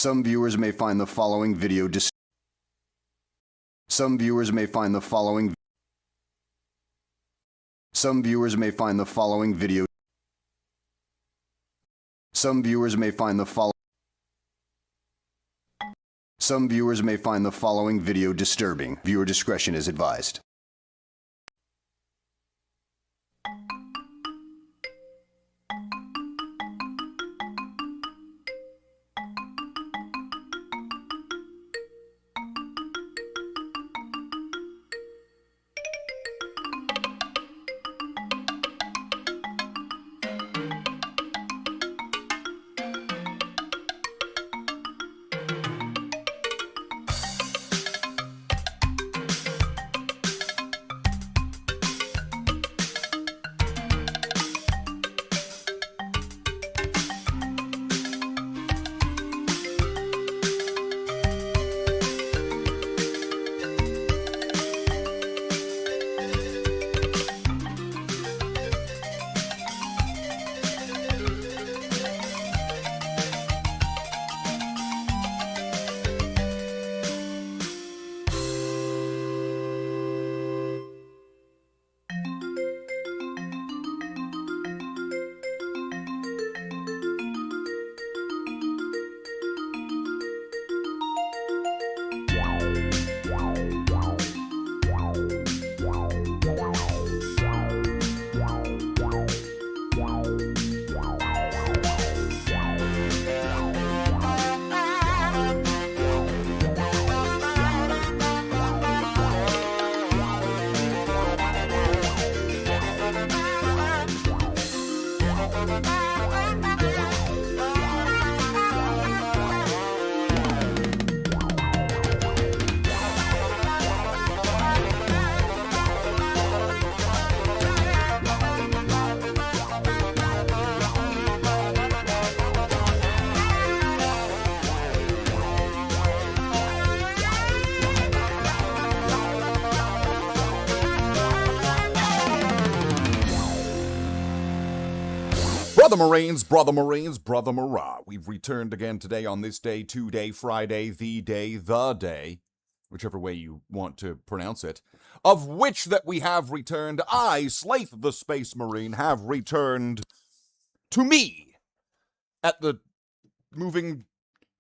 Some viewers may find the following video Some viewers may find the following Some viewers may find the following video Some viewers may find the following Some viewers may find the following video disturbing. Viewer discretion is advised. Brother Marines, Brother Marah. We've returned again today on this day, today, Friday, the day, whichever way you want to pronounce it, of which that we have returned. I, Slaith the Space Marine, have returned to me at the moving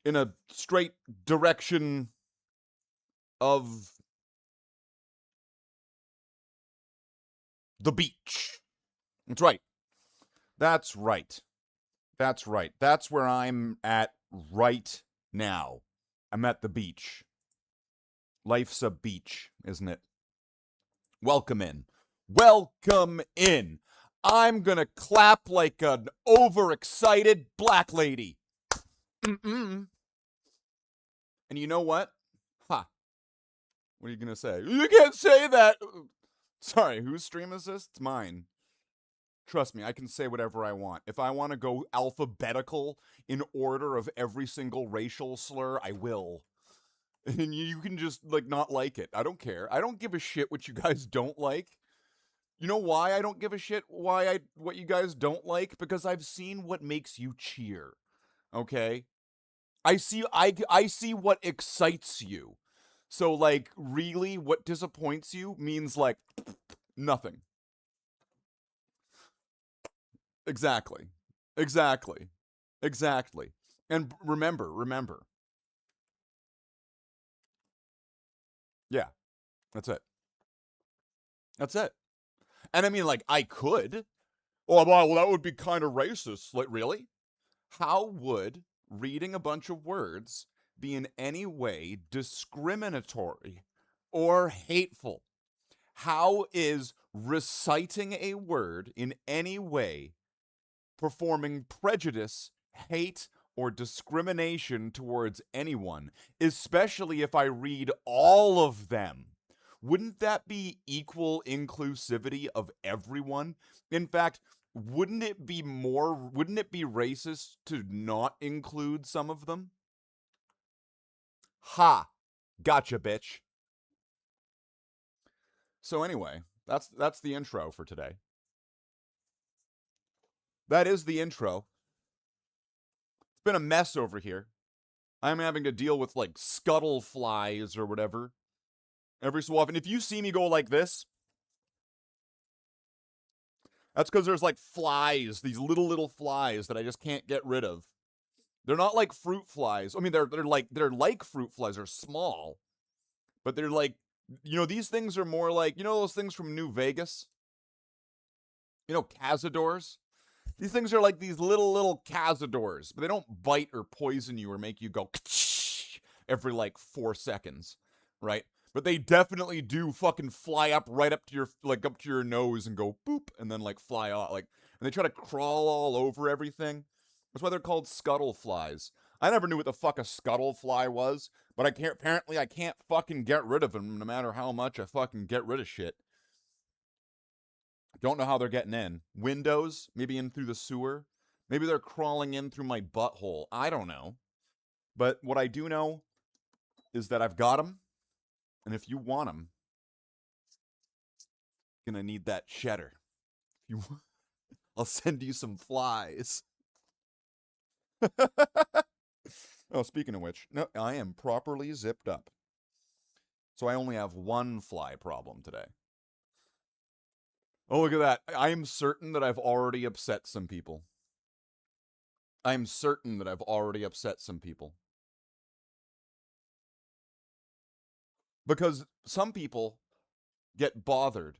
in a straight direction of the beach. That's right. That's right. That's right. That's where I'm at right now. I'm at the beach. Life's a beach, isn't it? Welcome in. Welcome in. I'm gonna clap like an overexcited black lady. And you know what? Ha. What are you gonna say? You can't say that. Sorry, whose stream is this? It's mine. Trust me, I can say whatever I want. If I want to go alphabetical in order of every single racial slur, I will. And you can just, like, not like it. I don't care. I don't give a shit what you guys don't like. You know why I don't give a shit what you guys don't like? Because I've seen what makes you cheer. Okay? I see what excites you. So, like, really, what disappoints you means, like, nothing. Exactly. And remember. Yeah, that's it. And I mean, like, I could. Oh, well, that would be kind of racist. Like, really? How would reading a bunch of words be in any way discriminatory or hateful? How is reciting a word in any way performing prejudice, hate, or discrimination towards anyone, especially if I read all of them? Wouldn't that be equal inclusivity of everyone? In fact, wouldn't it be racist to not include some of them? Ha! Gotcha, bitch. So anyway, that's the intro for today. That is the intro. It's been a mess over here. I'm having to deal with, like, scuttle flies or whatever every so often. If you see me go like this, that's because there's, like, flies, these little flies that I just can't get rid of. They're not like fruit flies. I mean, they're like fruit flies. They're small, but they're like, these things are more like, those things from New Vegas? Cazadors? These things are like these little cazadors, but they don't bite or poison you or make you go every like 4 seconds, right? But they definitely do fucking fly up right up to your nose and go boop and then like fly off and they try to crawl all over everything. That's why they're called scuttle flies. I never knew what the fuck a scuttle fly was, but apparently I can't fucking get rid of them no matter how much I fucking get rid of shit. Don't know how they're getting in. Windows, maybe in through the sewer. Maybe they're crawling in through my butthole. I don't know. But what I do know is that I've got them, and if you want them, you're gonna need that cheddar. I'll send you some flies. Oh, speaking of which, no, I am properly zipped up. So I only have one fly problem today. Oh, look at that. I am certain that I've already upset some people. I'm certain that I've already upset some people. Because some people get bothered.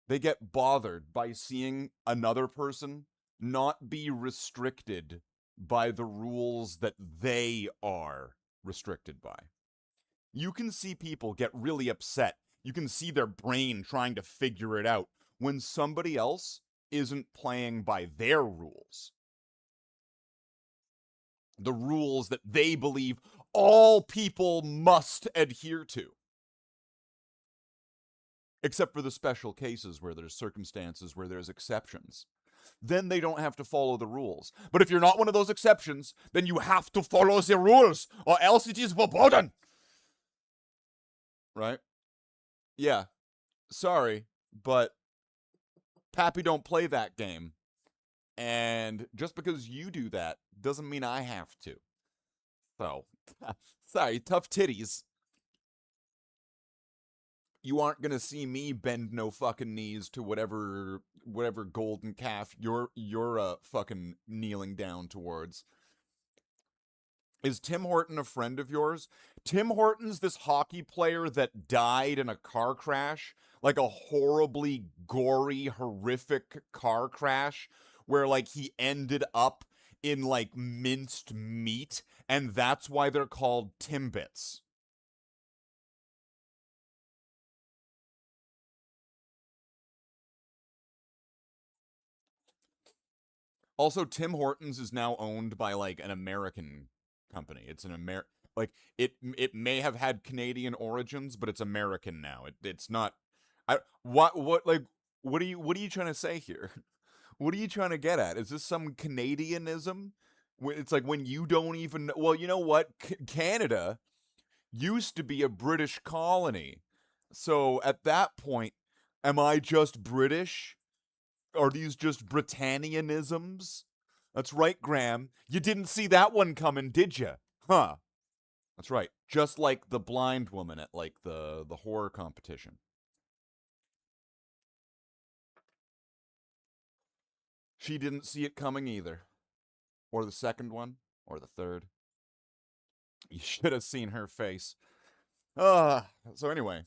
They get bothered by seeing another person not be restricted by the rules that they are restricted by. You can see people get really upset. You can see their brain trying to figure it out when somebody else isn't playing by their rules. The rules that they believe all people must adhere to. Except for the special cases where there's circumstances where there's exceptions. Then they don't have to follow the rules. But if you're not one of those exceptions, then you have to follow the rules, or else it is verboten. Right? Yeah. Sorry, but Pappy don't play that game. And just because you do that doesn't mean I have to. So, sorry, tough titties. You aren't gonna see me bend no fucking knees to whatever golden calf you're fucking kneeling down towards. Is Tim Horton a friend of yours? Tim Horton's this hockey player that died in a car crash, like a horribly gory, horrific car crash where like he ended up in like minced meat, and that's why they're called Timbits. Also, Tim Hortons is now owned by like an American company. It's an like it may have had Canadian origins, but it's American now. It's not. I what are you trying to say here? What are you trying to get at? Is this some Canadianism? It's like when you don't even. Well, you know what? Canada used to be a British colony, so at that point, am I just British? Are these just Britannianisms? That's right, Graham. You didn't see that one coming, did you? Huh. That's right. Just like the blind woman at like the horror competition. She didn't see it coming either. Or the second one, or the third. You should have seen her face. So anyway,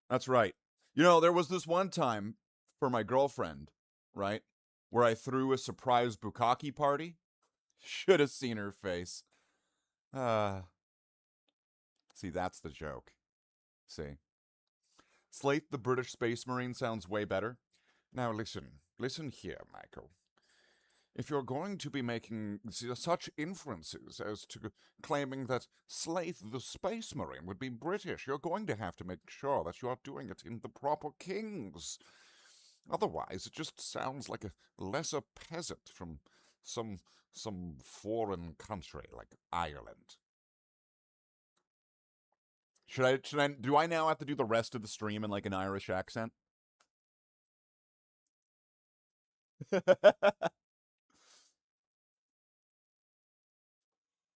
that's right. There was this one time for my girlfriend, right? Where I threw a surprise bukkake party. Should have seen her face. See, that's the joke. See. Slate the British Space Marine sounds way better. Now listen here, Michael. If you're going to be making such inferences as to claiming that Slate the Space Marine would be British, you're going to have to make sure that you're doing it in the proper kings. Otherwise, it just sounds like a lesser peasant from some foreign country like Ireland. Do I now have to do the rest of the stream in like an Irish accent?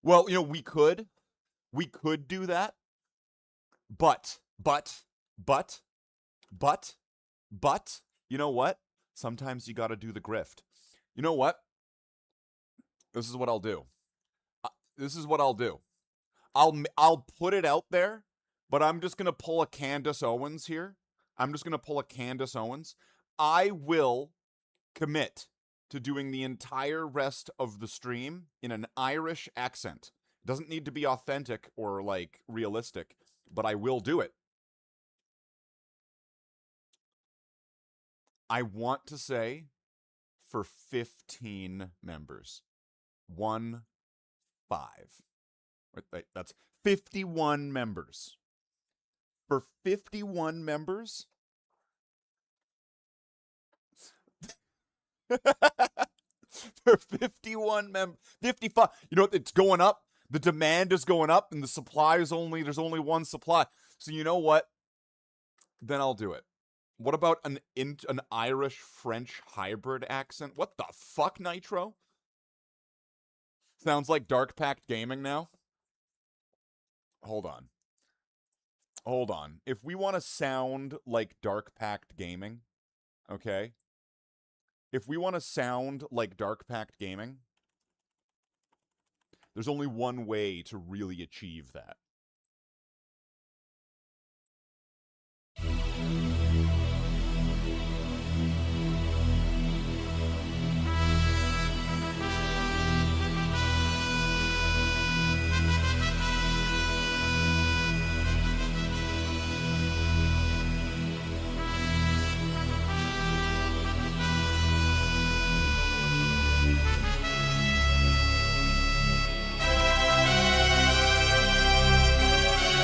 Well, you know, we could do that, but, you know what? Sometimes you gotta do the grift. You know what? This is what I'll do. This is what I'll do. I'll put it out there, but I'm just gonna pull a Candace Owens here. I'm just gonna pull a Candace Owens. I will commit to doing the entire rest of the stream in an Irish accent. Doesn't need to be authentic or like realistic, but I will do it. I want to say for 15 members. 1 5. Wait, that's 51 members. For 51 members, for 51 members, 55. You know what? It's going up. The demand is going up, and the supply is there's only one supply. So you know what? Then I'll do it. What about an Irish French hybrid accent? What the fuck, Nitro? Sounds like Dark Pact Gaming now. Hold on. Hold on. If we want to sound like Dark Pact Gaming, okay? If we want to sound like Dark Pact Gaming, there's only one way to really achieve that.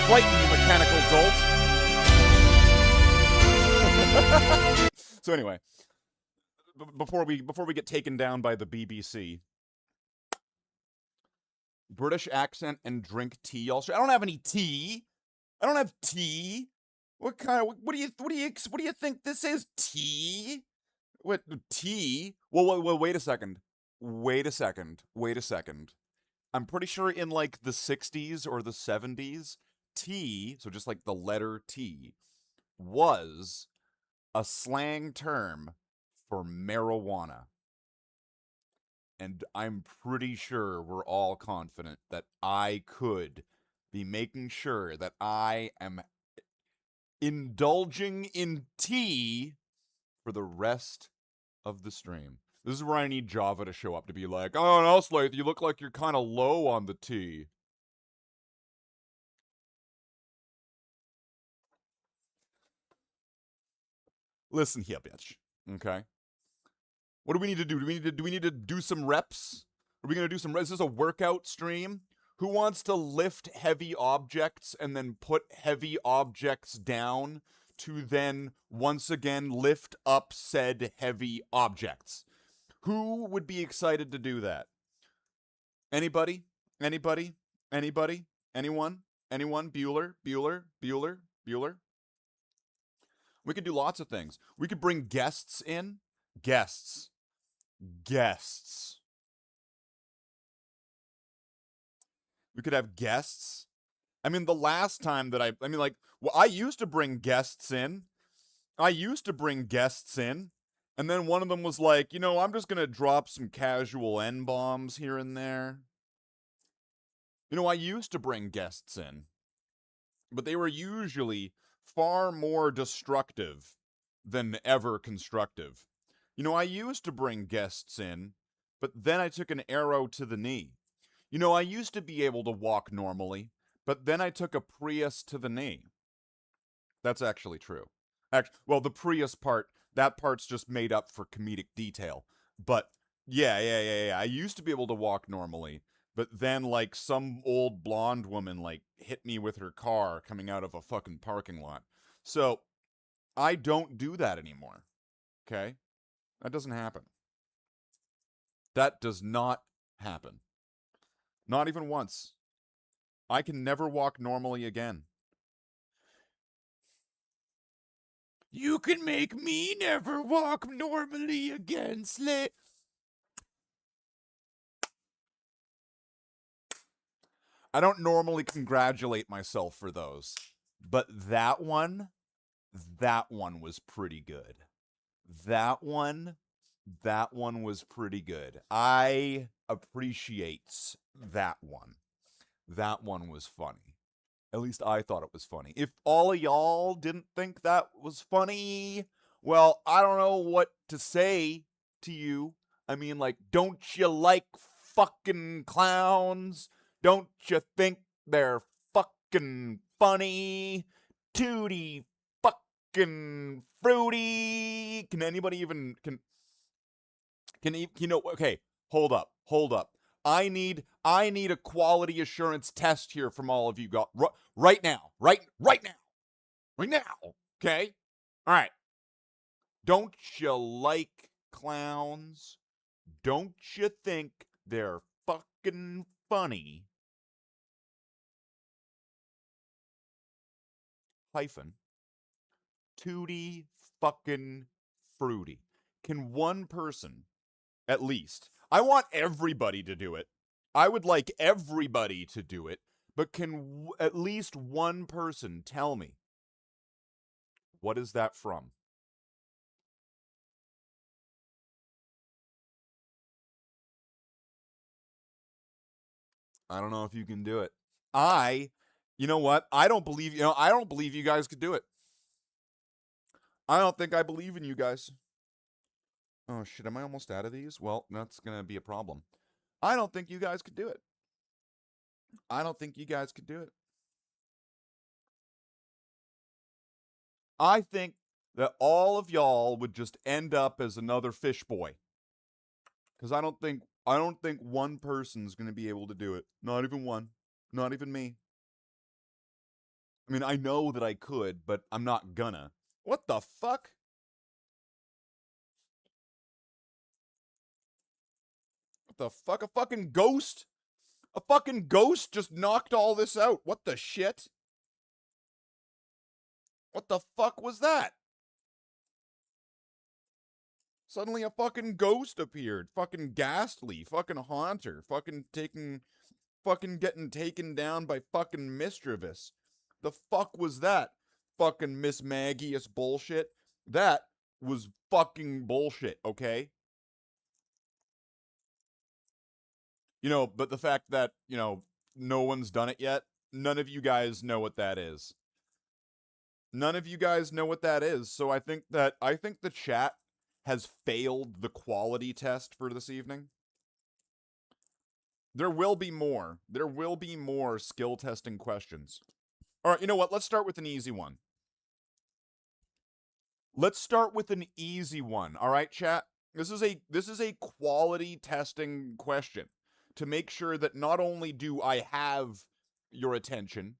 Frighten you, mechanical dolt. So anyway, before we get taken down by the BBC, British accent and drink tea. Also, I don't have any tea. I don't have tea. What kind of what do you think this is? Tea? What tea? Well, wait a second. Wait a second. Wait a second. I'm pretty sure in like the 60s or the 70s, tea, so just like the letter T, was a slang term for marijuana. And I'm pretty sure we're all confident that I could be making sure that I am indulging in tea for the rest of the stream. This is where I need Java to show up to be like, oh, no, Slaith, you look like you're kind of low on the tea. Listen here, bitch. Okay? What do we need to do? Do we need to do some reps? Are we gonna do some reps? Is this a workout stream? Who wants to lift heavy objects and then put heavy objects down to then once again lift up said heavy objects? Who would be excited to do that? Anybody? Anybody? Anybody? Anyone? Anyone? Bueller? Bueller? Bueller? Bueller? We could do lots of things. We could bring guests in. Guests. Guests. We could have guests. I mean, the last time that I mean, like, well, I used to bring guests in. And then one of them was like, you know, I'm just going to drop some casual N-bombs here and there. You know, I used to bring guests in. But they were usually far more destructive than ever constructive. You know, I used to bring guests in, but then I took an arrow to the knee. You know, I used to be able to walk normally, but then I took a Prius to the knee. That's actually true. Well, the Prius part, that part's just made up for comedic detail. But yeah. I used to be able to walk normally, but then like some old blonde woman like hit me with her car coming out of a fucking parking lot. So I don't do that anymore. Okay? That doesn't happen. That does not happen. Not even once. I can never walk normally again. You can make me never walk normally again, Slay. I don't normally congratulate myself for those, but that one was pretty good. That one was pretty good. I appreciates that one. That one was funny. At least I thought it was funny. If all of y'all didn't think that was funny, well, I don't know what to say to you. I mean, like, don't you like fucking clowns? Don't you think they're fucking funny? Tutti fucking fruity. Can anybody even okay, hold up. I need a quality assurance test here from all of you right now. Right now. Okay? All right. Don't you like clowns? Don't you think they're fucking funny? Hyphen. Tutti fucking fruity. Can one person, at least, I want everybody to do it. I would like everybody to do it, but can at least one person tell me, what is that from? I don't know if you can do it. You know what? I don't believe you guys could do it. I don't think I believe in you guys. Oh shit, am I almost out of these? Well, that's going to be a problem. I don't think you guys could do it. I don't think you guys could do it. I think that all of y'all would just end up as another fish boy. Cuz I don't think one person's going to be able to do it. Not even one. Not even me. I mean, I know that I could, but I'm not gonna. What the fuck? What the fuck? A fucking ghost? A fucking ghost just knocked all this out. What the shit? What the fuck was that? Suddenly a fucking ghost appeared. Fucking ghastly. Fucking haunter. Fucking getting taken down by fucking mischievous. The fuck was that? Fucking Miss Maggie's bullshit. That was fucking bullshit, okay? But the fact that, no one's done it yet, none of you guys know what that is. None of you guys know what that is. So I think the chat has failed the quality test for this evening. There will be more. There will be more skill testing questions. All right, you know what? Let's start with an easy one. All right, chat? This is a quality testing question to make sure that not only do I have your attention,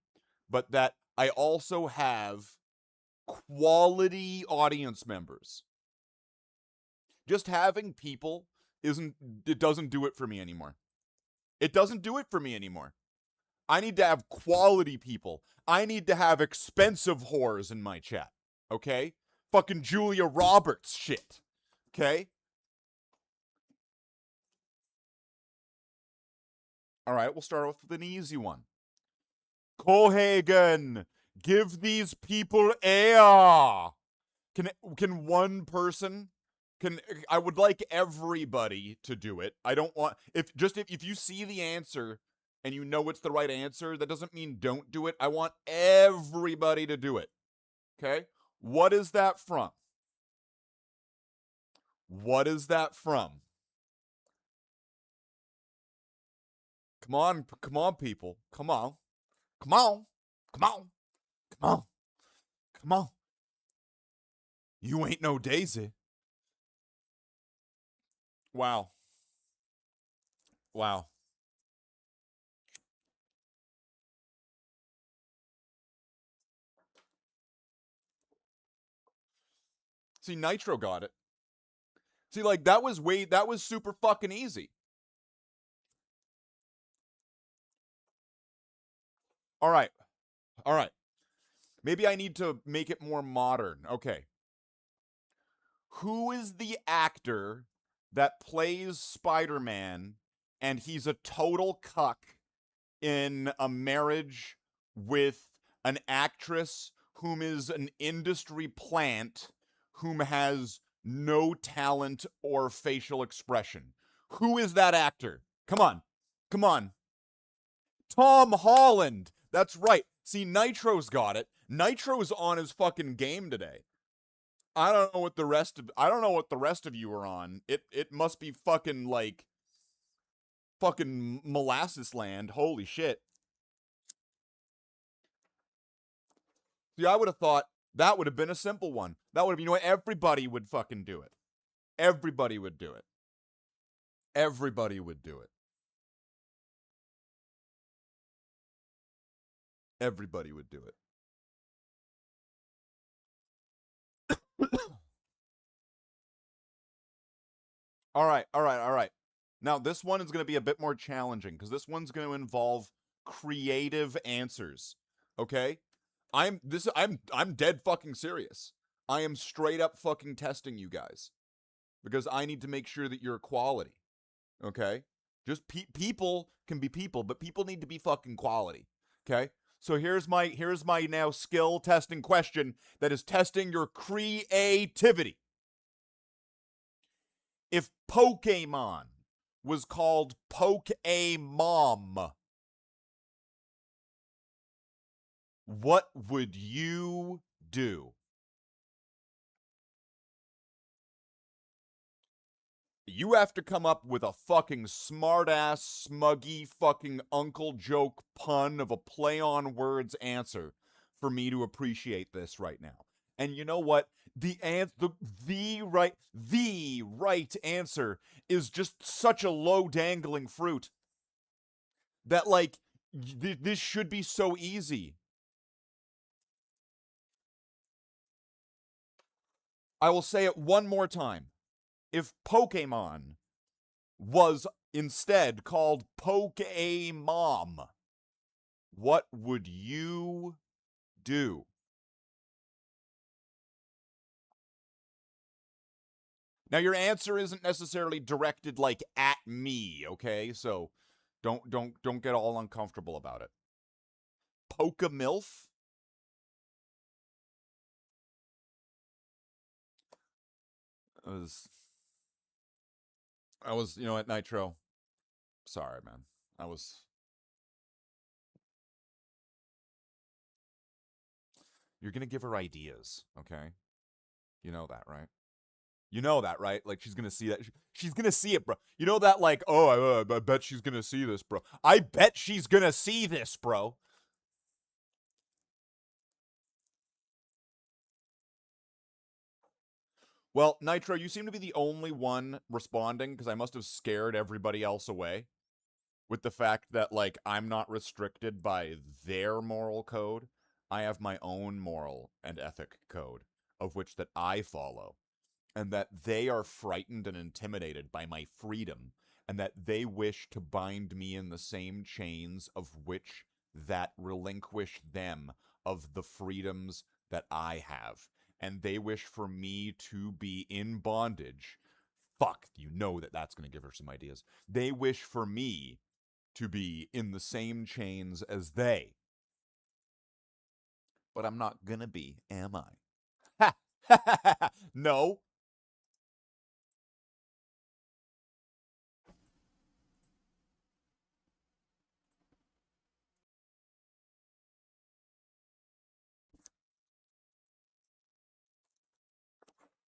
but that I also have quality audience members. Just having people doesn't do it for me anymore. It doesn't do it for me anymore. I need to have quality people. I need to have expensive whores in my chat. Okay? Fucking Julia Roberts shit. Okay? All right, we'll start off with an easy one. Cohagen, give these people air. Can one person I would like everybody to do it. I don't want if you see the answer and you know it's the right answer, that doesn't mean don't do it. I want everybody to do it. Okay? What is that from? What is that from? Come on, people. Come on. Come on. Come on. Come on. Come on. You ain't no Daisy. Wow. Wow. See, Nitro got it. See, like, that was super fucking easy. All right. All right. Maybe I need to make it more modern. Okay. Who is the actor that plays Spider-Man and he's a total cuck in a marriage with an actress whom is an industry plant whom has no talent or facial expression? Who is that actor? Come on. Come on. Tom Holland. That's right. See, Nitro's got it. Nitro's on his fucking game today. I don't know what the rest of you are on. It must be fucking like fucking molasses land. Holy shit. See, I would have thought that would have been a simple one. That would have, you know what, everybody would fucking do it. Everybody would do it. Everybody would do it. Everybody would do it. All right. Now, this one is going to be a bit more challenging because this one's going to involve creative answers. Okay? I'm dead fucking serious. I am straight up fucking testing you guys because I need to make sure that you're quality. Okay? Just people can be people, but people need to be fucking quality. Okay? So here's my now skill testing question that is testing your creativity. If Pokemon was called Poke-A-Mom, what would you do? You have to come up with a fucking smart-ass, smuggy, fucking uncle joke pun of a play-on words answer for me to appreciate this right now. And you know what? The right answer is just such a low dangling fruit that, like, this should be so easy. I will say it one more time. If Pokemon was instead called Poke-A-Mom, what would you do? Now, your answer isn't necessarily directed like at me, okay? So don't get all uncomfortable about it. Poke-A-MILF? I was, you know, at Nitro. Sorry, man. You're gonna give her ideas, okay? You know that, right? You know that, right? Like, she's gonna see that. She's gonna see it, bro. You know that, like, oh, I bet she's gonna see this, bro. I bet she's gonna see this, bro. Well, Nitro, you seem to be the only one responding because I must have scared everybody else away with the fact that, like, I'm not restricted by their moral code. I have my own moral and ethic code of which that I follow, and that they are frightened and intimidated by my freedom, and that they wish to bind me in the same chains of which that relinquish them of the freedoms that I have. And they wish for me to be in bondage. Fuck, you know that that's going to give her some ideas. They wish for me to be in the same chains as they. But I'm not going to be, am I? Ha! No.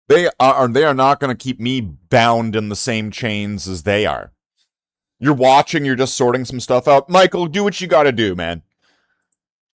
They are not going to keep me bound in the same chains as they are. You're watching, you're just sorting some stuff out. Michael, do what you got to do, man.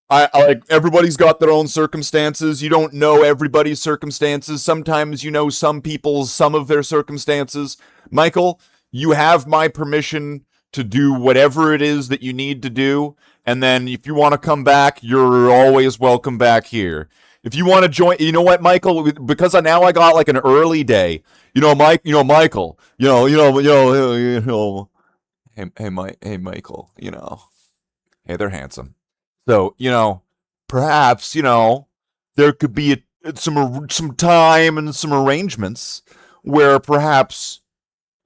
I like, everybody's got their own circumstances. You don't know everybody's circumstances. Sometimes you know some people's, some of their circumstances. Michael, you have my permission to do whatever it is that you need to do. And then if you want to come back, you're always welcome back here. If you want to join, you know what, Michael? Because now I got like an early day. Michael. Hey, Michael. Hey, they're handsome. So, perhaps, there could be some time and some arrangements where perhaps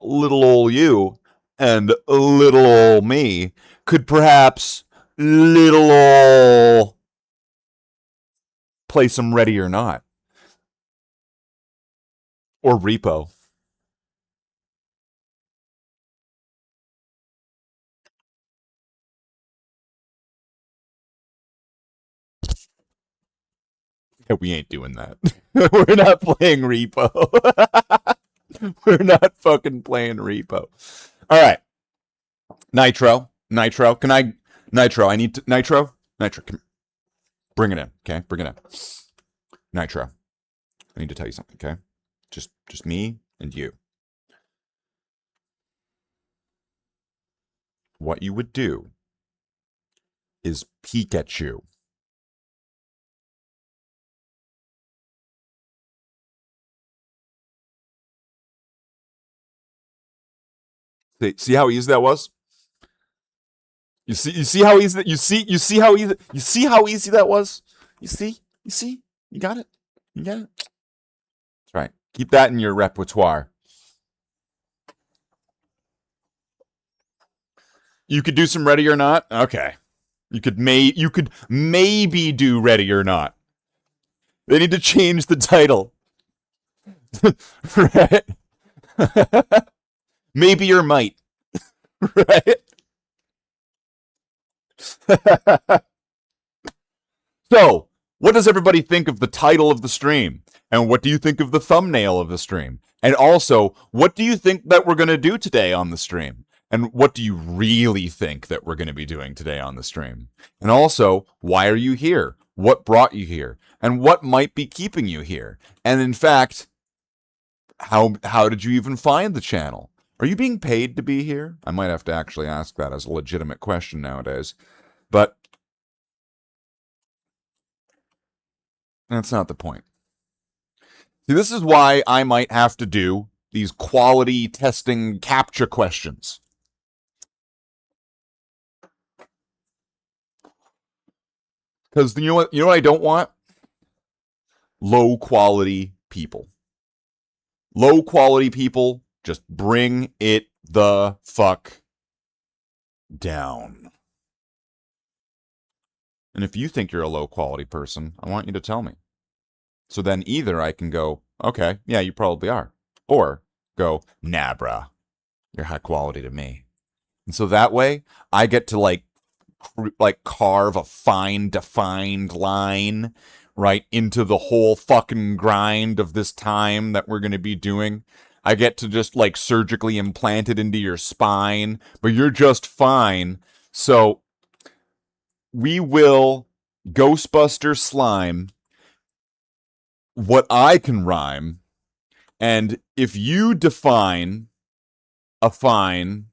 little old you and little ol' me could perhaps little ol' play some Ready or Not. Or Repo. Yeah, we ain't doing that. We're not playing Repo. We're not fucking playing Repo. All right. Nitro. Can I... Nitro, I need to... Nitro, come... Bring it in, okay? Bring it in. Nitro. I need to tell you something, okay? Just me and you. What you would do is peek at you. See how easy that was? You see how easy that you see how easy that was? You see? You got it? You got it? That's right. Keep that in your repertoire. You could do some Ready or Not? Okay. You could maybe do Ready or Not. They need to change the title. Right? Maybe your might. Right? So, what does everybody think of the title of the stream? And what do you think of the thumbnail of the stream? And also, what do you think that we're going to do today on the stream? And what do you really think that we're going to be doing today on the stream? And also, why are you here? What brought you here? And what might be keeping you here? And in fact, how did you even find the channel? Are you being paid to be here? I might have to actually ask that as a legitimate question nowadays. But that's not the point. See, this is why I might have to do these quality testing captcha questions. Because you know what I don't want? Low quality people. Low quality people, just bring it the fuck down. And if you think you're a low quality person, I want you to tell me. So then either I can go, okay, yeah, you probably are. Or go, nah, brah, you're high quality to me. And so that way, I get to like carve a fine defined line right into the whole fucking grind of this time that we're going to be doing. I get to just like surgically implant it into your spine, but you're just fine. So we will Ghostbuster slime what I can rhyme, and if you define a fine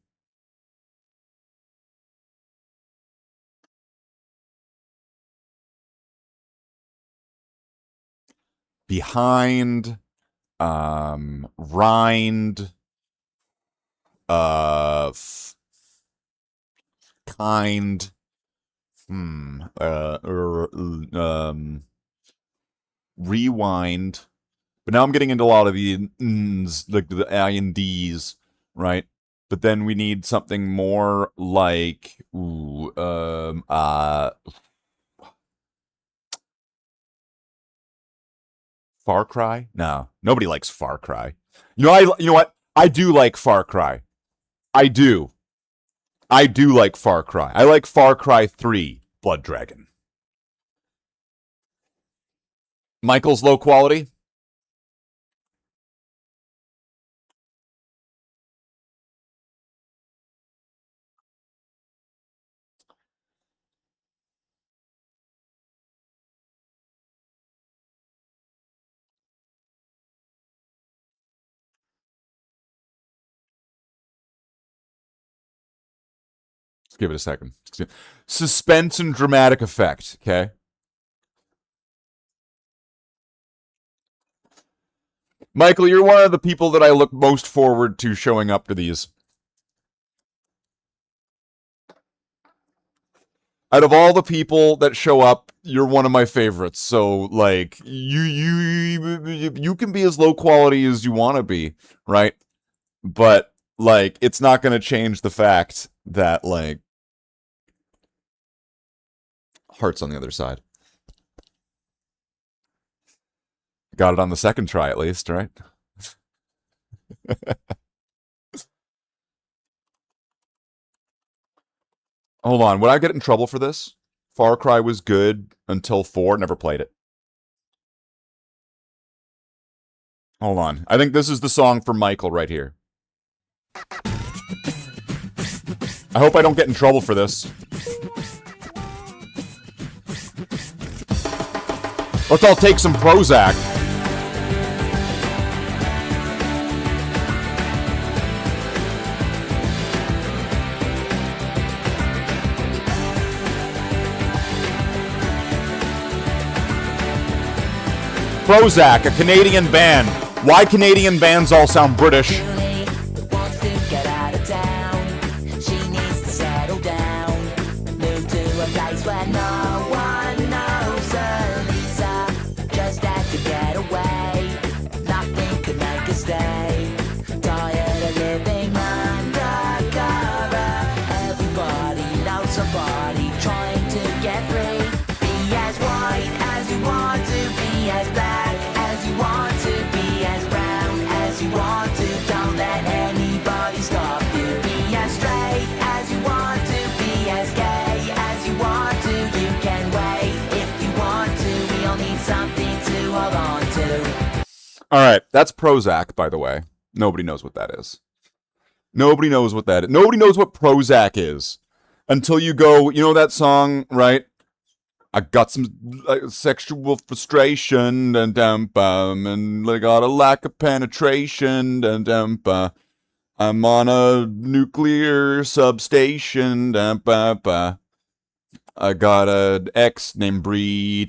behind rind kind rewind, but now I'm getting into a lot of the n's, like the I and D's, right? But then we need something more like Far Cry? No, nobody likes Far Cry. You know what? I do like Far Cry. I do like Far Cry. I like Far Cry 3, Blood Dragon. Michael's low quality? Let's give it a second. Suspense and dramatic effect, okay? Michael, you're one of the people that I look most forward to showing up to these. Out of all the people that show up, you're one of my favorites. So, like, you can be as low quality as you want to be, right? But like, it's not going to change the fact that, like, heart's on the other side. Got it on the second try, at least, right? Hold on, would I get in trouble for this? Far Cry was good until 4, never played it. Hold on, I think this is the song for Michael right here. I hope I don't get in trouble for this. Let's all take some Prozac. Prozac, a Canadian band. Why Canadian bands all sound British? All right, that's Prozac, by the way. Nobody knows what that is. Nobody knows what that is. Nobody knows what Prozac is until you go, you know that song, right? I got some sexual frustration, and I got a lack of penetration, and I'm on a nuclear substation, I got an ex named Bree,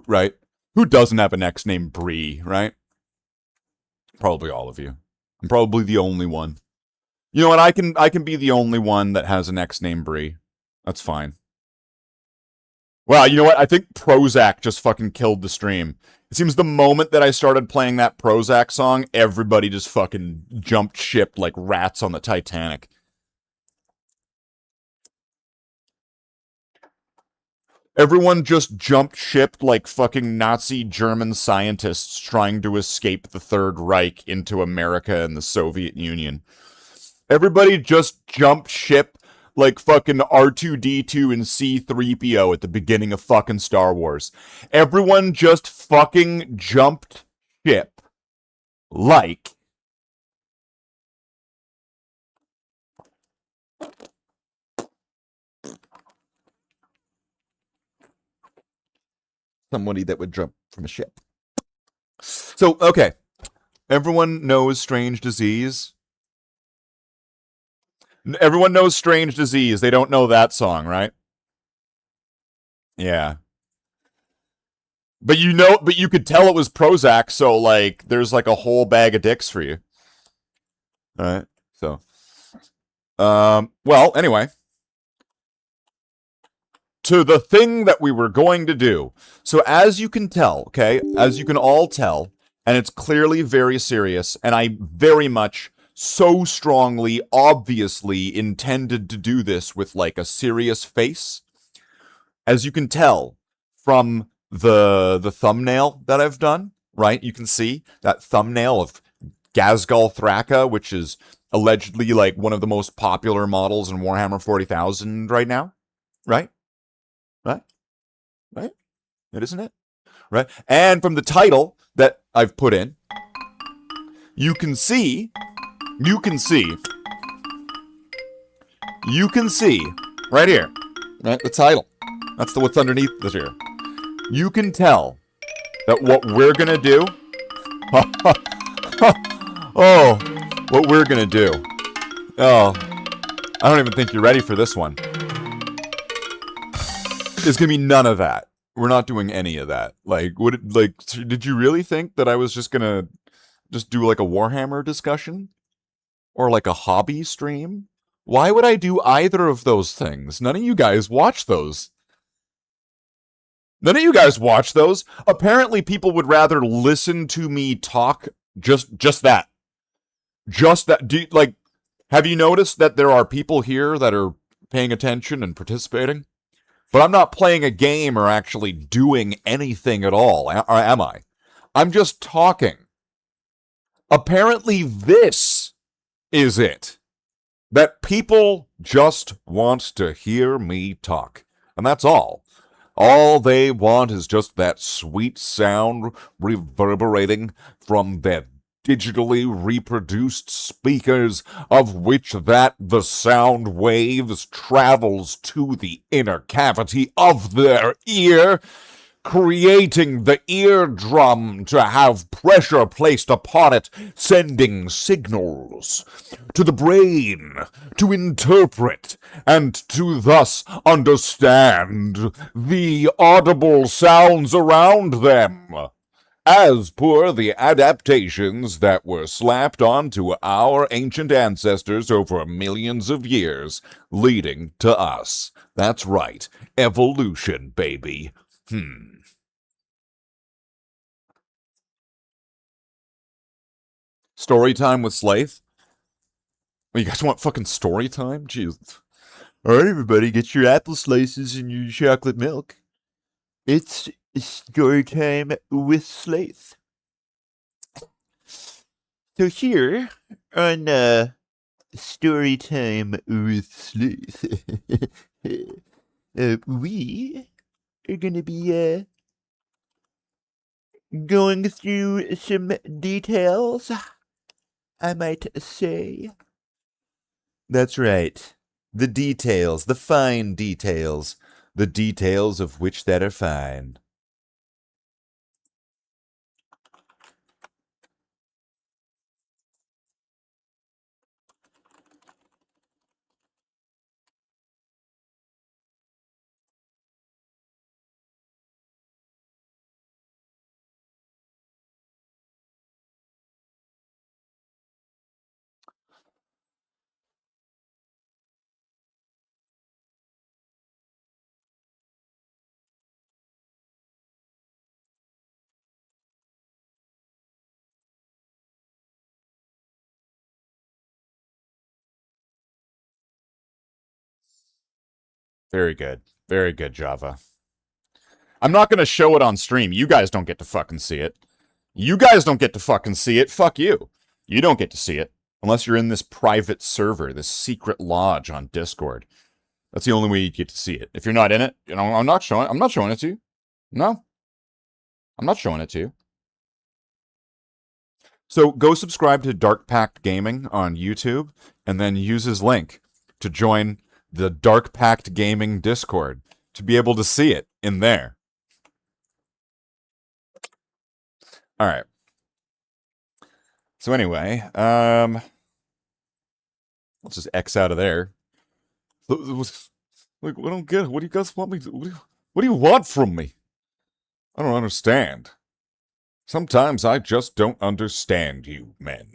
right? Who doesn't have an ex named Bree, right? Probably all of you. I'm probably the only one. You know what? I can be the only one that has an ex named Bree. That's fine. Well, you know what? I think Prozac just fucking killed the stream. It seems the moment that I started playing that Prozac song, everybody just fucking jumped ship like rats on the Titanic. Everyone just jumped ship like fucking Nazi German scientists trying to escape the Third Reich into America and the Soviet Union. Everybody just jumped ship like fucking R2-D2 and C-3PO at the beginning of fucking Star Wars. Everyone just fucking jumped ship like somebody that would jump from a ship. So, okay. Everyone knows Strange Disease. Everyone knows Strange Disease. They don't know that song, right? Yeah. But you could tell it was Prozac, so like there's like a whole bag of dicks for you. All right. So well, anyway, to the thing that we were going to do. So as you can tell, okay, as you can all tell, and it's clearly very serious, and I very much so strongly, obviously intended to do this with like a serious face. As you can tell from the thumbnail that I've done, right? You can see that thumbnail of Ghazghkull Thraka, which is allegedly like one of the most popular models in Warhammer 40,000 right now, right? Right? Right? It isn't it? Right? And from the title that I've put in, you can see right here, right? The title. That's what's underneath this here. You can tell that what we're gonna do, oh, what we're gonna do. Oh, I don't even think you're ready for this one. There's gonna be none of that. We're not doing any of that. Like, did you really think that I was just gonna do like a Warhammer discussion? Or like a hobby stream? Why would I do either of those things? None of you guys watch those. None of you guys watch those. Apparently people would rather listen to me talk just that. Just that, have you noticed that there are people here that are paying attention and participating? But I'm not playing a game or actually doing anything at all, or am I? I'm just talking. Apparently, this is it. That people just want to hear me talk. And that's all. All they want is just that sweet sound reverberating from their digitally reproduced speakers, of which the sound waves travels to the inner cavity of their ear, creating the eardrum to have pressure placed upon it, sending signals to the brain to interpret and to thus understand the audible sounds around them, as per the adaptations that were slapped onto our ancient ancestors over millions of years, leading to us. That's right, evolution, baby. Story time with Slaith? Oh, you guys want fucking story time? Jeez. Alright, everybody, get your apple slices and your chocolate milk. It's story time with Slaith. So here on Story Time with Slaith, we are gonna be going through some details, I might say. That's right. The details, the fine details, the details of which that are fine. Very good. Very good, Java. I'm not going to show it on stream. You guys don't get to fucking see it. You guys don't get to fucking see it. Fuck you. You don't get to see it. Unless you're in this private server, this secret lodge on Discord. That's the only way you get to see it. If you're not in it, I'm not showing it to you. No. I'm not showing it to you. So go subscribe to Dark Pact Gaming on YouTube and then use his link to join the Dark Pact Gaming Discord to be able to see it in there. All right. So anyway, let's just X out of there. Like, I don't get it. What do you guys want me to? What do you want from me? I don't understand. Sometimes I just don't understand you men.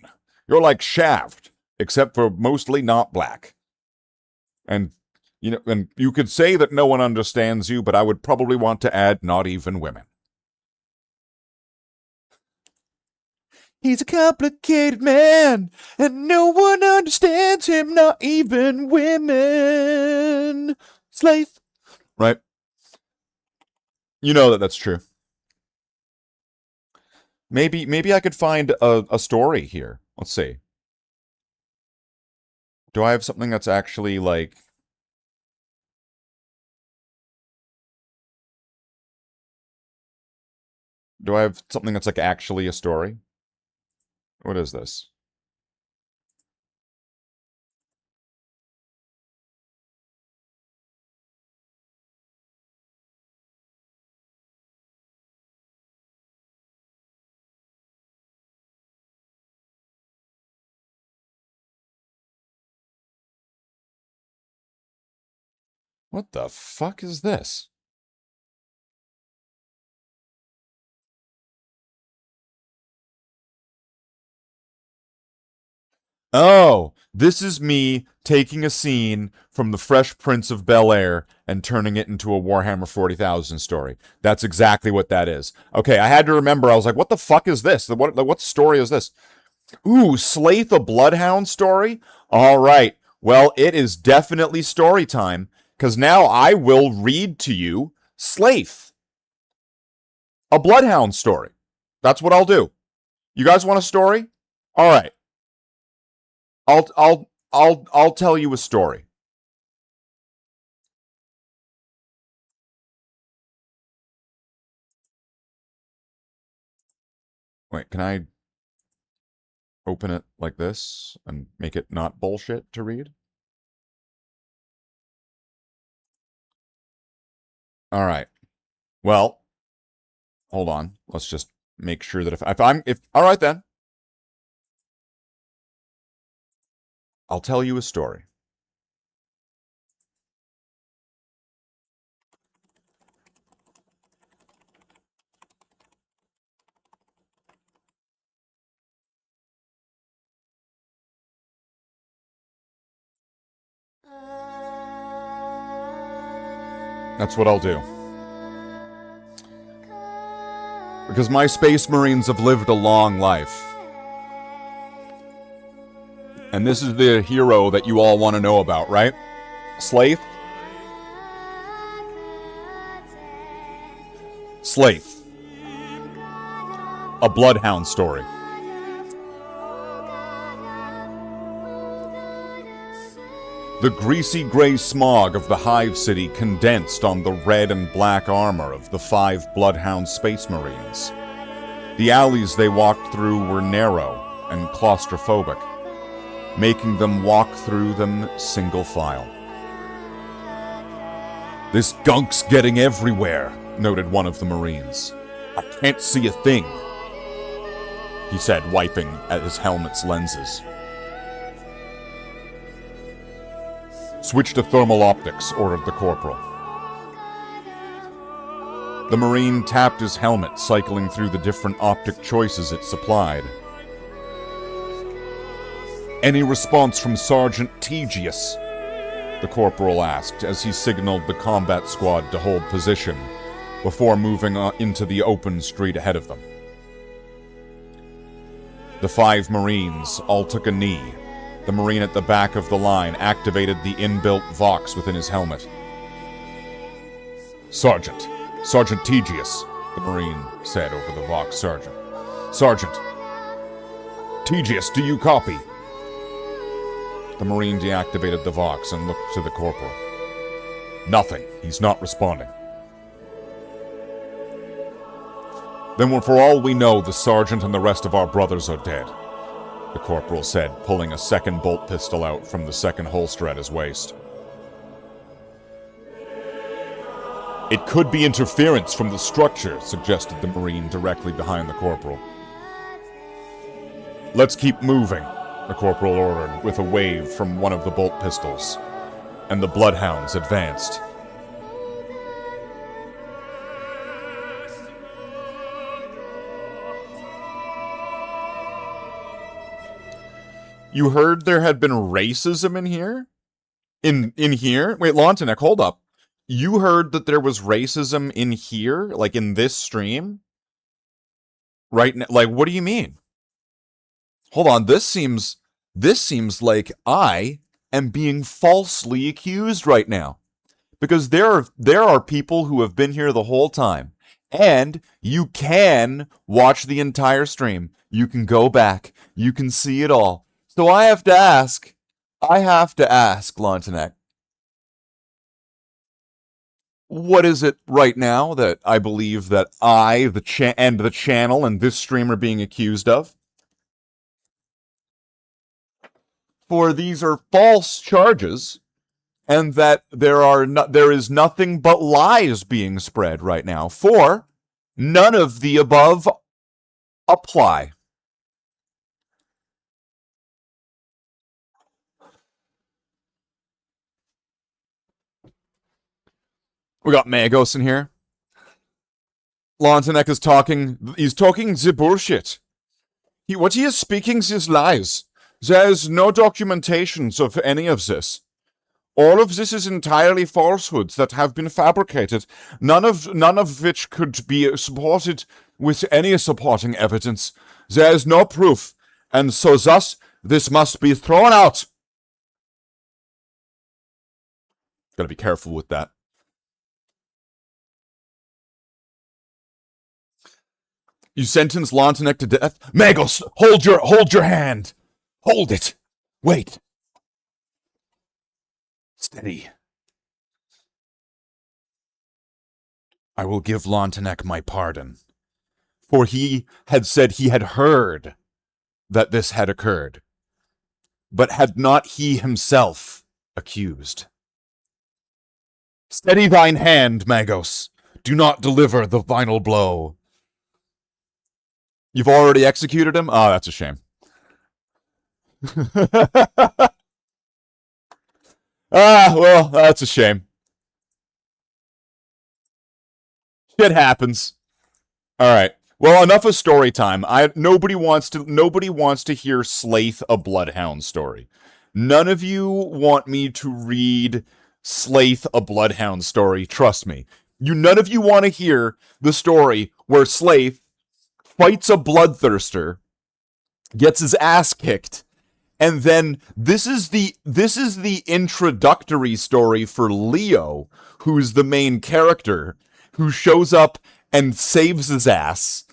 You're like Shaft, except for mostly not black. And you could say that no one understands you, but I would probably want to add not even women. He's a complicated man, and no one understands him, not even women. Slaith. Right? You know that that's true. Maybe I could find a story here. Let's see. Do I have something that's actually, like... Do I have something that's, like, actually a story? What is this? What the fuck is this? Oh, this is me taking a scene from The Fresh Prince of Bel-Air and turning it into a Warhammer 40,000 story. That's exactly what that is. Okay, I had to remember. I was like, what the fuck is this? What story is this? Ooh, Slaith, a Bloodhound story? All right. Well, it is definitely story time, because now I will read to you Slaith, a Bloodhound story. That's what I'll do. You guys want a story? All right. I'll tell you a story. Wait, can I open it like this and make it not bullshit to read? All right. Well, hold on. Let's just make sure that if all right then. I'll tell you a story. That's what I'll do. Because my Space Marines have lived a long life. And this is the hero that you all want to know about, right? Slaith? Slaith. A Bloodhound story. The greasy gray smog of the Hive City condensed on the red and black armor of the 5 Bloodhound Space Marines. The alleys they walked through were narrow and claustrophobic, making them walk through them single file. "This gunk's getting everywhere," noted one of the Marines. "I can't see a thing," he said, wiping at his helmet's lenses. "Switch to thermal optics," ordered the corporal. The Marine tapped his helmet, cycling through the different optic choices it supplied. "Any response from Sergeant Tegius?" the corporal asked as he signaled the combat squad to hold position before moving into the open street ahead of them. The 5 Marines all took a knee. The Marine at the back of the line activated the inbuilt Vox within his helmet. Sergeant Tegius," the Marine said over the Vox sergeant. "Sergeant Tegius, do you copy?" The Marine deactivated the Vox and looked to the corporal. "Nothing. He's not responding." "Then for all we know, the sergeant and the rest of our brothers are dead," the corporal said, pulling a second bolt pistol out from the second holster at his waist. "It could be interference from the structure," suggested the Marine directly behind the corporal. "Let's keep moving," the corporal ordered with a wave from one of the bolt pistols, and the Bloodhounds advanced. You heard there had been racism in here? In here? Wait, Lontanek, hold up. You heard that there was racism in here? Like in this stream? Right now? Like, what do you mean? Hold on, this seems like I am being falsely accused right now. Because there are people who have been here the whole time. And you can watch the entire stream. You can go back. You can see it all. So I have to ask, Lontanek, what is it right now that I believe that the channel and this stream are being accused of? For these are false charges, and that there is nothing but lies being spread right now. For none of the above apply. We got Magos in here. Lontanek is talking. He's talking the bullshit. What he is speaking is lies. There is no documentations of any of this. All of this is entirely falsehoods that have been fabricated, none of which could be supported with any supporting evidence. There is no proof. And so thus, this must be thrown out. Gotta be careful with that. You sentence Lontanek to death? Magos, hold your hand. Hold it. Wait. Steady. I will give Lontanek my pardon, for he had said he had heard that this had occurred, but had not he himself accused. Steady thine hand, Magos. Do not deliver the final blow. You've already executed him? Oh, that's a shame. Well, that's a shame. Shit happens. All right. Well, enough of story time. Nobody wants to hear Slaith a Bloodhound story. None of you want me to read Slaith a Bloodhound story. Trust me. None of you want to hear the story where Slaith fights a bloodthirster, gets his ass kicked, and then this is the introductory story for Leo, who's the main character, who shows up and saves his ass,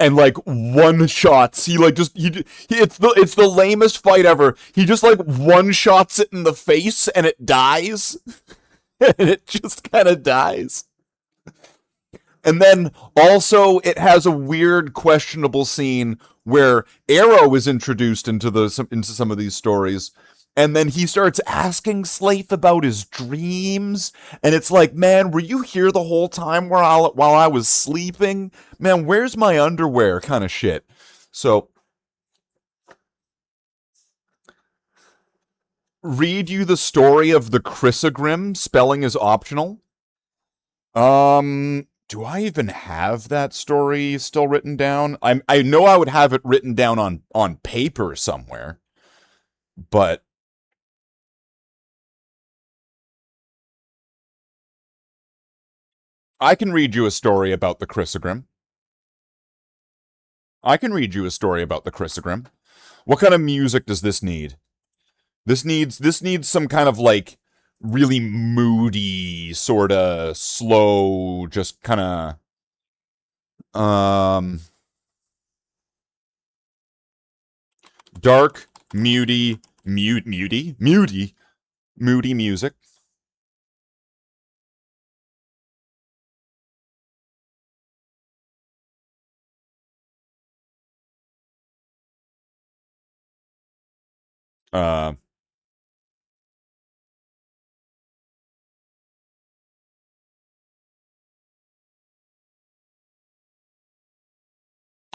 and like one shots. It's the lamest fight ever. He just like one shots it in the face and it dies, and it just kind of dies. And then also it has a weird, questionable scene where Arrow is introduced into some of these stories, and then he starts asking Slaith about his dreams, and it's like, man, were you here the whole time while I was sleeping? Man, where's my underwear? Kind of shit. So, read you the story of the Chrysogrim. Spelling is optional. Do I even have that story still written down? I know I would have it written down on paper somewhere, but I can read you a story about the Chrysogrim. What kind of music does this need? This needs some kind of like really moody, sort of slow, just kind of dark, moody music.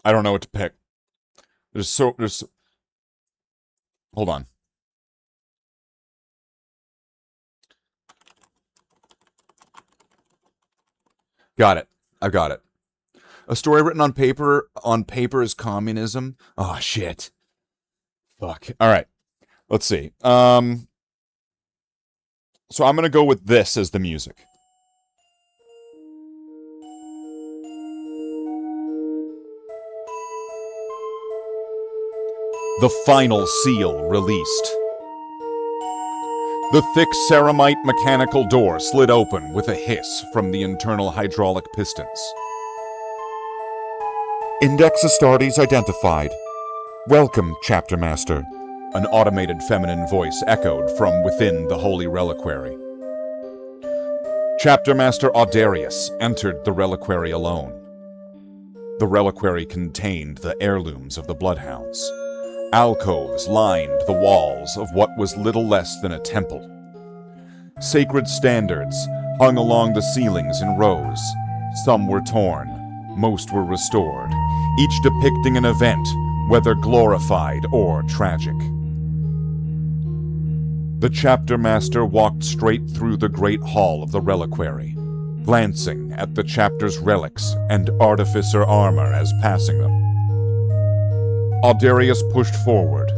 I don't know what to pick. Hold on. Got it. I've got it. A story written on paper is communism. Oh, shit. Fuck. All right. Let's see. So I'm going to go with this as the music. The final seal released. The thick ceramite mechanical door slid open with a hiss from the internal hydraulic pistons. Index Astartes identified. Welcome, Chapter Master. An automated feminine voice echoed from within the holy reliquary. Chapter Master Audarius entered the reliquary alone. The reliquary contained the heirlooms of the Bloodhounds. Alcoves lined the walls of what was little less than a temple. Sacred standards hung along the ceilings in rows. Some were torn, most were restored, each depicting an event, whether glorified or tragic. The chapter master walked straight through the great hall of the reliquary, glancing at the chapter's relics and artificer armor as passing them. Audarius pushed forward,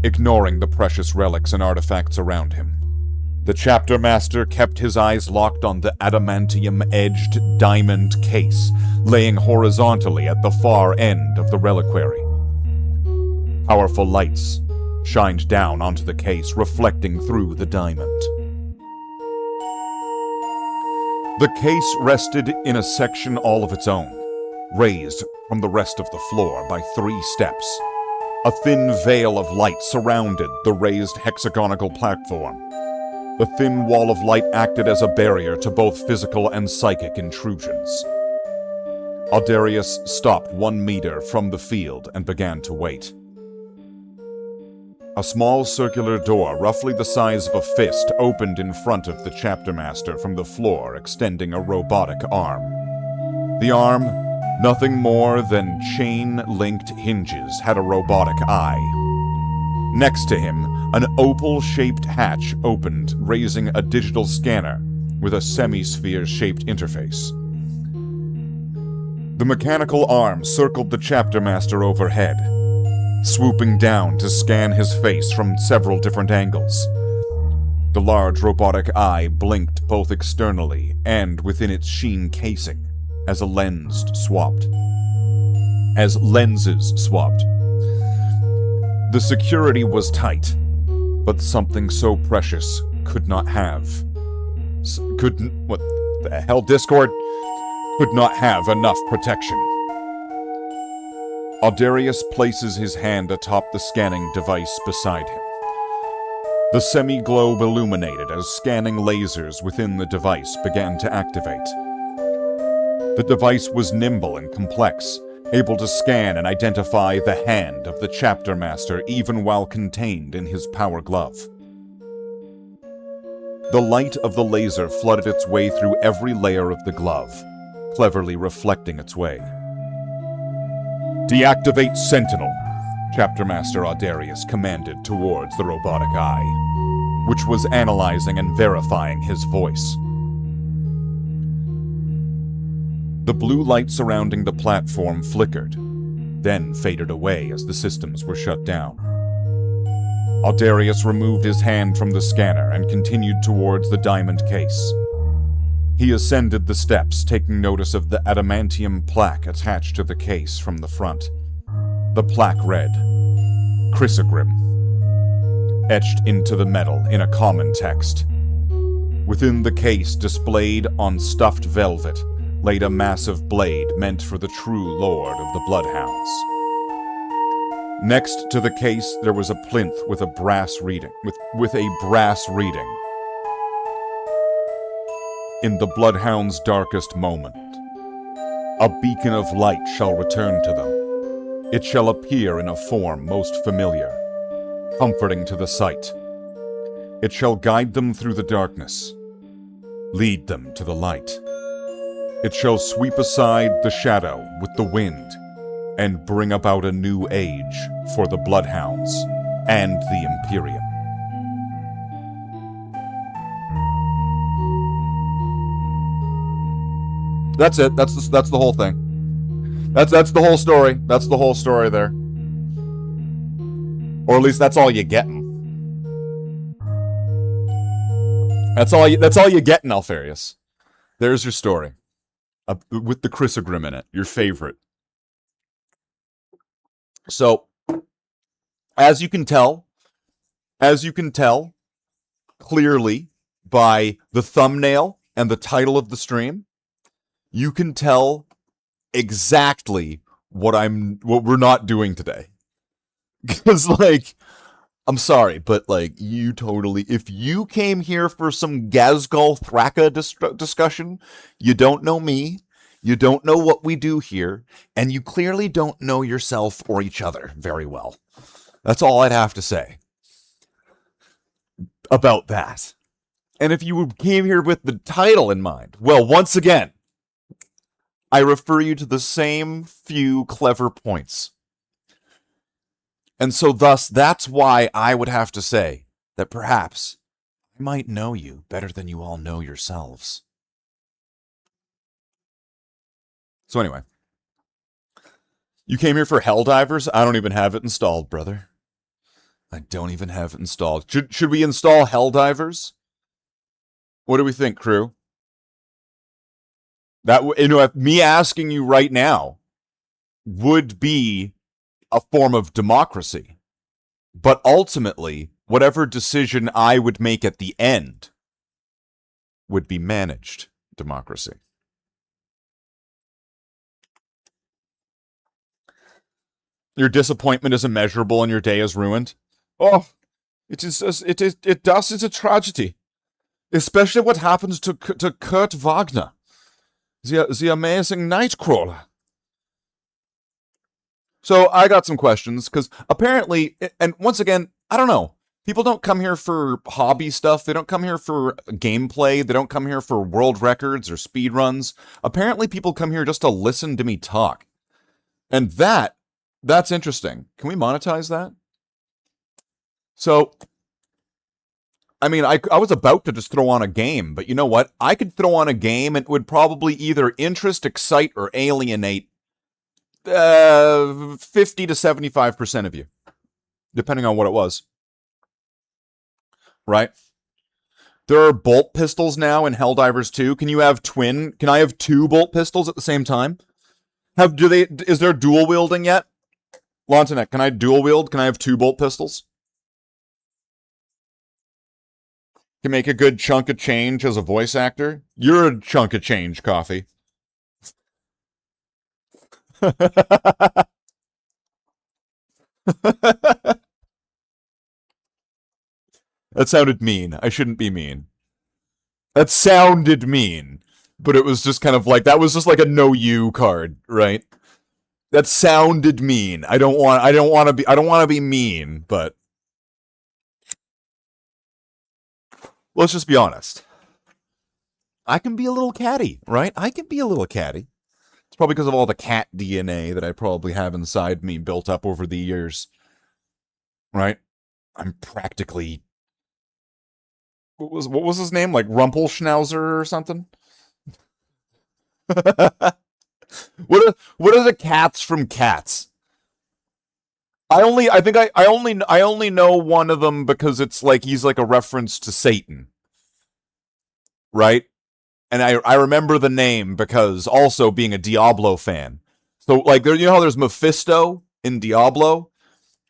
ignoring the precious relics and artifacts around him. The chapter master kept his eyes locked on the adamantium-edged diamond case laying horizontally at the far end of the reliquary. Powerful lights shined down onto the case, reflecting through the diamond. The case rested in a section all of its own, raised from the rest of the floor by 3 steps. A thin veil of light surrounded the raised hexagonal platform. The thin wall of light acted as a barrier to both physical and psychic intrusions. Aldarius stopped 1 meter from the field and began to wait. A small circular door, roughly the size of a fist, opened in front of the chapter master from the floor, extending a robotic arm. The arm, nothing more than chain-linked hinges, had a robotic eye. Next to him, an opal-shaped hatch opened, raising a digital scanner with a semi-sphere-shaped interface. The mechanical arm circled the chapter master overhead, swooping down to scan his face from several different angles. The large robotic eye blinked both externally and within its sheen casing as lenses swapped. The security was tight, but something so precious could not have. What the hell, Discord? Could not have enough protection. Aldarius places his hand atop the scanning device beside him. The semi-globe illuminated as scanning lasers within the device began to activate. The device was nimble and complex, able to scan and identify the hand of the chapter master even while contained in his power glove. The light of the laser flooded its way through every layer of the glove, cleverly reflecting its way. "Deactivate Sentinel," Chapter Master Aldarius commanded towards the robotic eye, which was analyzing and verifying his voice. The blue light surrounding the platform flickered, then faded away as the systems were shut down. Aldarius removed his hand from the scanner and continued towards the diamond case. He ascended the steps, taking notice of the adamantium plaque attached to the case from the front. The plaque read, "Chrysogrim," etched into the metal in a common text. Within the case, displayed on stuffed velvet, laid a massive blade meant for the true lord of the Bloodhounds. Next to the case, there was a plinth with a brass reading. "In the Bloodhounds' darkest moment, a beacon of light shall return to them. It shall appear in a form most familiar, comforting to the sight. It shall guide them through the darkness, lead them to the light. It shall sweep aside the shadow with the wind, and bring about a new age for the Bloodhounds and the Imperium." That's it. That's the whole thing. That's the whole story. That's the whole story there. Or at least that's all you getting. That's all you getting, Alfarius. There's your story. With the Chrysogrim in it, your favorite. So, as you can tell clearly by the thumbnail and the title of the stream, you can tell exactly what we're not doing today. Because, like, I'm sorry, but, like, if you came here for some Gazgul Thraka discussion, you don't know me, you don't know what we do here, and you clearly don't know yourself or each other very well. That's all I'd have to say about that. And if you came here with the title in mind, well, once again, I refer you to the same few clever points. And so thus, that's why I would have to say that perhaps I might know you better than you all know yourselves. So anyway, you came here for Helldivers? I don't even have it installed, brother. I don't even have it installed. Should we install Helldivers? What do we think, crew? Me asking you right now would be a form of democracy. But ultimately, whatever decision I would make at the end would be managed democracy. Your disappointment is immeasurable and your day is ruined. Oh, it is a tragedy. Especially what happens to Kurt Wagner, the amazing Nightcrawler. So I got some questions, because apparently, and once again, I don't know, people don't come here for hobby stuff, they don't come here for gameplay, they don't come here for world records or speed runs. Apparently people come here just to listen to me talk. And that's interesting. Can we monetize that? So, I mean, I was about to just throw on a game, but you know what? I could throw on a game and it would probably either interest, excite, or alienate 50 to 75% of you, depending on what it was. Right? There are bolt pistols now in Helldivers 2. Can you have twin? Can I have two bolt pistols at the same time? Is there dual wielding yet? Lontanek, can I dual wield? Can I have two bolt pistols? Can make a good chunk of change as a voice actor. You're a chunk of change, Coffee. That sounded mean. I shouldn't be mean. That sounded mean. But it was just kind of like, that was just like a no you card, right? That sounded mean. I don't want to be mean, but let's just be honest. I can be a little catty, right? I can be a little catty. It's probably because of all the cat DNA that I probably have inside me built up over the years. Right? I'm practically... What was his name? Like Rumpelschnauzer or something? What are the cats from Cats? I only know one of them because it's like he's like a reference to Satan. Right? And I remember the name because also being a Diablo fan. So like you know how there's Mephisto in Diablo?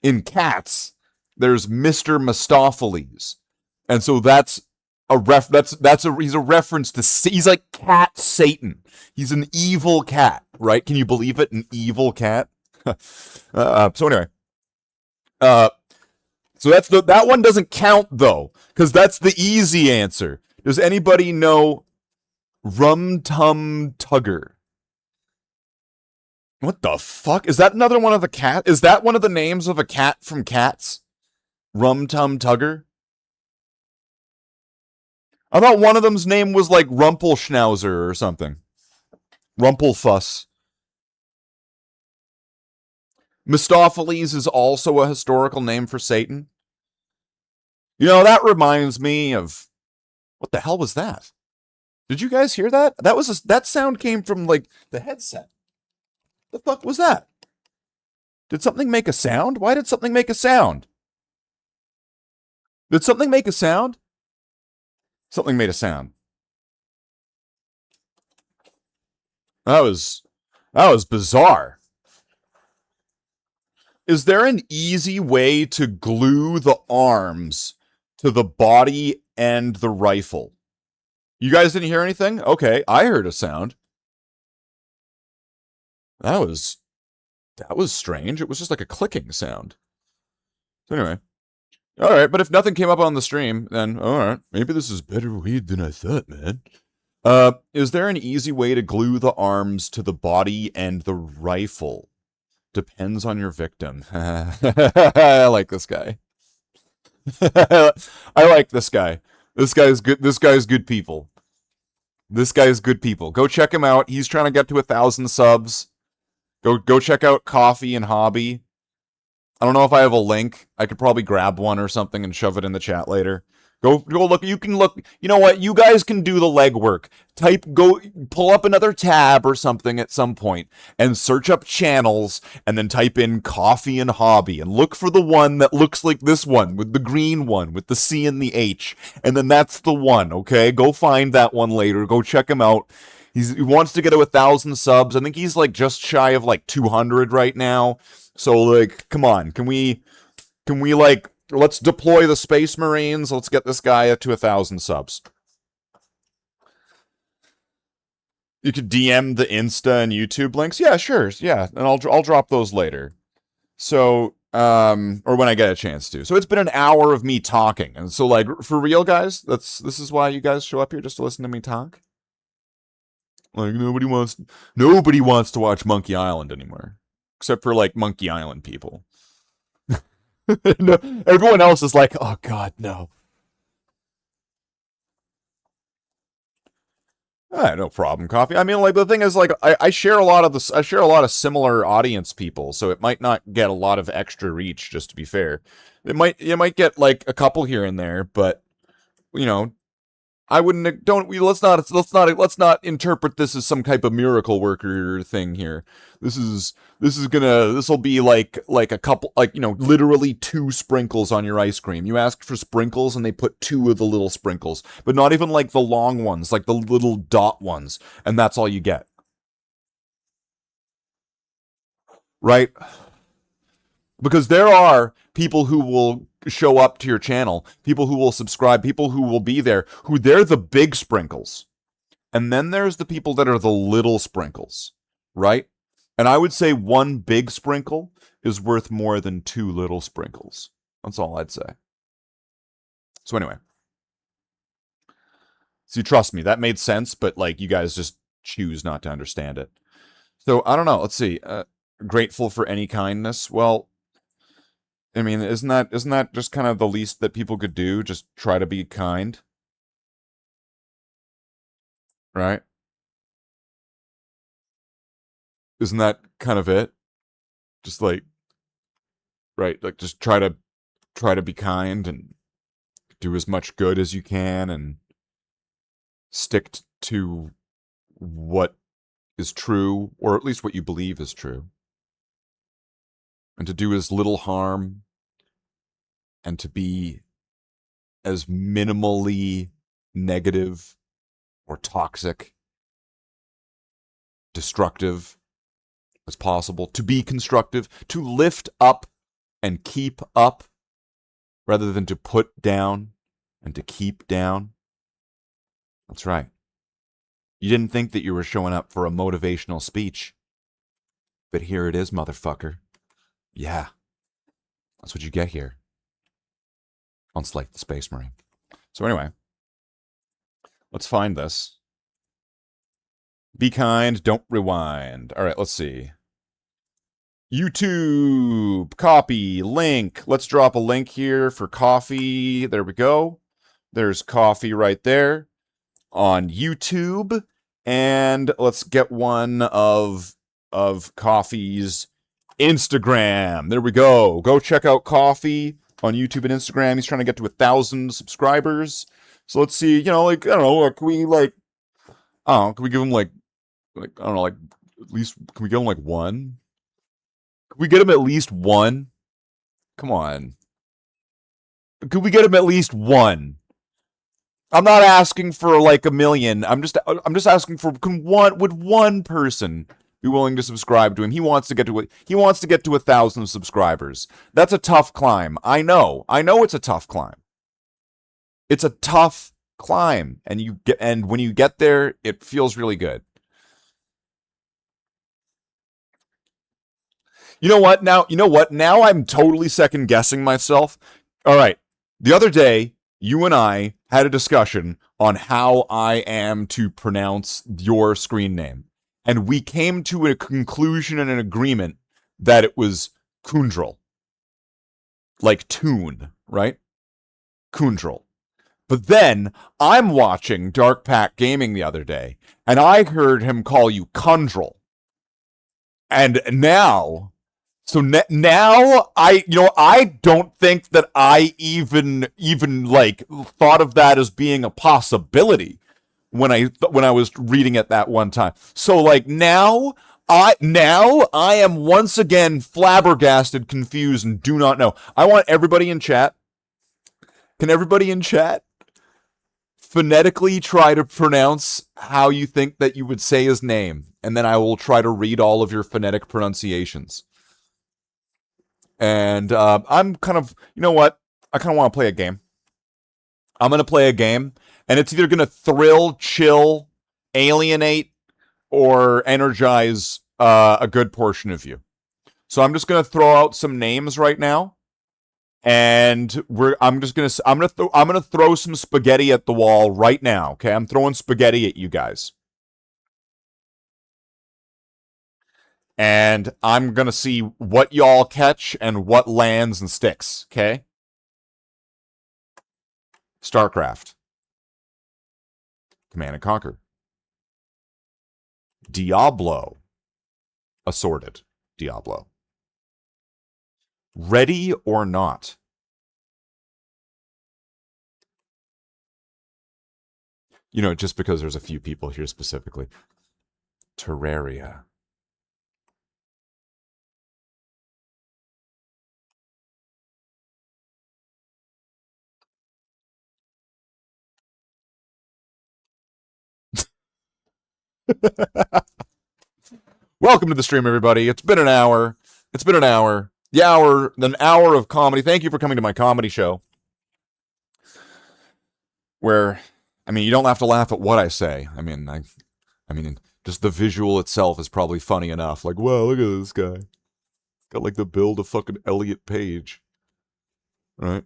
In Cats, there's Mr. Mistopheles. And so that's he's a reference to, he's like Cat Satan. He's an evil cat, right? Can you believe it? An evil cat. So anyway, so that one doesn't count though, because that's the easy answer. Does anybody know Rum Tum Tugger? What the fuck? Is that another one of the cat? Is that one of the names of a cat from Cats? Rum Tum Tugger? I thought one of them's name was like Rumpelschnauzer or something. Rumpelfuss. Mistopheles is also a historical name for Satan. You know, that reminds me of... What the hell was that? Did you guys hear that? That sound came from, like, the headset. The fuck was that? Did something make a sound? Why did something make a sound? Did something make a sound? Something made a sound. That was bizarre. Is there an easy way to glue the arms to the body and the rifle? You guys didn't hear anything? Okay, I heard a sound. That was strange. It was just like a clicking sound. So anyway. Alright, but if nothing came up on the stream, then alright. Maybe this is better weed than I thought, man. Is there an easy way to glue the arms to the body and the rifle? Depends on your victim. I like this guy. I like this guy. This guy's good. This guy's good people. This guy's good people. Go check him out. He's trying to get to 1,000 subs. Go check out Coffee and Hobby. I don't know if I have a link. I could probably grab one or something and shove it in the chat later. Go look. You can look. You know what? You guys can do the legwork. Pull up another tab or something at some point and search up channels and then type in Coffee and Hobby and look for the one that looks like this one with the green one with the C and the H. And then that's the one, okay? Go find that one later. Go check him out. He wants to get to 1,000 subs. I think he's like just shy of like 200 right now. So like, come on. Can we Can we, like, let's deploy the Space Marines. Let's get this guy to 1,000 subs. You could DM the Insta and YouTube links. Yeah, sure. Yeah, and I'll drop those later. So, or when I get a chance to. So it's been an hour of me talking, and so, like, for real, guys, this is why you guys show up here, just to listen to me talk. Like, nobody wants to watch Monkey Island anymore, except for, like, Monkey Island people. No, everyone else is like, oh god, no. No problem, Coffee. I mean, like, the thing is, like, I share a lot of similar audience people, so it might not get a lot of extra reach, just to be fair. You might get, like, a couple here and there, but, you know, I wouldn't, let's not interpret this as some type of miracle worker thing here. This'll be like a couple, like, you know, literally 2 sprinkles on your ice cream. You ask for sprinkles and they put 2 of the little sprinkles, but not even like the long ones, like the little dot ones, and that's all you get. Right? Because there are people who will show up to your channel, people who will subscribe, people who will be there, who they're the big sprinkles. And then there's the people that are the little sprinkles, right? And I would say 1 big sprinkle is worth more than 2 little sprinkles. That's all I'd say. So anyway. So trust me, that made sense, but, like, you guys just choose not to understand it. So, I don't know, let's see. Grateful for any kindness. Well, I mean, isn't that just kind of the least that people could do? Just try to be kind? Right? Isn't that kind of it? Just like, right, like, just try to be kind and do as much good as you can and stick to what is true, or at least what you believe is true. And to do as little harm and to be as minimally negative or toxic, destructive as possible, to be constructive, to lift up and keep up rather than to put down and to keep down. That's right. You didn't think that you were showing up for a motivational speech, but here it is, motherfucker. Yeah, that's what you get here on Slate the Space Marine. So anyway, let's find this. Be kind, don't rewind. All right, let's see. YouTube, copy, link. Let's drop a link here for Coffee. There we go. There's Coffee right there on YouTube. And let's get one of Coffee's Instagram. There we go. Go check out Coffee on YouTube and Instagram. He's trying to get to 1,000 subscribers. So let's see, you know, like, I don't know, can we, like, can we give him, like, I don't know, like, at least, can we give him, like, 1? Can we get him at least 1? Come on. Could we get him at least 1? I'm not asking for, like, 1 million. I'm just asking for, would 1 person be willing to subscribe to him? He wants to get to 1,000 subscribers. That's a tough climb. I know it's a tough climb. It's a tough climb, and when you get there, it feels really good. You know what? Now I'm totally second guessing myself. All right. The other day, you and I had a discussion on how I am to pronounce your screen name. And we came to a conclusion and an agreement that it was Kundrel. Like tune, right? Kundrel. But then, I'm watching Dark Pack Gaming the other day, and I heard him call you Kundrel. And now... So now I don't think that I even like thought of that as being a possibility when I was reading it that one time. So like now I am once again flabbergasted, confused, and do not know. I want everybody in chat. Can everybody in chat phonetically try to pronounce how you think that you would say his name, and then I will try to read all of your phonetic pronunciations. And I'm kind of, you know what? I kind of want to play a game. I'm going to play a game, and it's either going to thrill, chill, alienate, or energize a good portion of you. So I'm just going to throw out some names right now, and I'm gonna throw some spaghetti at the wall right now. Okay, I'm throwing spaghetti at you guys, and I'm gonna see what y'all catch and what lands and sticks. Okay, StarCraft, Command and Conquer, Diablo, Assorted, Diablo. Ready or Not. You know, just because there's a few people here specifically. Terraria. Welcome to the stream, everybody. It's been an hour. An hour of comedy. Thank you for coming to my comedy show. Where, I mean, you don't have to laugh at what I say. I mean, just the visual itself is probably funny enough. Like, wow, look at this guy. Got like the build of fucking Elliot Page. Right?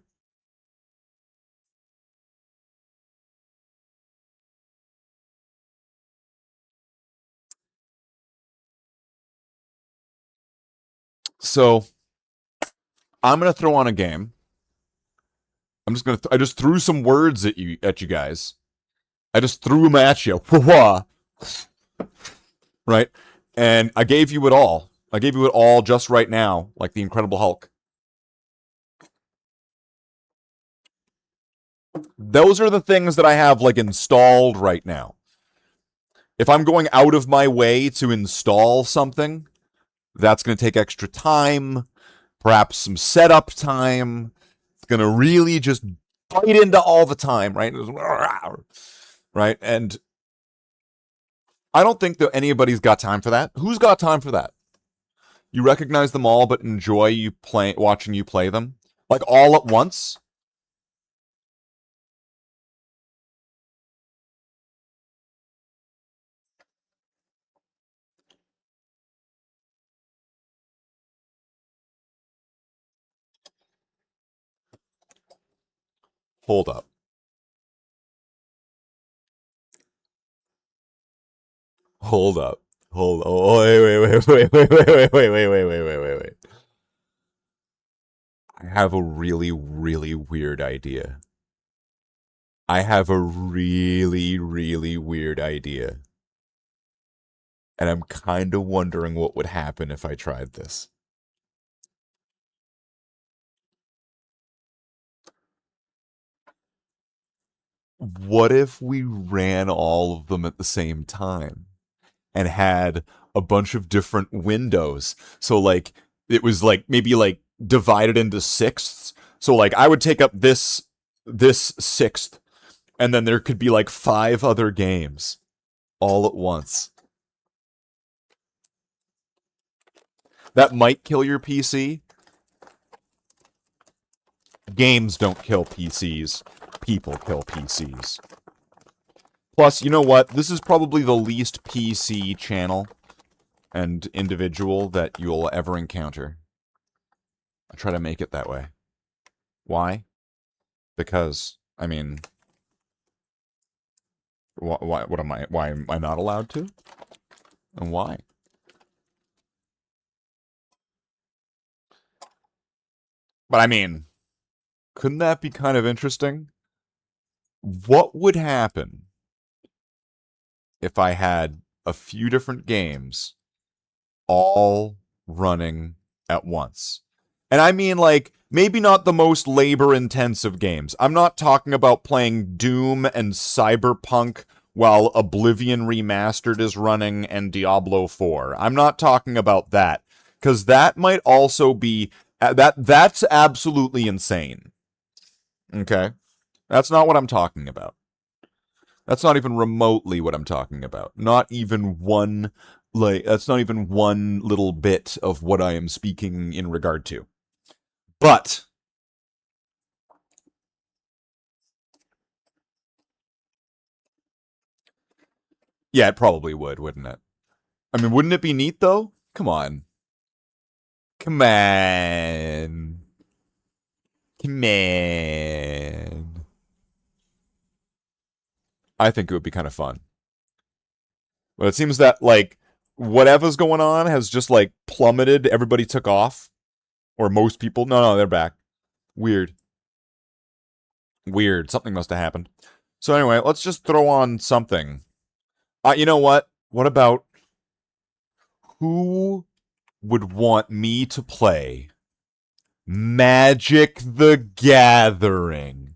So, I'm gonna throw on a game. I just threw some words at you guys. I just threw them at you. Right? And I gave you it all. I gave you it all just right now, like the Incredible Hulk. Those are the things that I have like installed right now. If I'm going out of my way to install something, that's going to take extra time, perhaps some setup time. It's going to really just bite into all the time, right? Right? And I don't think that anybody's got time for that. Who's got time for that? You recognize them all, but enjoy watching you play them? Like all at once? Hold up. Hold up. Hold. Oh, wait. I have a really, really weird idea. And I'm kind of wondering what would happen if I tried this. What if we ran all of them at the same time and had a bunch of different windows? So like it was like maybe like divided into sixths. So like I would take up this sixth, and then there could be like 5 other games all at once. That might kill your PC. Games don't kill PCs. People kill PCs. Plus, you know what? This is probably the least PC channel and individual that you'll ever encounter. I try to make it that way. Why? Because, I mean, why am I not allowed to? And why? But I mean, couldn't that be kind of interesting? What would happen if I had a few different games all running at once? And I mean, like, maybe not the most labor-intensive games. I'm not talking about playing Doom and Cyberpunk while Oblivion Remastered is running and Diablo 4. I'm not talking about that, because that might also be... That's absolutely insane. Okay? That's not what I'm talking about. That's not even remotely what I'm talking about. Not even one... Like, that's not even one little bit of what I am speaking in regard to. But yeah, it probably would, wouldn't it? I mean, wouldn't it be neat though? Come on. Come on. Come on. I think it would be kind of fun. But it seems that, like, whatever's going on has just, like, plummeted. Everybody took off. Or most people. No, they're back. Weird. Weird. Something must have happened. So anyway, let's just throw on something. You know what? What about... Who would want me to play Magic the Gathering?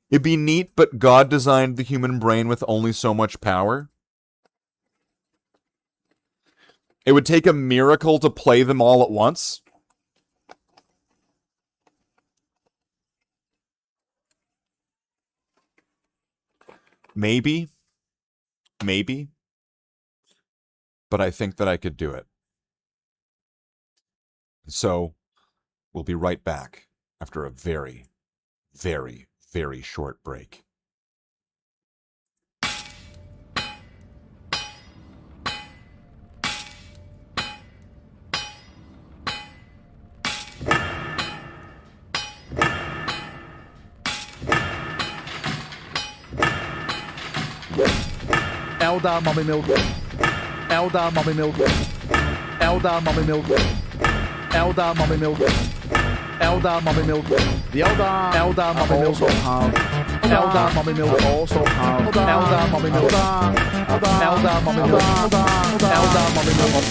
It'd be neat, but God designed the human brain with only so much power. It would take a miracle to play them all at once. Maybe. Maybe. But I think that I could do it. So, we'll be right back after a very, very, very short break. Eldar Mommy Milk. Eldar Mommy Milk. Eldar Mommy Milk. Eldar Mommy Milk. Eldar Mommy Milk. The Eldar Mommy Milk also have. Eldar Mommy Milk also have. Eldar Mommy Milk. Eldar Mommy Milk. Eldar Mommy Milk.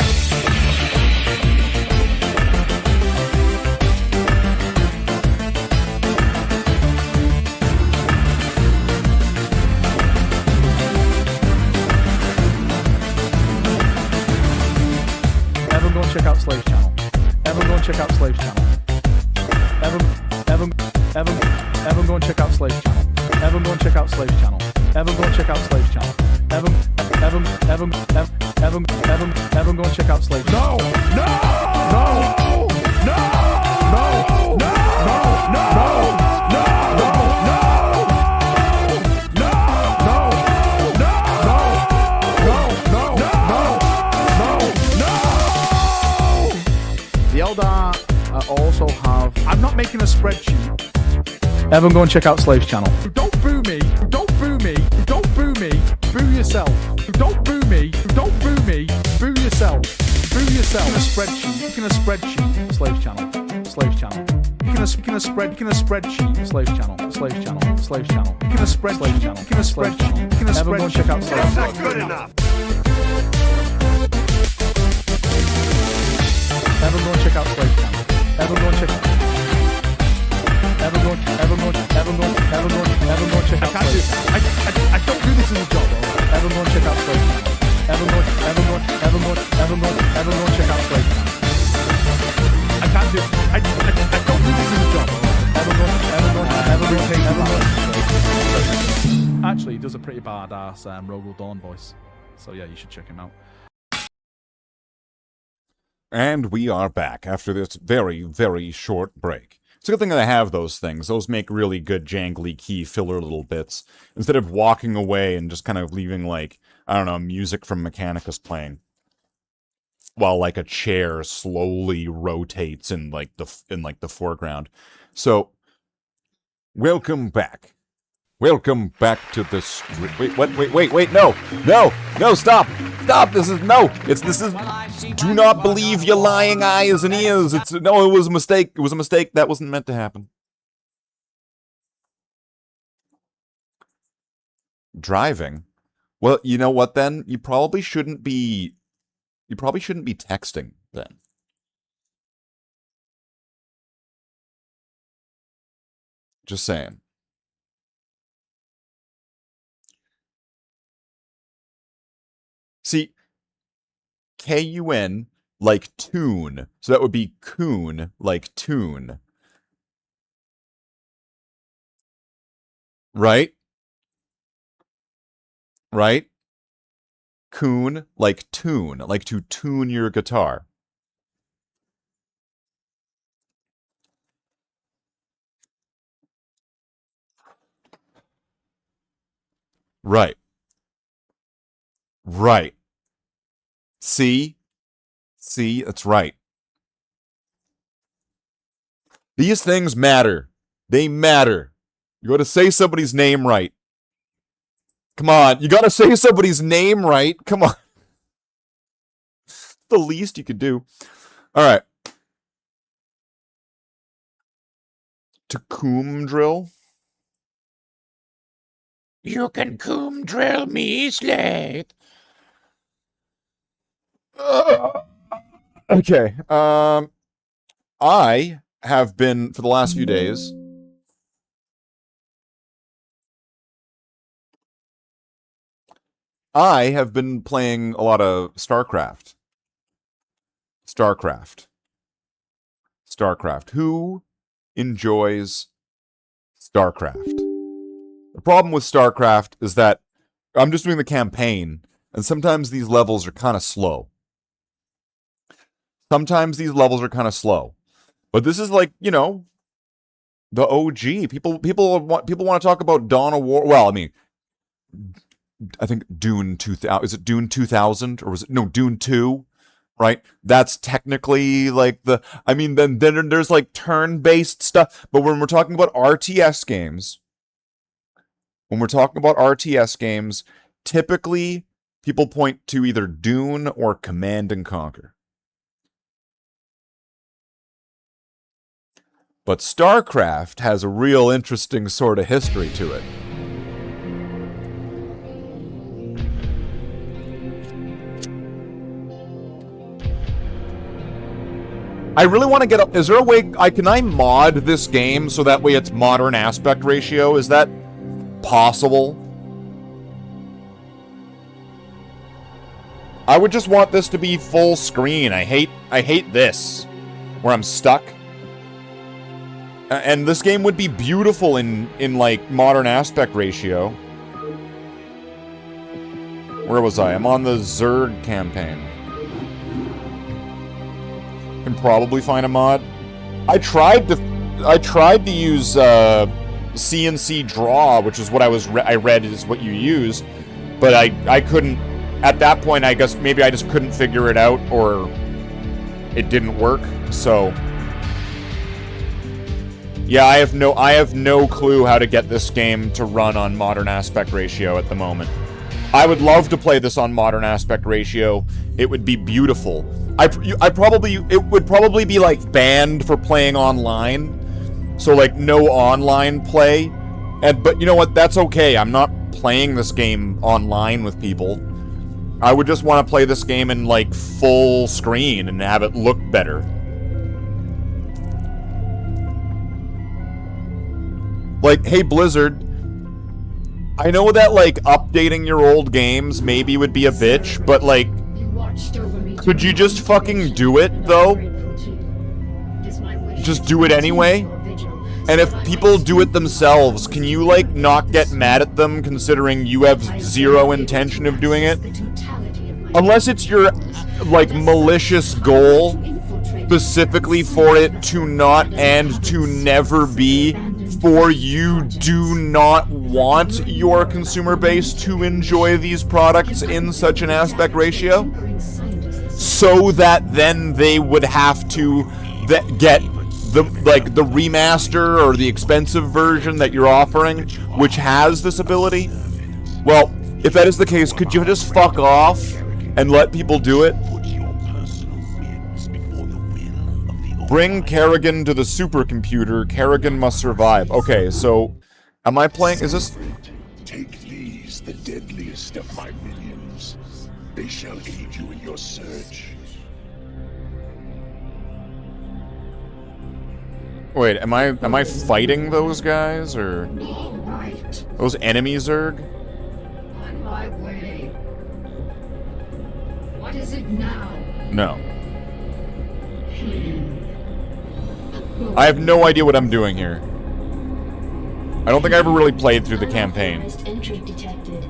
Go and check out Slave's channel. Everyone go and check out Slave's channel. Everyone go and check out Slave's channel. Everyone go and check out Slave's channel. Everyone go and check out Slave's channel. Everyone go and check out Slave's channel. The Eldar also have... I'm not making a spreadsheet. Everyone go and check out Slave's channel. Don't boo me. Don't boo me. Don't boo me. Boo yourself. Don't boo me. Don't boo me. Boo yourself. Boo yourself. Making a spreadsheet. Slave's channel. Slave's channel. Making a spreadsheet. Slave's channel. Slave's channel. Slave's channel. Making a spreadsheet. Channel. Making a spreadsheet. Everyone go and check out Slave's channel. That's not good enough. Everyone go and check out Slave's channel. Everyone go and check out. Everyone go and check out Slave's channel. I don't do this as a job. Everyone go and check out Slave's channel. Everyone go and check out Slave's channel. I can't do. I don't do this as a job. Everyone. Actually, he does a pretty badass Rogel Dawn voice. So yeah, you should check him out. And we are back after this very, very short break. It's a good thing that I have those things. Those make really good jangly key filler little bits. Instead of walking away and just kind of leaving, like, I don't know, music from Mechanicus playing. While, like, a chair slowly rotates in, like, the foreground. So, welcome back. Welcome back to the street. Wait, no, stop, this is, do not believe your lying eyes and ears, it was a mistake, that wasn't meant to happen. Driving? Well, you know what then, you probably shouldn't be texting then. Just saying. See, K-U-N, like tune. So that would be coon, like tune. Right? Right? Coon, like tune, like to tune your guitar. Right. Right. See? See? That's right. These things matter. They matter. You gotta say somebody's name right. Come on. You gotta say somebody's name right. Come on. The least you could do. Alright. Tacomb drill. You can comb drill me, Slate. Okay. I have been, for the last few days, I have been playing a lot of StarCraft. StarCraft. Who enjoys StarCraft? The problem with StarCraft is that I'm just doing the campaign, and sometimes these levels are kind of slow. But this is like, you know, the OG. People want to talk about Dawn of War. Well, I mean, I think Dune 2000. Is it Dune 2000 or was it Dune 2? Right? That's technically like the. I mean, then there's like turn-based stuff. But when we're talking about RTS games, typically people point to either Dune or Command and Conquer. But StarCraft has a real interesting sort of history to it. I really want to get up. Is there a way can I mod this game so that way it's modern aspect ratio? Is that possible? I would just want this to be full screen. I hate this where I'm stuck. And this game would be beautiful in like modern aspect ratio. Where was I? I'm on the Zerg campaign. Can probably find a mod. I tried to use CNC draw, which is what I read is what you use, but I couldn't. At that point, I guess maybe I just couldn't figure it out, or it didn't work. So yeah, I have no clue how to get this game to run on modern aspect ratio at the moment. I would love to play this on modern aspect ratio. It would be beautiful. It would probably be like banned for playing online. So like no online play. But you know what? That's okay. I'm not playing this game online with people. I would just want to play this game in like full screen and have it look better. Like, hey Blizzard, I know that like updating your old games maybe would be a bitch, but like, could you just fucking do it though? Just do it anyway? And if people do it themselves, can you like not get mad at them considering you have zero intention of doing it? Unless it's your like malicious goal specifically for it to not and to never be, for you do not want your consumer base to enjoy these products in such an aspect ratio, so that then they would have to get the remaster or the expensive version that you're offering, which has this ability. Well, if that is the case, could you just fuck off and let people do it? Bring Kerrigan to the supercomputer. Kerrigan must survive. Okay, so am I playing? Is this? Take these, the deadliest of my minions. They shall aid you in your search. Wait, am I fighting those guys or those enemy Zerg? On my way. What is it now? No. I have no idea what I'm doing here. I don't think I ever really played through the campaign. Entry detected.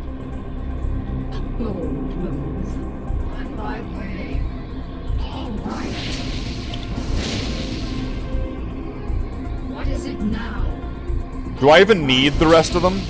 Bold move. On my way. All right. What is it now? Do I even need the rest of them?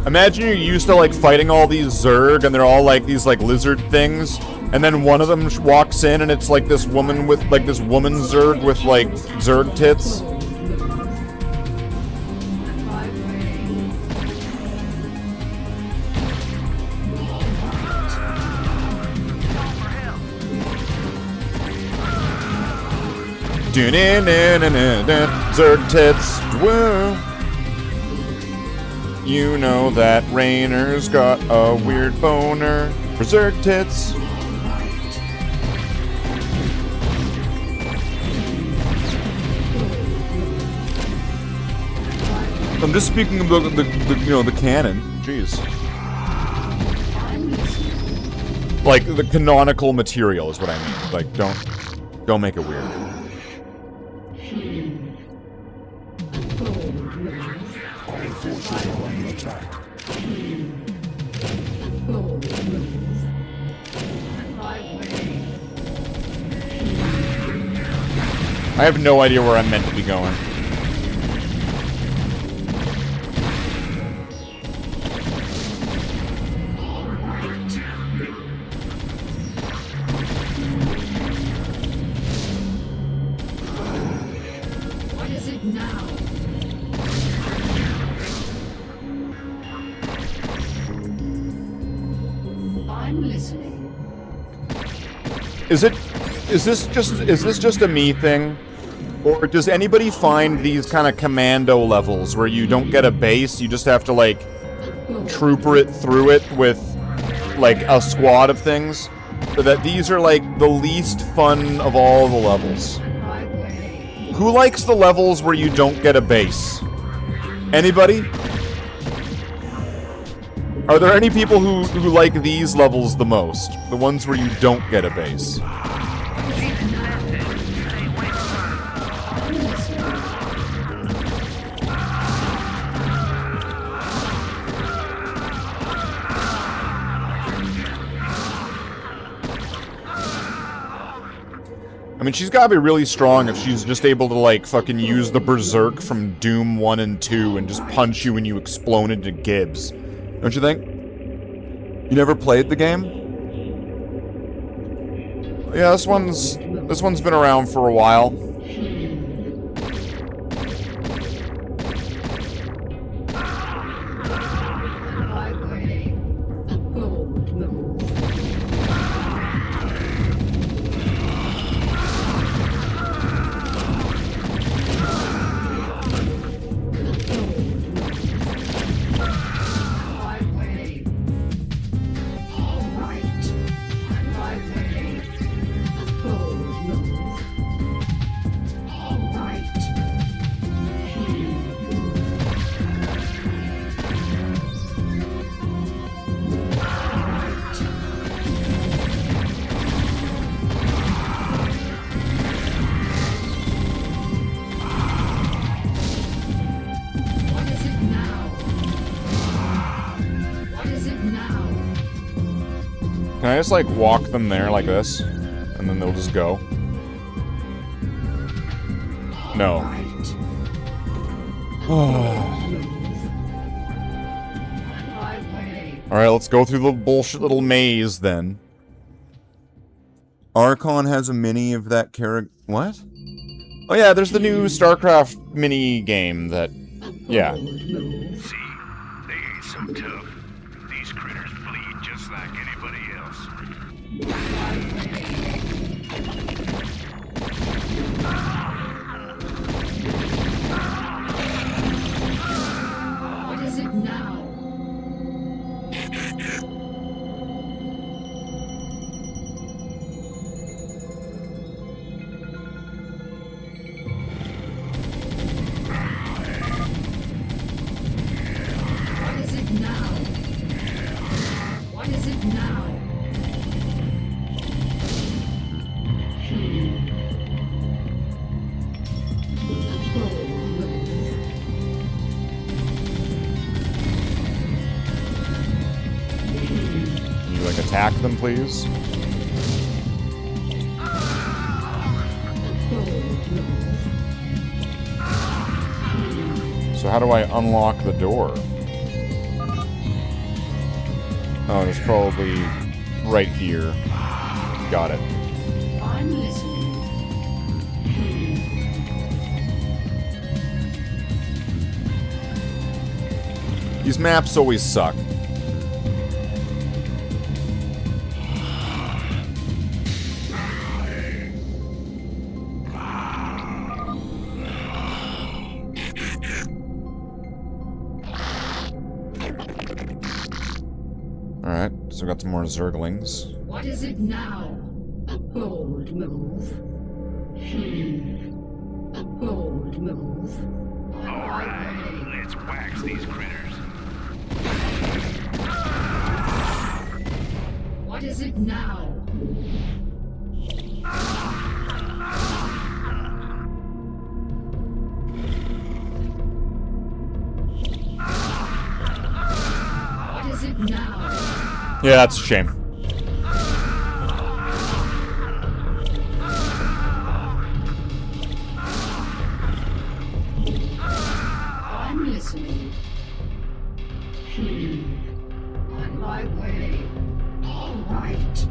Imagine you're used to like fighting all these Zerg and they're all like these like lizard things, and then one of them walks in and it's like this woman with like this woman Zerg with like Zerg tits. Zerg tits. Woo. You know that Rainer's got a weird boner for Zerg tits. I'm just speaking about the you know, the canon. Jeez. Like the canonical material is what I mean. Like don't make it weird. I have no idea where I'm meant to be going. What is it now? I'm listening. Is this just a me thing? Or does anybody find these kind of commando levels where you don't get a base, you just have to like trooper it through it with like a squad of things? So that these are like the least fun of all the levels. Who likes the levels where you don't get a base? Anybody? Are there any people who like these levels the most? The ones where you don't get a base? I mean, she's gotta be really strong if she's just able to, like, fucking use the Berserk from Doom 1 and 2 and just punch you when you explode into Gibbs. Don't you think? You never played the game? Yeah, this one's been around for a while. Can I just, like, walk them there like this? And then they'll just go? No. Alright, let's go through the bullshit little maze, then. Archon has a mini of that character... What? Oh yeah, there's the new StarCraft mini game that... Yeah. See, they ain't so tough. These critters bleed just like anybody else. What is it now? What is it now? What is it now? Can you, like, attack them, please? So how do I unlock the door? Oh, there's probably right here. Got it. I'm listening. These maps always suck. Alright, so we got some more Zerglings. What is it now? A bold move. A bold move. Alright, let's wax these critters. What is it now? What is it now? Yeah, that's a shame. I'm listening. On my way. All right.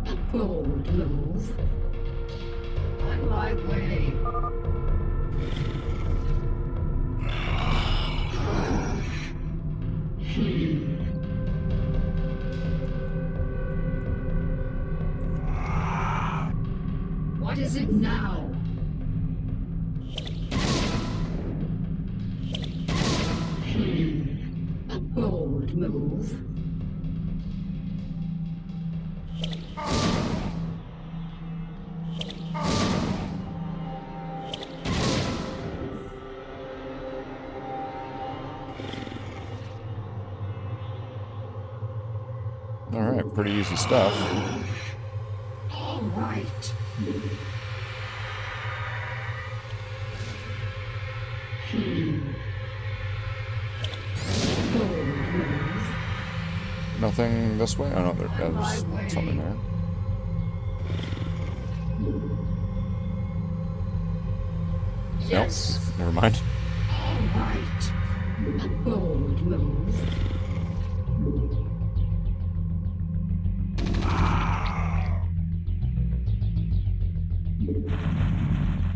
A bold move. On my way. What is it now? A bold move. Alright, pretty easy stuff. All right. Bold move. Nothing this way? Oh no, there's something there. Yes. Nope, never mind. All right. A bold move.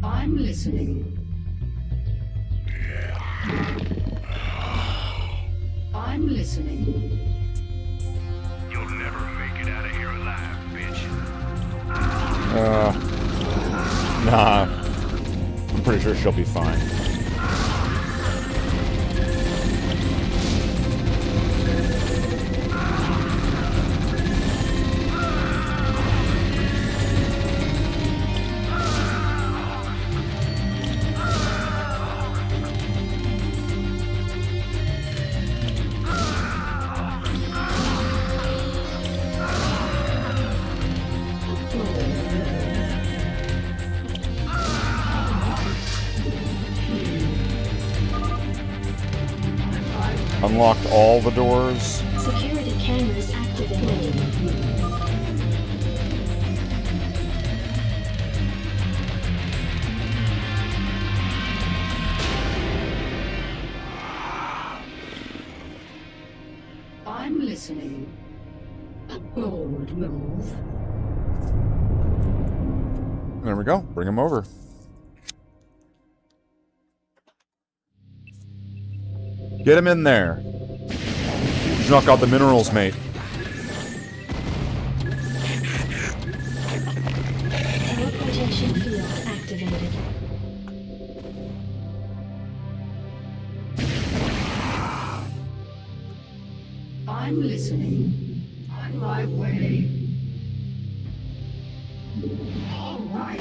I'm listening. I'm listening. You'll never make it out of here alive, bitch. Nah. I'm pretty sure she'll be fine. Unlocked all the doors. Security cameras activated. I'm listening. A bold move. There we go. Bring him over. Get him in there. Did you knock out the minerals, mate? Teleportation field activated. I'm listening. On my way. All right.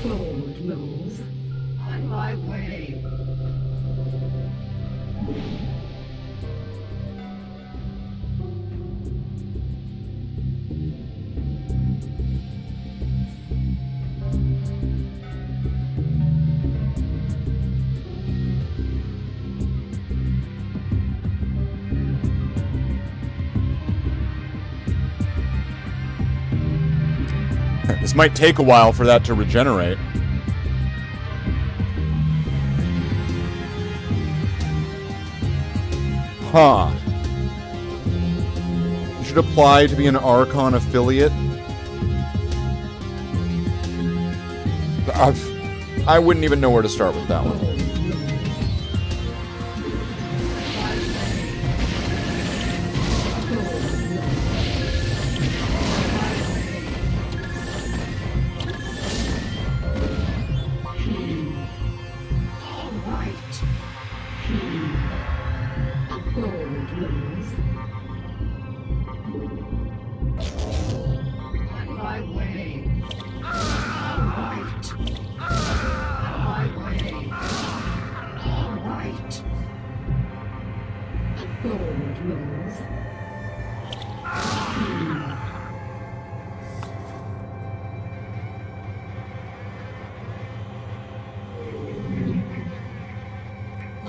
Bold move. On my way. This might take a while for that to regenerate. Huh. You should apply to be an Archon affiliate. I wouldn't even know where to start with that one.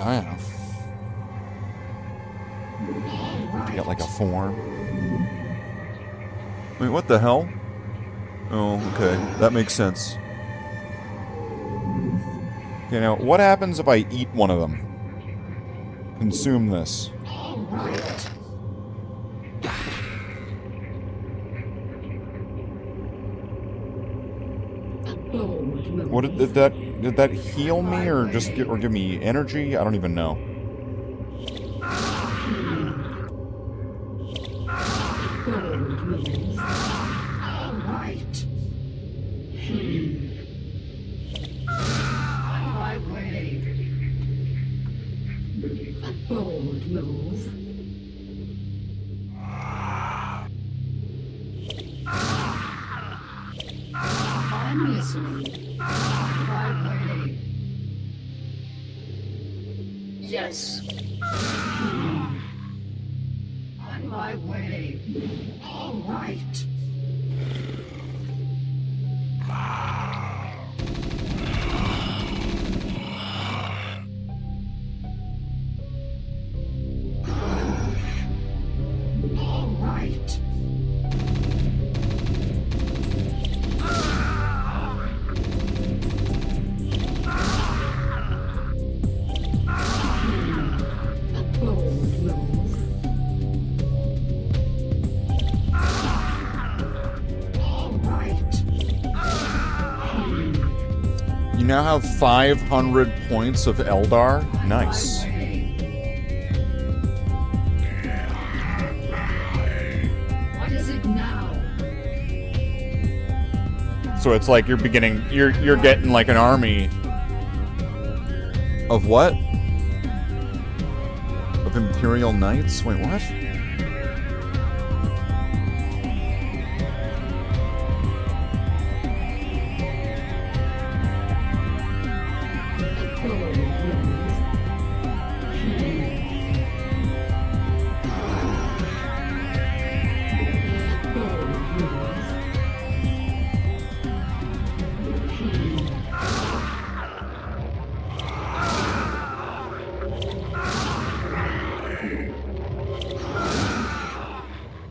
I don't know. To get like a form. Wait, what the hell? Oh, okay. That makes sense. Okay, now, what happens if I eat one of them? Consume this. What did that heal me or just give me energy? I don't even know. I'm listening. My way. Yes. On my way. All right. All right. You now have 500 points of Eldar. Nice. What is it now? So it's like you're getting like an army of what? Of Imperial Knights? Wait, what?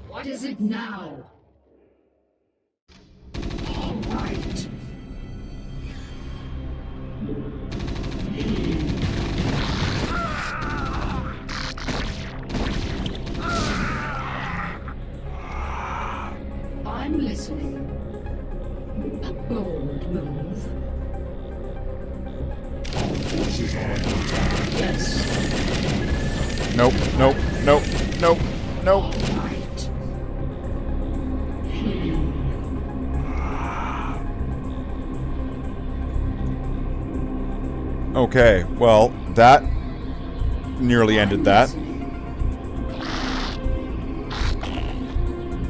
What is it now? All right. I'm listening. A bold move. Yes. Nope, nope, nope, nope, nope. Right. Okay, well, that nearly ended that.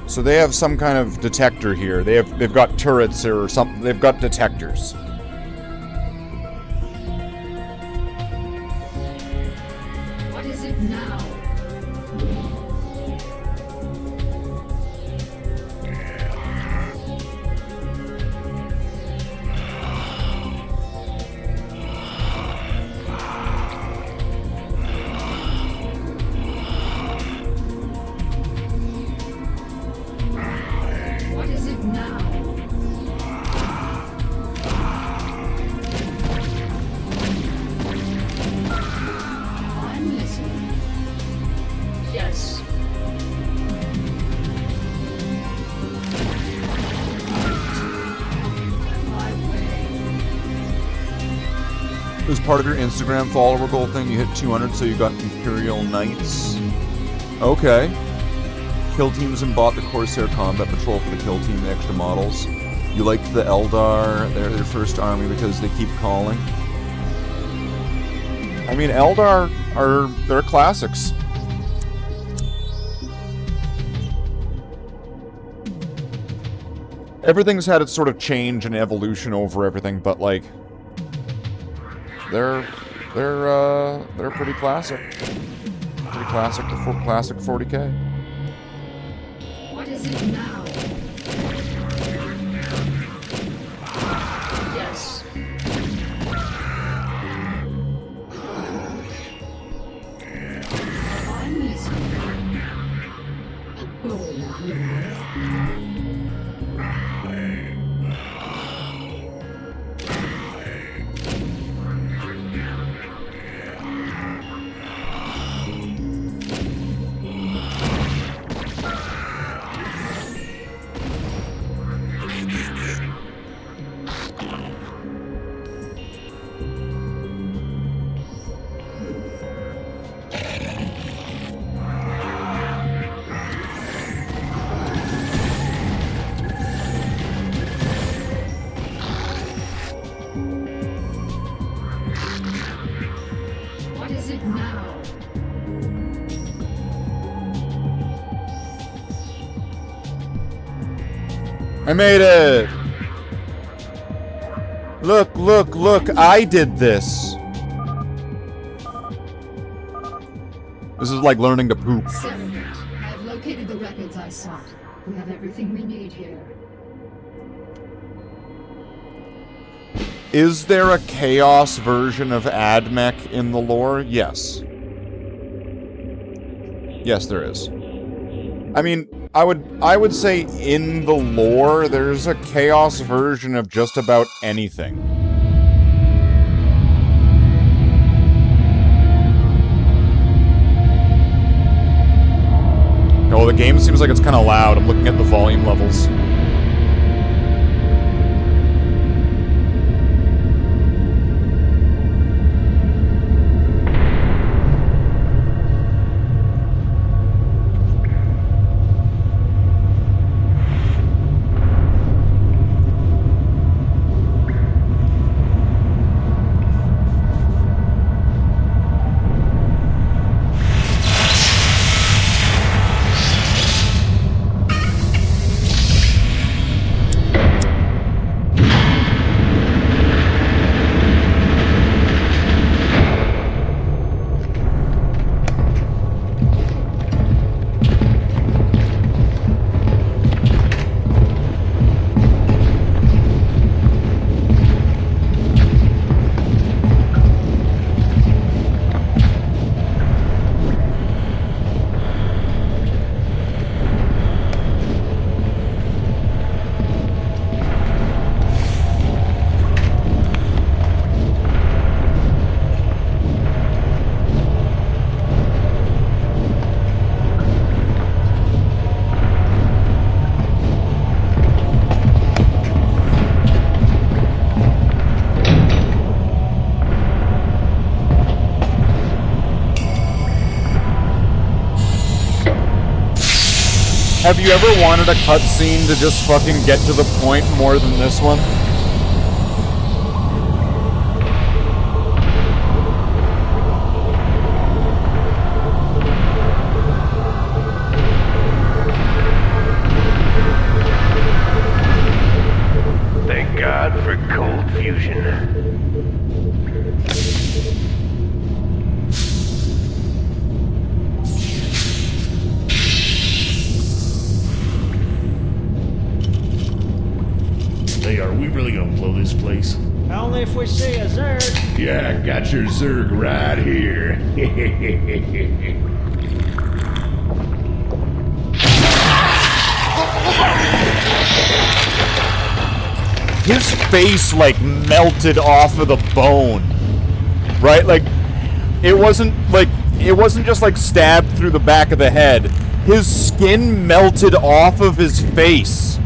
So they have some kind of detector here. They've got turrets or something. They've got detectors. What is it now? What is it now? As part of your Instagram follower goal thing, you hit 200, so you got Imperial Knights. Okay. Kill teams and bought the Corsair Combat Patrol for the kill team, the extra models. You liked the Eldar, they're their first army because they keep calling. I mean, Eldar they're classics. Everything's had its sort of change and evolution over everything, but like they're pretty classic. Pretty classic, classic 40K. What is it now? Yes. I'm listening. What is it now? I made it! Look, look, look, I did this! This is like learning to poop. Settlement. I've located the records I sought. We have everything we need here. Is there a chaos version of AdMech in the lore? Yes. Yes, there is. I mean, I would say in the lore, there's a chaos version of just about anything. Oh, the game seems like it's kind of loud. I'm looking at the volume levels. Have you ever wanted a cutscene to just fucking get to the point more than this one? Thank God for cold fusion. Hey, are we really gonna blow this place? Only if we see a Zerg. Yeah, got your Zerg right here. His face, like, melted off of the bone. Right? Like, it wasn't just, like, stabbed through the back of the head. His skin melted off of his face.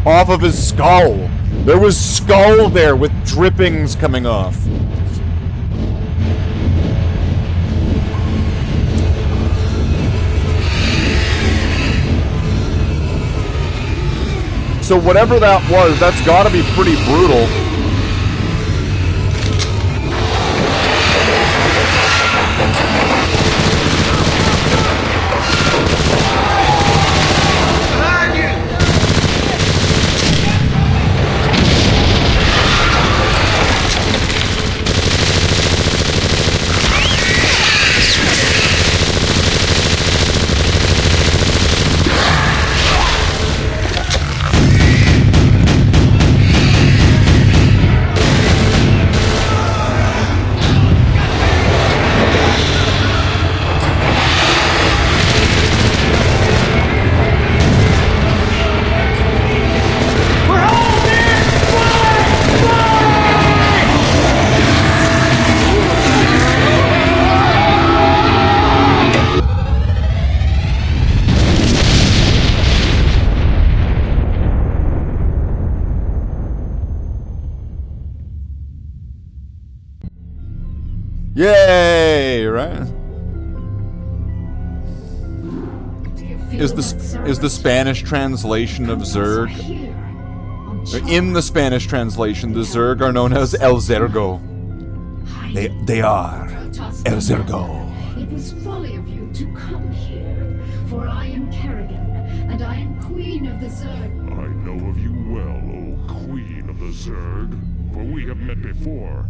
Off of his skull. There was skull there with drippings coming off. So whatever that was, that's gotta be pretty brutal. Yay! Right? Is the Spanish translation of Zerg? In the Spanish translation, the Zerg are known as El Zergo. They are El Zergo. It was folly of you to come here, for I am Kerrigan, and I am Queen of the Zerg. I know of you well, O Queen of the Zerg, for we have met before.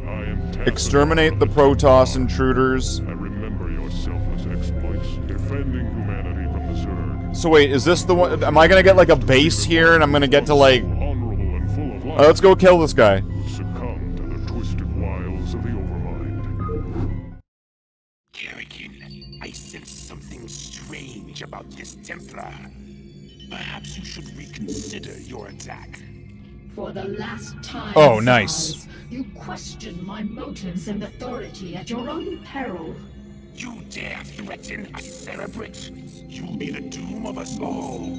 I am Exterminate the Protoss intruders. I remember your selfless exploits, defending humanity from the Zerg. So wait, is this the one? Am I gonna get like a base here, and I'm gonna get to like? Honorable and full of life. Let's go kill this guy. Who succumbed to the twisted wiles of the Overmind. Kerrigan, I sense something strange about this Templar. Perhaps you should reconsider your attack. For the last time, Oh, nice. Zaz, you question my motives and authority at your own peril. You dare threaten a Cerebrate? You'll be the doom of us all.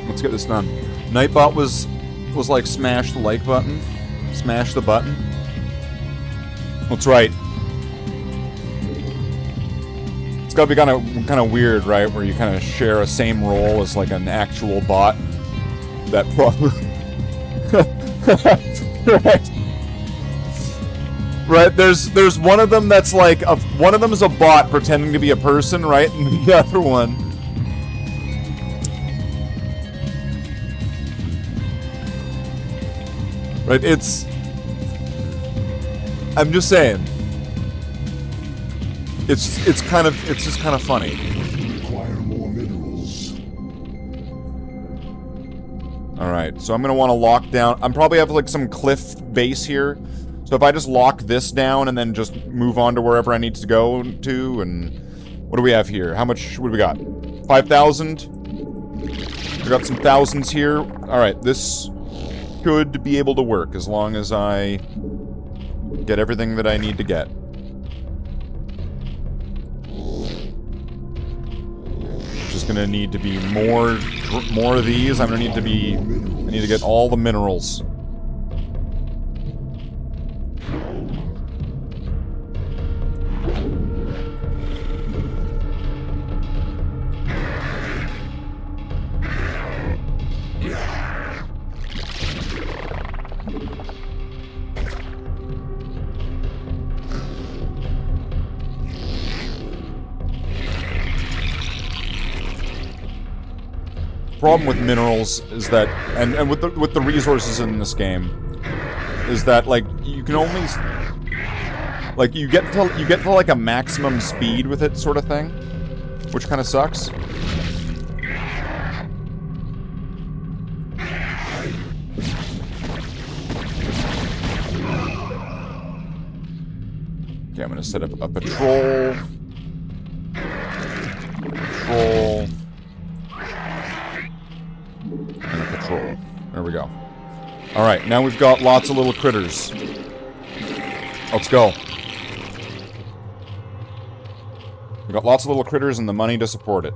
Let's get this done. Nightbot was like smash the like button, smash the button. That's right. It's gotta be kind of weird, right? Where you kind of share a same role as like an actual bot. That probably right. Right. There's one of them that's like one of them is a bot pretending to be a person, right? And the other one. Right, I'm just saying. It's just kind of funny. Require more minerals. Alright, so I'm gonna want to lock down. I'm probably have like some cliff base here. So if I just lock this down and then just move on to wherever I need to go to, and what do we have here? What do we got? 5,000? We got some thousands here. Alright, this should be able to work as long as I get everything that I need to get. Just gonna need to be more of these. I need to get all the minerals. Problem with minerals is that, and with the resources in this game, is that like you can only like you get to like a maximum speed with it, sort of thing, which kind of sucks. Okay, I'm gonna set up a patrol. And a patrol. There we go. Alright, now we've got lots of little critters. Let's go. We've got lots of little critters and the money to support it.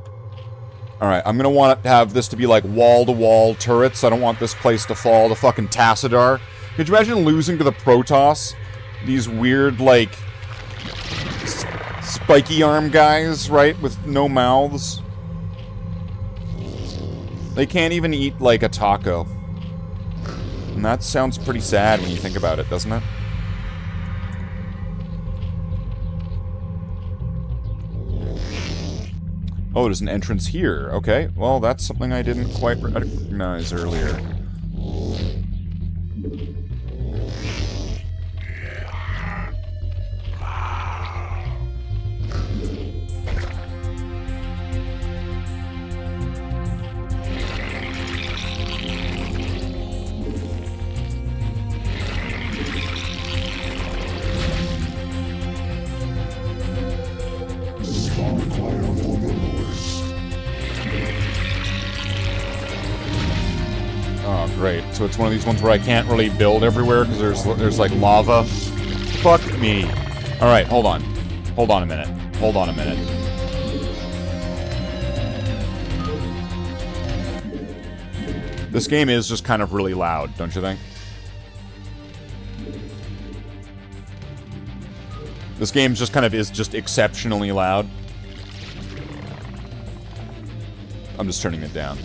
Alright, I'm gonna want to have this to be like wall-to-wall turrets. I don't want this place to fall to fucking Tassadar. Could you imagine losing to the Protoss? These weird, like, spiky arm guys, right? With no mouths. They can't even eat, like, a taco. And that sounds pretty sad when you think about it, doesn't it? Oh, there's an entrance here. Okay, well, that's something I didn't quite recognize earlier. Oh, great. So it's one of these ones where I can't really build everywhere because there's like lava. Fuck me. Alright, hold on. Hold on a minute. Hold on a minute. This game is just kind of really loud, don't you think? This game just kind of is just exceptionally loud. I'm just turning it down.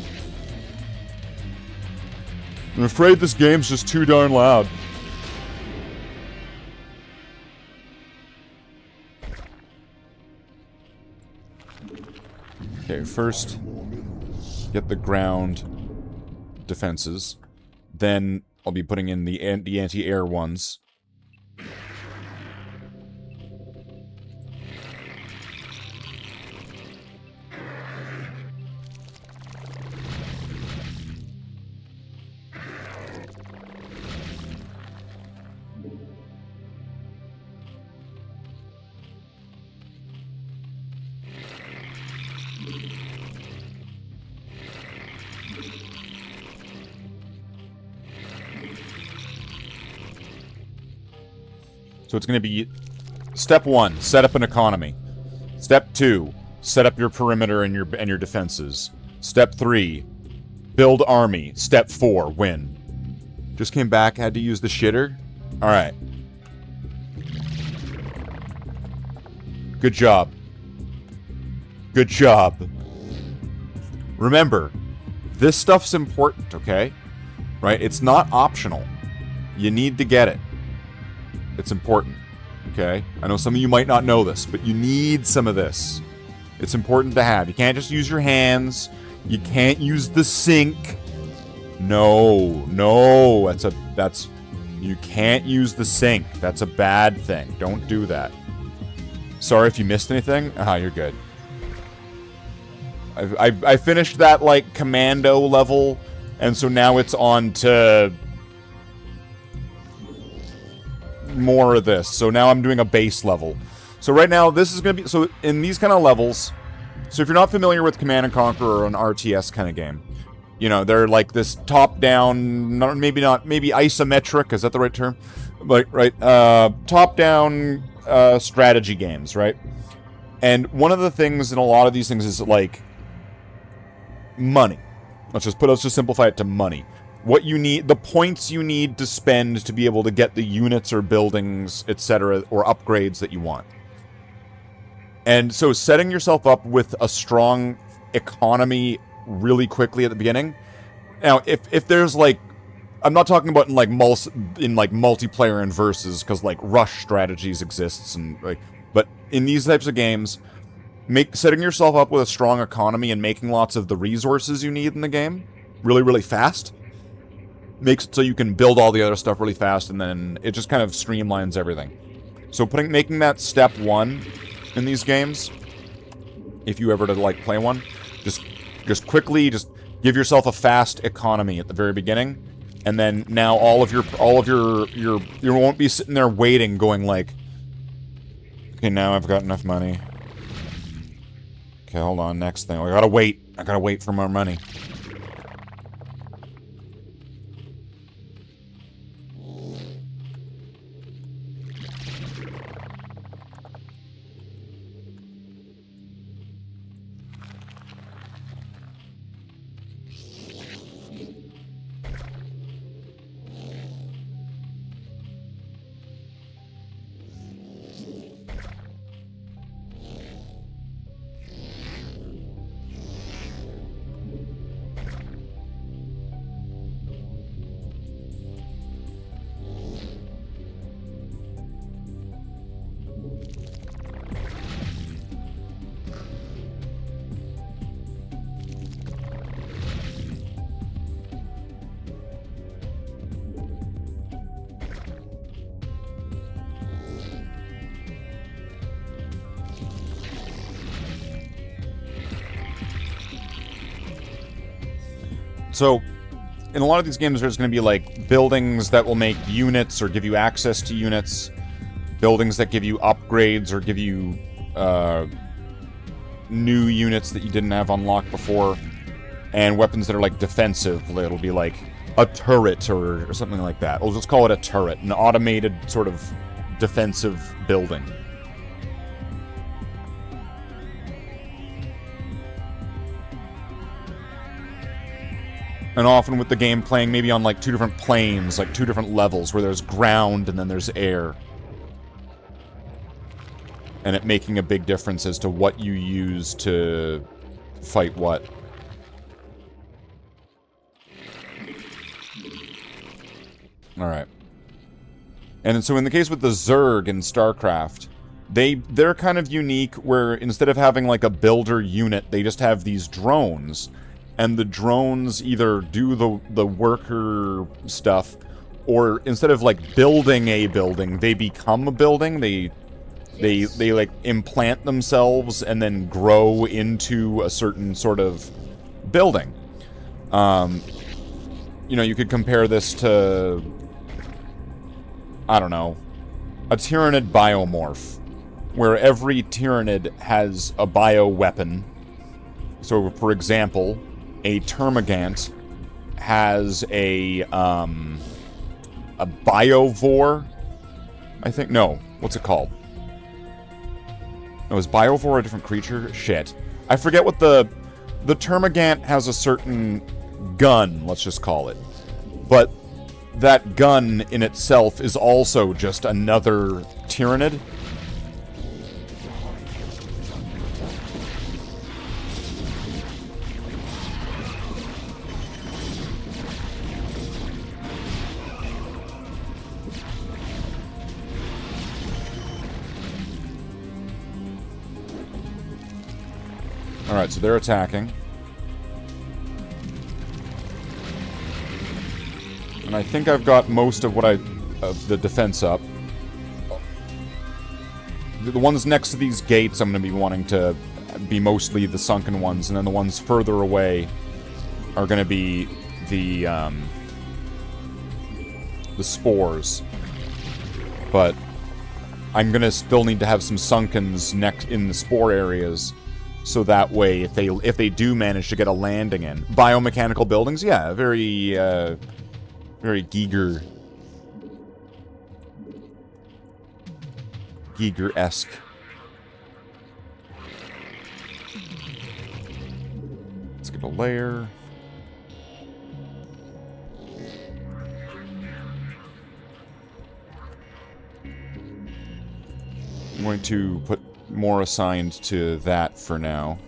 I'm afraid this game's just too darn loud. Okay, first, get the ground defenses. Then I'll be putting in the anti-air ones. So it's going to be step 1, set up an economy. Step 2, set up your perimeter and your defenses. Step 3, build army. Step 4, win. Just came back, had to use the shitter. All right. Good job. Good job. Remember, this stuff's important, okay? Right? It's not optional. You need to get it. It's important, okay? I know some of you might not know this, but you need some of this. It's important to have. You can't just use your hands. You can't use the sink. No, you can't use the sink. That's a bad thing. Don't do that. Sorry if you missed anything. You're good. I finished that, like, commando level, and so now it's on to more of this. So now I'm doing a base level. So right now, this is going to be... So in these kind of levels... So if you're not familiar with Command & Conquer or an RTS kind of game, you know, they're like this top-down... Maybe isometric, is that the right term? Like, right, top-down strategy games, right? And one of the things in a lot of these things is, like, money. Let's just simplify it to money. What you need, the points you need to spend to be able to get the units or buildings, etc., or upgrades that you want. And so setting yourself up with a strong economy really quickly at the beginning. Now, if there's, like, I'm not talking about in multiplayer and versus, because, like, rush strategies exists, and, like, but in these types of games, setting yourself up with a strong economy and making lots of the resources you need in the game really, really fast makes it so you can build all the other stuff really fast, and then it just kind of streamlines everything. So making that step 1 in these games, if you ever to, like, play one, just quickly give yourself a fast economy at the very beginning, and then now you won't be sitting there waiting, going like, okay, now I've got enough money. Okay, hold on, next thing. I gotta wait for more money. So, in a lot of these games, there's going to be, like, buildings that will make units or give you access to units. Buildings that give you upgrades or give you, new units that you didn't have unlocked before. And weapons that are, like, defensive. It'll be, like, a turret or something like that. We'll just call it a turret. An automated sort of defensive building. And often with the game playing maybe on, like, 2 different planes, like 2 different levels, where there's ground and then there's air. And it making a big difference as to what you use to fight what. Alright. And so in the case with the Zerg in StarCraft, they're kind of unique where instead of having like a builder unit, they just have these drones. And the drones either do the worker stuff, or instead of like building a building, they become a building. They like implant themselves and then grow into a certain sort of building. You know, you could compare this to, I don't know, a Tyranid biomorph, where every Tyranid has a bioweapon. So, for example, a Termagant has a biovore, I think. No, what's it called? No, is biovore a different creature? Shit. I forget what the Termagant has a certain gun, let's just call it. But that gun in itself is also just another Tyranid. Alright, so they're attacking. And I think I've got most of the defense up. The ones next to these gates I'm going to be wanting to be mostly the sunken ones, and then the ones further away are going to be the spores. But I'm going to still need to have some sunkens next in the spore areas, so that way if they do manage to get a landing in. Biomechanical buildings, yeah, very Giger-esque. Let's get a layer. I'm going to put more assigned to that for now.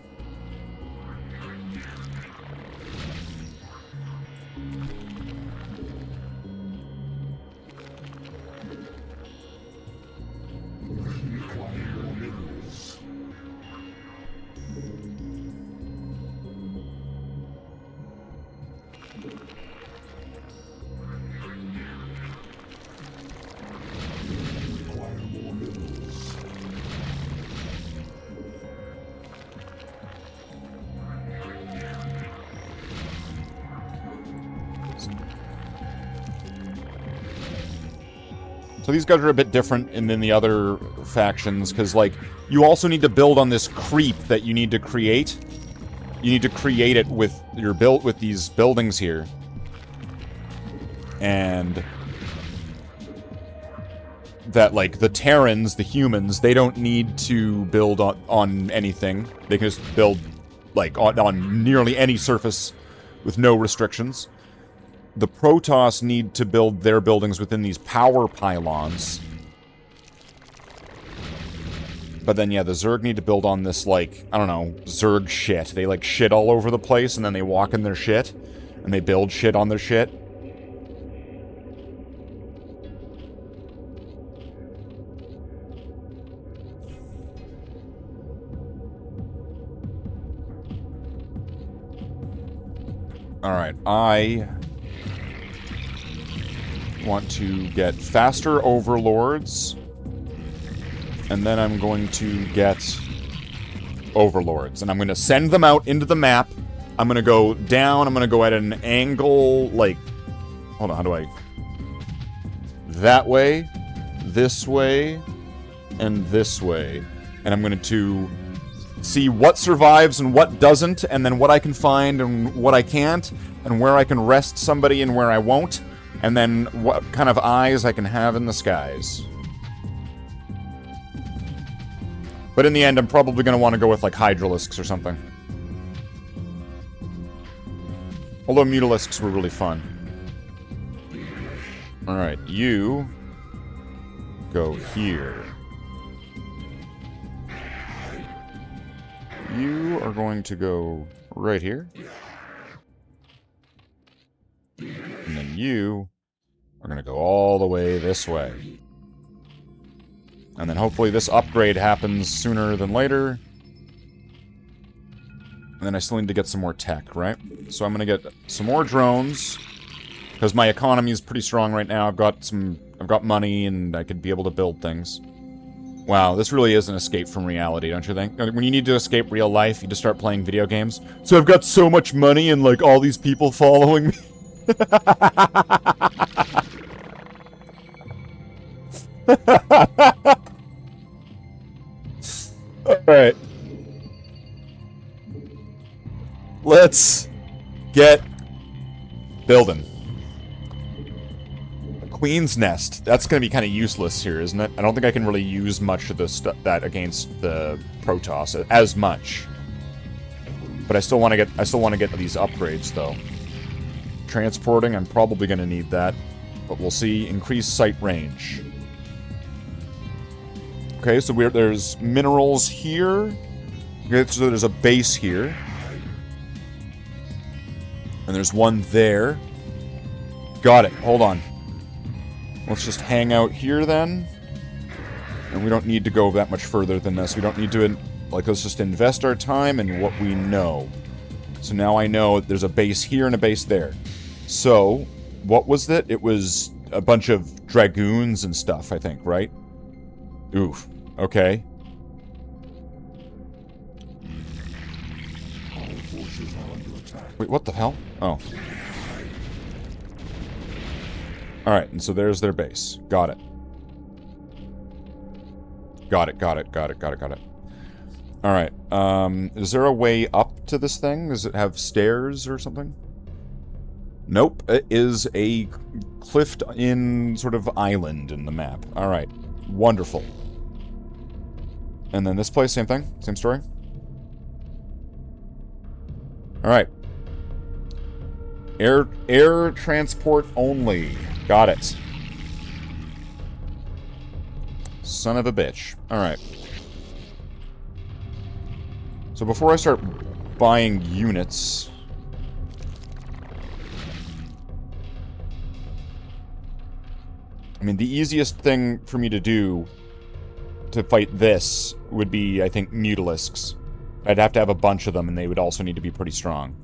So these guys are a bit different than the other factions, because, like, you also need to build on this creep that you need to create. You need to create it with these buildings here. And that, like, the Terrans, the humans, they don't need to build on anything. They can just build, like, on nearly any surface with no restrictions. The Protoss need to build their buildings within these power pylons. But then, yeah, the Zerg need to build on this, like, I don't know, Zerg shit. They, like, shit all over the place, and then they walk in their shit, and they build shit on their shit. Alright, I want to get faster overlords, and then I'm going to get overlords, and I'm going to send them out into the map. I'm gonna go down, I'm gonna go at an angle, like... Hold on, how do I... That way, this way, and this way. And I'm going to see what survives and what doesn't, and then what I can find and what I can't, and where I can rest somebody and where I won't, and then what kind of eyes I can have in the skies. But in the end, I'm probably going to want to go with, like, Hydralisks or something. Although Mutalisks were really fun. Alright, you go here. You are going to go right here. And then you are going to go all the way this way. And then hopefully this upgrade happens sooner than later. And then I still need to get some more tech, right? So I'm going to get some more drones. Because my economy is pretty strong right now. I've got money and I could be able to build things. Wow, this really is an escape from reality, don't you think? When you need to escape real life, you just start playing video games. So I've got so much money and, like, all these people following me. Alright. Let's get building. Queen's Nest. That's going to be kind of useless here, isn't it? I don't think I can really use much of that against the Protoss as much. But I still want to get these upgrades though. Transporting, I'm probably going to need that, but we'll see. Increased sight range. Okay, so there's minerals here. Okay, so there's a base here. And there's one there. Got it. Hold on. Let's just hang out here then. And we don't need to go that much further than this. We don't need to, like, let's just invest our time in what we know. So now I know there's a base here and a base there. So, what was it? It was a bunch of dragoons and stuff, I think, right? Oof. Okay. Wait, what the hell? Oh. Alright, and so there's their base. Got it. Got it. Alright, is there a way up to this thing? Does it have stairs or something? Nope, it is a cliffed-in sort of island in the map. Alright, wonderful. And then this place, same thing? Same story? Alright. Air transport only. Got it. Son of a bitch. Alright. So before I start buying units... I mean, the easiest thing for me to do to fight this would be, I think, Mutalisks. I'd have to have a bunch of them, and they would also need to be pretty strong.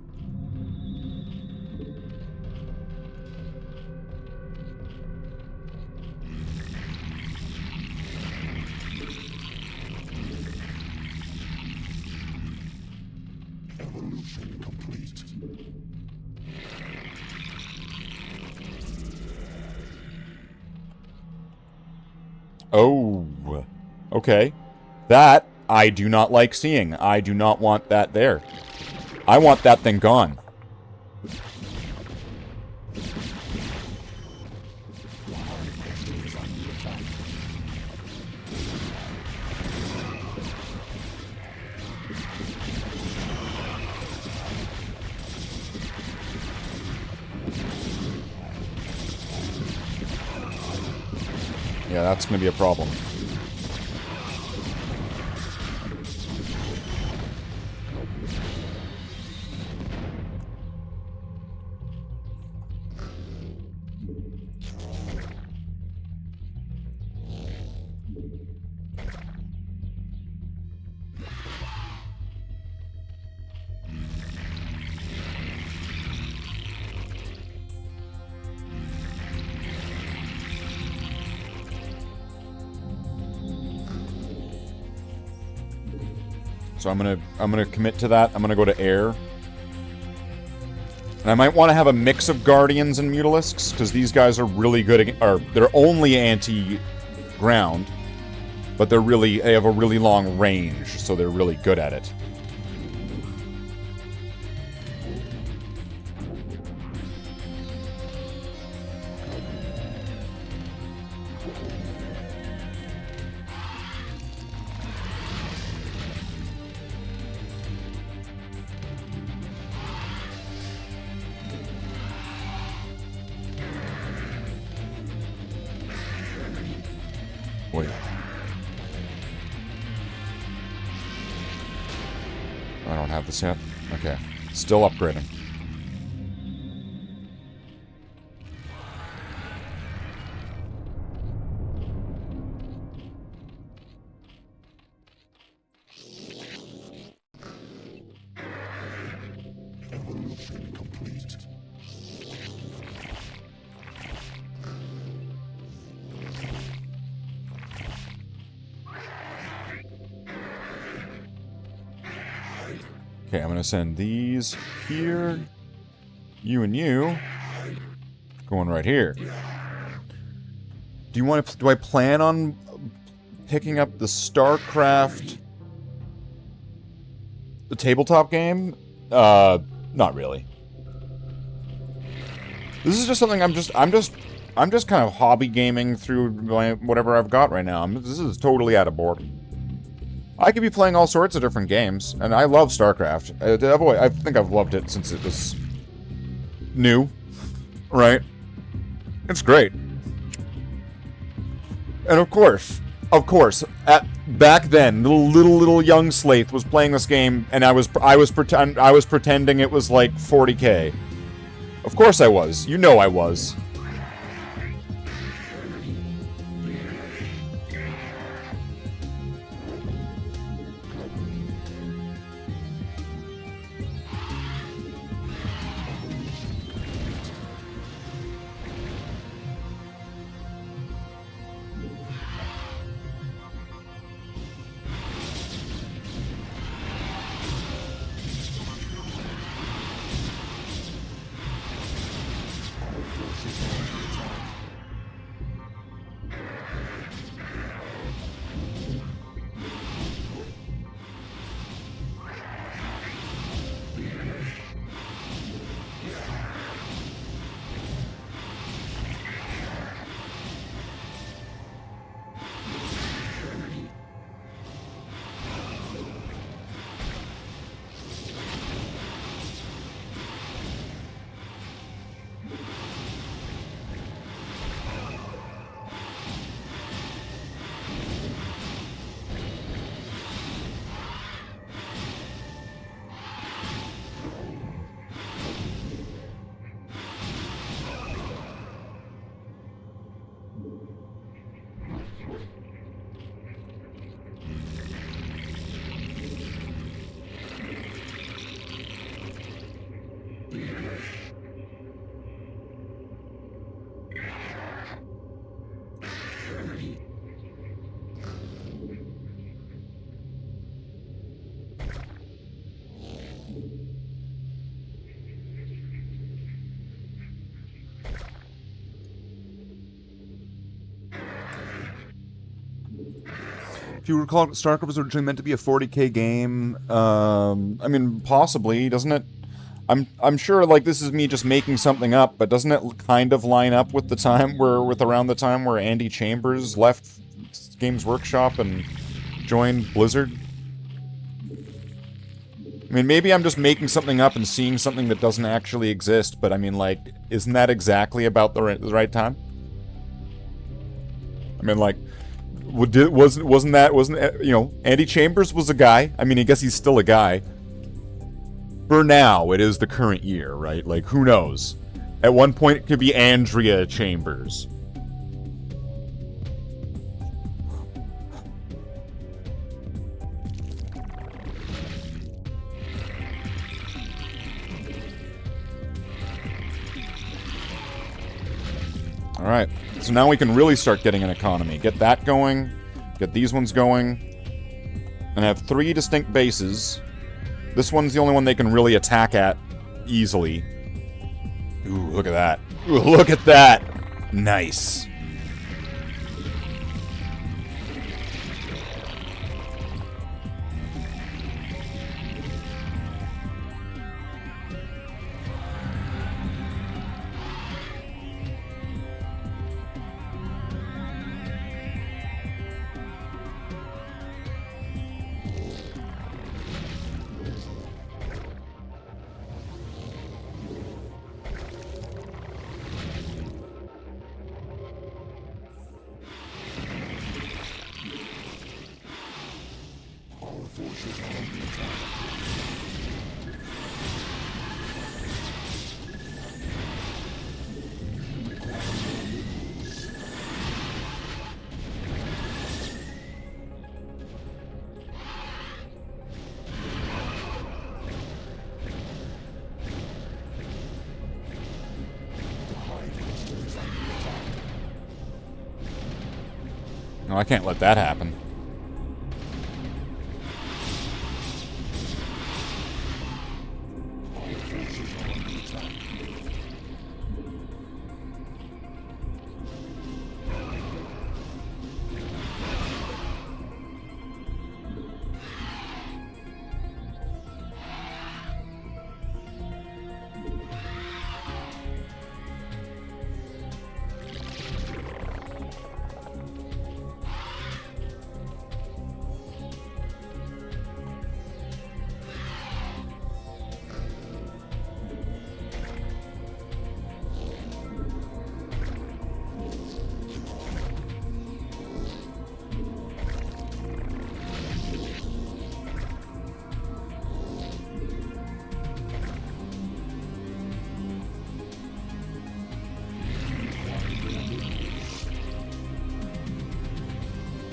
Oh, okay. That I do not like seeing. I do not want that there. I want that thing gone. Yeah, that's going to be a problem. So I'm gonna commit to that. I'm gonna go to air. And I might want to have a mix of Guardians and Mutalisks, because these guys are really good they're only anti-ground, but they have a really long range, so they're really good at it. Wait. I don't have this yet. Okay. Still upgrading. Okay, I'm gonna send these here. You and you going right here. Do I plan on picking up the StarCraft, the tabletop game? Not really. This is just something I'm just kind of hobby gaming through whatever I've got right now. This is totally out of boredom. I could be playing all sorts of different games, and I love StarCraft. I think I've loved it since it was new, right? It's great. And of course, back then, little young Slaith was playing this game, and I was pretending it was like 40K. Of course I was. You know I was. If you recall, StarCraft was originally meant to be a 40K game. I mean, possibly, doesn't it? I'm sure, like, this is me just making something up, but doesn't it kind of line up with the time around the time where Andy Chambers left Games Workshop and joined Blizzard? I mean, maybe I'm just making something up and seeing something that doesn't actually exist, but I mean, like, isn't that exactly about the right time? I mean, like, wasn't you know, Andy Chambers was a guy. I mean, I guess he's still a guy. For now, it is the current year, right? Like, who knows? At one point, it could be Andrea Chambers. Alright, so now we can really start getting an economy. Get that going, get these ones going, and have 3 distinct bases. This one's the only one they can really attack at easily. Ooh, look at that. Ooh, look at that. Nice. No, I can't let that happen.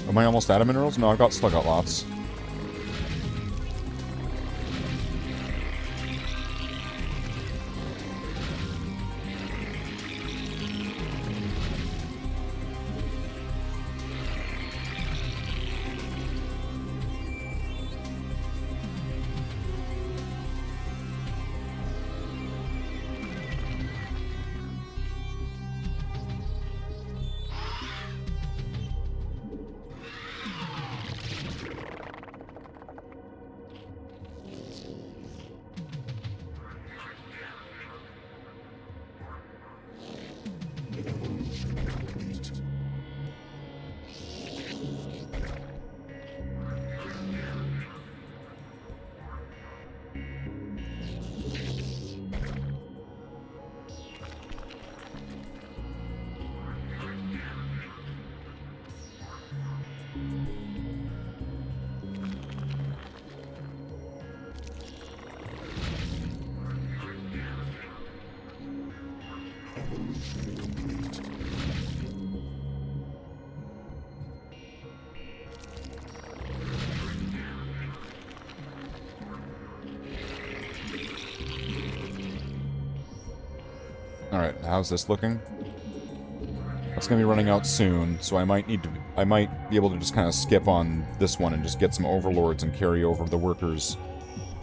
Am I almost out of minerals? No, still got lots. Alright, how's this looking? It's gonna be running out soon, so I might be able to just kind of skip on this one and just get some overlords and carry over the workers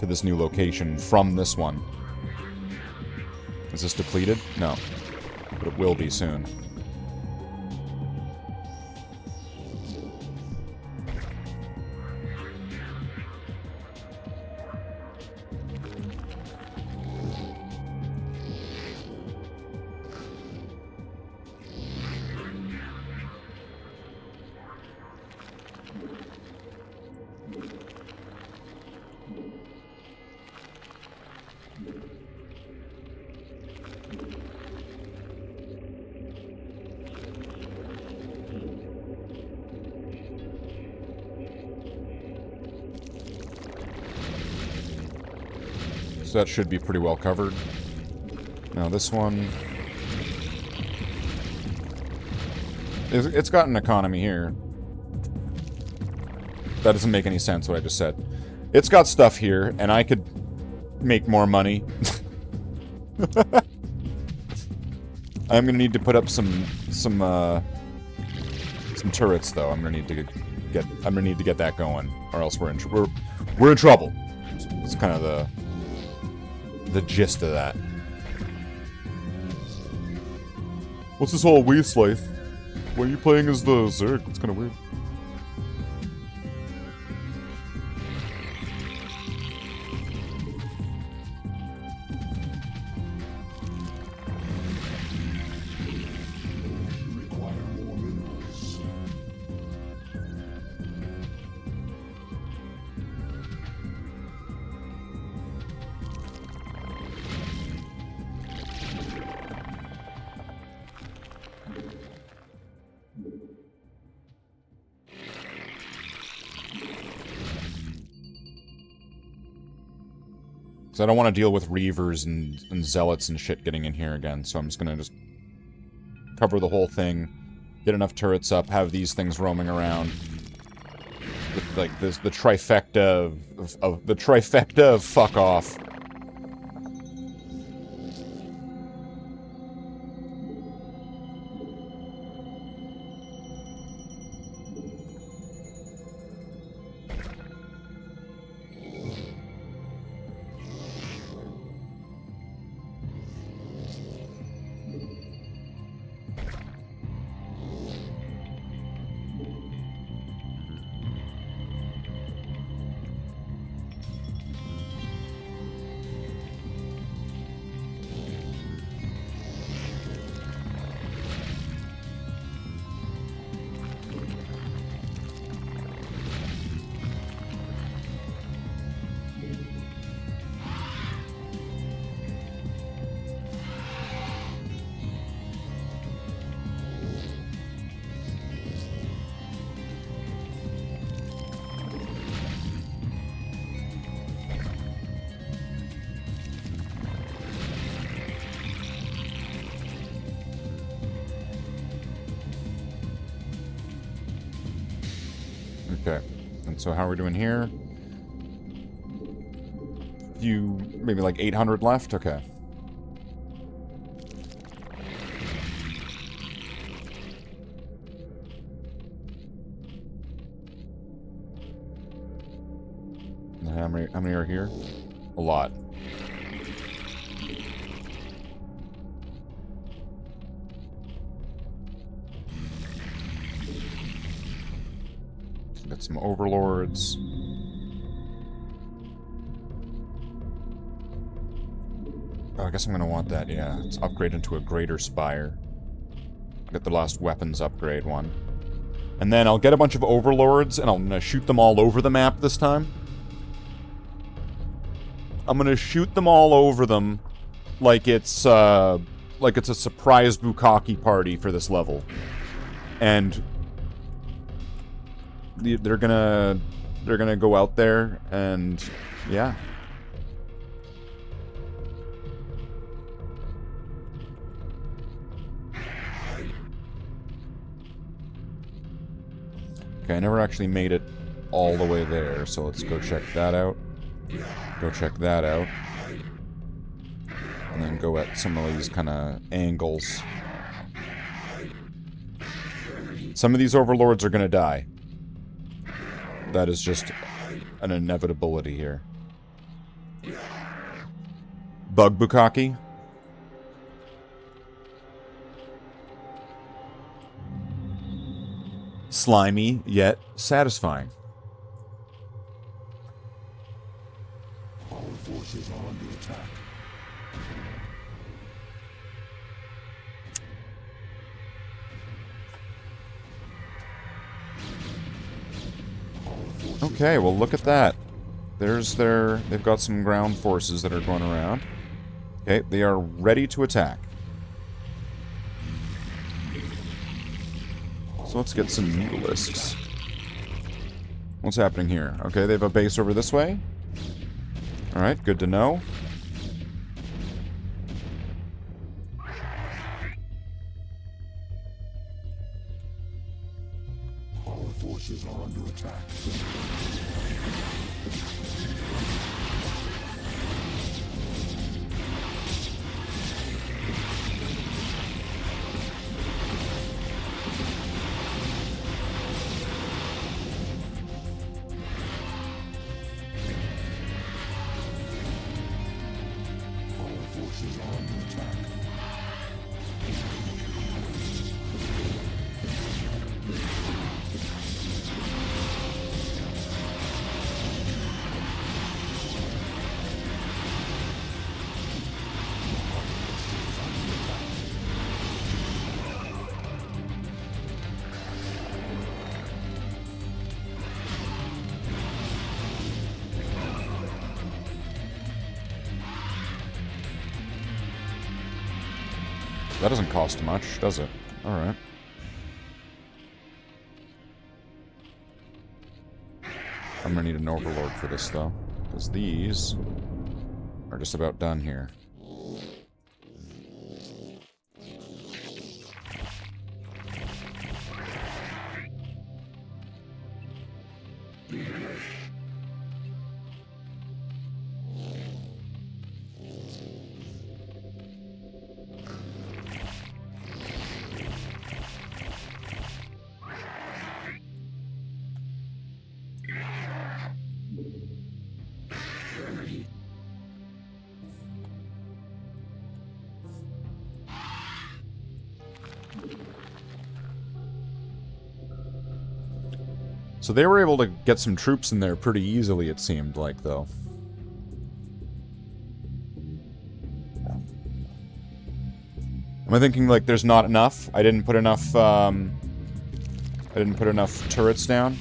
to this new location from this one. Is this depleted? No. But it will be soon. So that should be pretty well covered. Now this one... It's got an economy here. That doesn't make any sense what I just said. It's got stuff here, and I could make more money. I'm gonna need to put up some turrets though. I'm gonna need to get that going, or else we're in trouble. It's kind of the gist of that. What's this whole waste life? Why are you playing as the Zerg? It's kind of weird. I don't want to deal with Reavers and Zealots and shit getting in here again, so I'm just gonna just cover the whole thing, get enough turrets up, have these things roaming around. Like this, the trifecta of fuck off. Okay, and so how are we doing here? Maybe like 800 left? Okay. How many are here? A lot. Got some overlords. Oh, I guess I'm gonna want that, yeah. Let's upgrade into a greater spire. Get the last weapons upgrade one. And then I'll get a bunch of overlords, and I'm gonna shoot them all over the map this time. I'm gonna shoot them all over them like it's a surprise bukkake party for this level. And they're gonna go out there and yeah. Okay, I never actually made it all the way there, so let's go check that out. Go check that out. And then go at some of these kind of angles. Some of these overlords are gonna die. That is just an inevitability here. Bug bukkake. Slimy, yet satisfying. Our forces are under attack. Okay, well look at that. They've got some ground forces that are going around. Okay, they are ready to attack. So let's get some mutalisks. What's happening here? Okay, they have a base over this way. Alright, good to know. Our forces are under attack. Our forces are under attack. That doesn't cost much, does it? Alright. I'm gonna need an overlord for this, though. Because these are just about done here. So they were able to get some troops in there pretty easily, it seemed like, though. Am I thinking, like, there's not enough? I didn't put enough turrets down?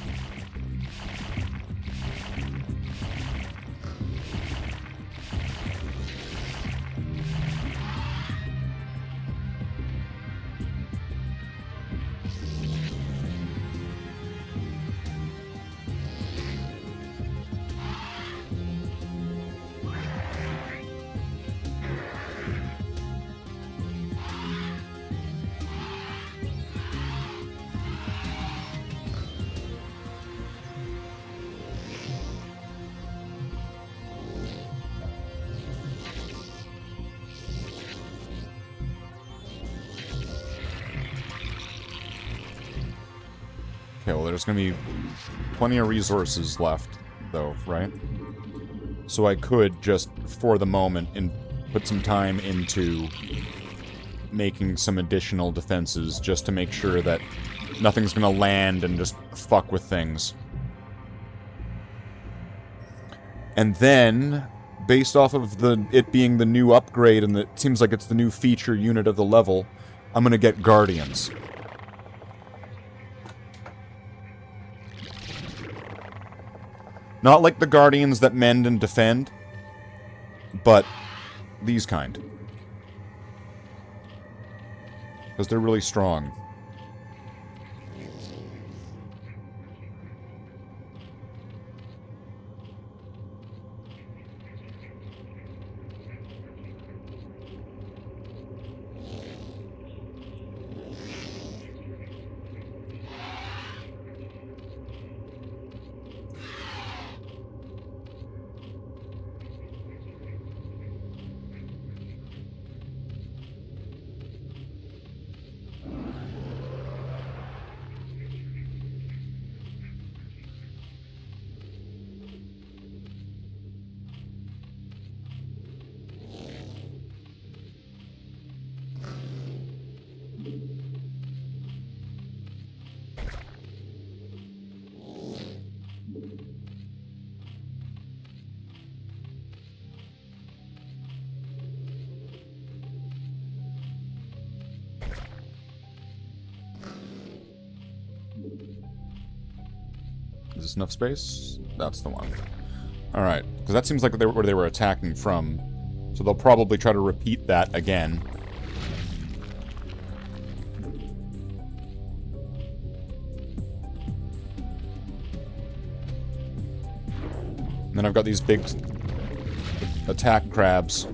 Okay, well, there's gonna be plenty of resources left, though, right? So I could just, for the moment, put some time into making some additional defenses just to make sure that nothing's gonna land and just fuck with things. And then, based off of it being the new upgrade and it seems like it's the new feature unit of the level, I'm gonna get Guardians. Not like the Guardians that mend and defend, but these kind. Because they're really strong. Is this enough space? That's the one. Alright, because that seems like where they were attacking from. So they'll probably try to repeat that again. And then I've got these big attack crabs.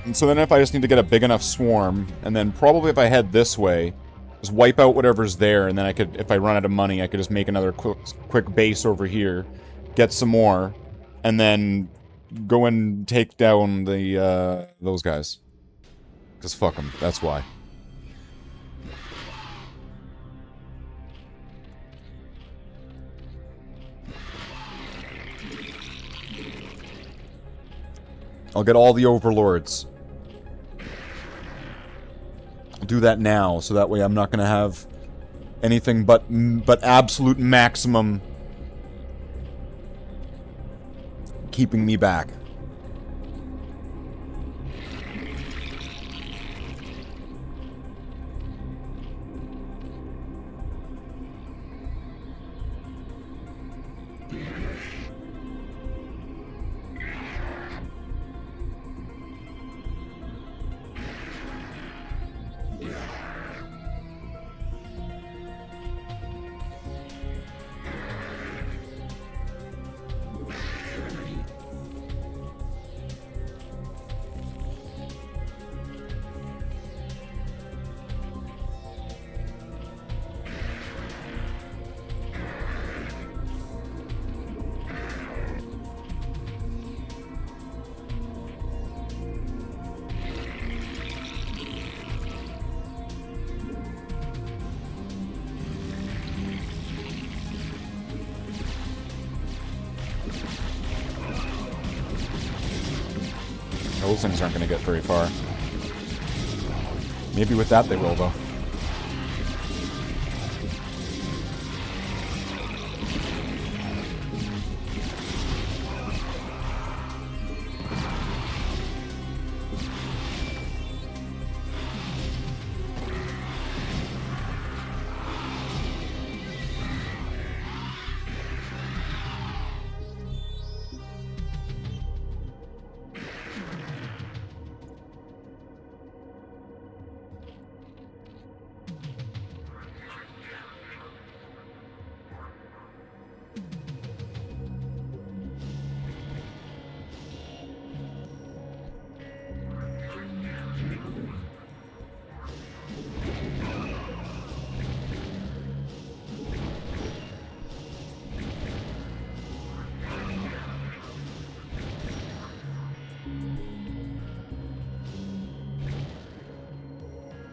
And so then if I just need to get a big enough swarm, and then probably if I head this way, just wipe out whatever's there, and then I could, if I run out of money, I could just make another quick base over here, get some more, and then go and take down the those guys. Because fuck them. That's why. I'll get all the overlords. I'll do that now, so that way I'm not gonna have anything but absolute maximum keeping me back. Those things aren't going to get very far. Maybe with that they will, though.